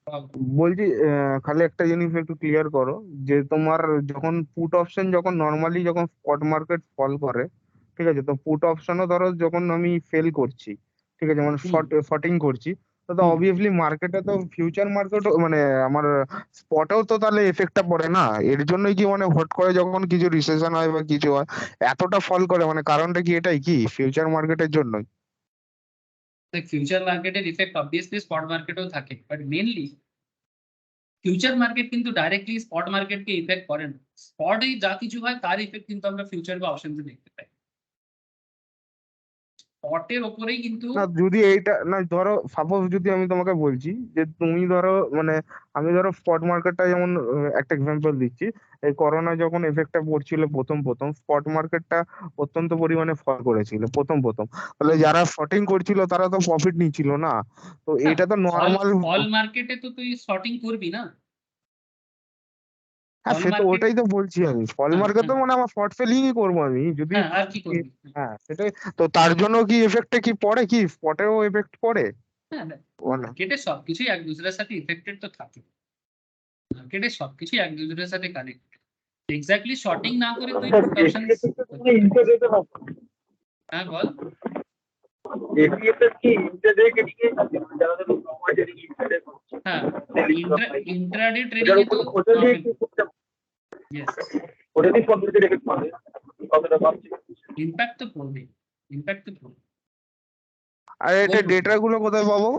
call। বলছি খালি একটা জিনিস একটু ক্লিয়ার করো, যে তোমার যখন পুট অপশন যখন নর্মালি যখন স্পট মার্কেট ফল করে, ঠিক আছে, তো পুট অপশনও ধরো যখন আমি ফেল করছি, ঠিক আছে, মানে শর্টিং করছি, তো অবভিয়াসলি মার্কেটে তো ফিউচার মার্কেট মানে আমার স্পটেও তো তাহলে এফেক্টটা পড়ে না, এর জন্যই কি মানে হট করে যখন কিছু রিসেশন হয় বা কিছু হয় এতটা ফল করে, মানে কারণটা কি এটাই কি ফিউচার মার্কেটের জন্যই? দেখ ফিউচার মার্কেটের ইফেক্ট অবভিয়াসলি স্পট মার্কেটেও থাকে, বাট মেনলি ফিউচার মার্কেট কিন্তু ডাইরেক্টলি স্পট মার্কেটকে ইফেক্ট করে না। স্পটে যা কিছু হয় তার ইফেক্ট কিন্তু আমরা ফিউচার বা অপশনসে দেখতে পাই। স্পটের ওপরেই কিন্তু না যদি এইটা না ধরো, সাপোজ যদি আমি তোমাকে বলছি যে তুমি ধরো মানে আমি ধরো স্পট মার্কেটটা যেমন একটা এক্সাম্পল দিচ্ছি, এই করোনা যখন এফেক্টটা পড়ছিল প্রথম প্রথম স্পট মার্কেটটা অত্যন্ত পরিমাণে ফল করেছিল প্রথম প্রথম, তাহলে যারা শর্টিং করছিল তারা তো প্রফিট নিচ্ছিল না, তো এটা তো ফল নর্মাল। ফল মার্কেটে তো তুই শর্টিং করবি না। হ্যাঁ ফল সে তো মার্কেট, ওটাই তো বলছি আমি, ফল হ্যাঁ মার্কেট তো হ্যাঁ মানে আমার শর্ট সেলিংই করবো আমি যদি। হ্যাঁ, আর কি করবি? হ্যাঁ সেটাই তো, তার জন্য কি এফেক্টে কি পড়ে, কি স্পটেও এফেক্ট পড়ে হ্যাঁ, মানে? মার্কেটে সবকিছুই এক দুসরের সাথে ইফেক্টেড তো থাকে। মার্কেটে সবকিছুই এক দুসরের সাথে কানেক্ট। এক্স্যাক্টলি শর্টিং না করে তুই পুট অপশন। হ্যাঁ বল। হ্যাঁ, ইন্ট্রাডে ট্রেডিং এ তো ইয়েস ইম্প্যাক্ট তো পড়বে, ইম্প্যাক্ট তো পড়বে। আর এটা বলবো ডেটা গুলো কোথায় পাবো?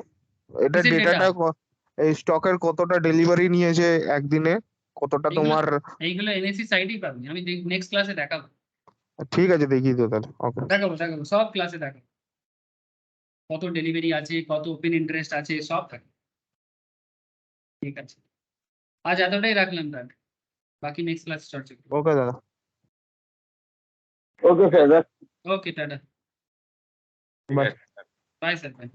এটা কিসের ডেটা? ডেটাটা এই স্টকের কতটা ডেলিভারি নিয়েছে একদিনে, কতটা এইগুলো তোমার? এইগুলো এনএসসি সাইটেই পাবি, আমি নেক্সট ক্লাসে দেখাবো। ঠিক আছে দেখি তো তাহলে, ওকে। দেখাবো সব ক্লাসে দেখাবো, কত ডেলিভারি আছে, কত ওপেন ইন্টারেস্ট আছে, সব থাকে। ঠিক আছে, আজ এতটাই রাখলাম তাহলে, বাকি নেক্সট ক্লাসে চর্চা করবো। ওকে দাদা। Okay sir. ওকে টাটা, ঠিক আছে। Bye sir, by.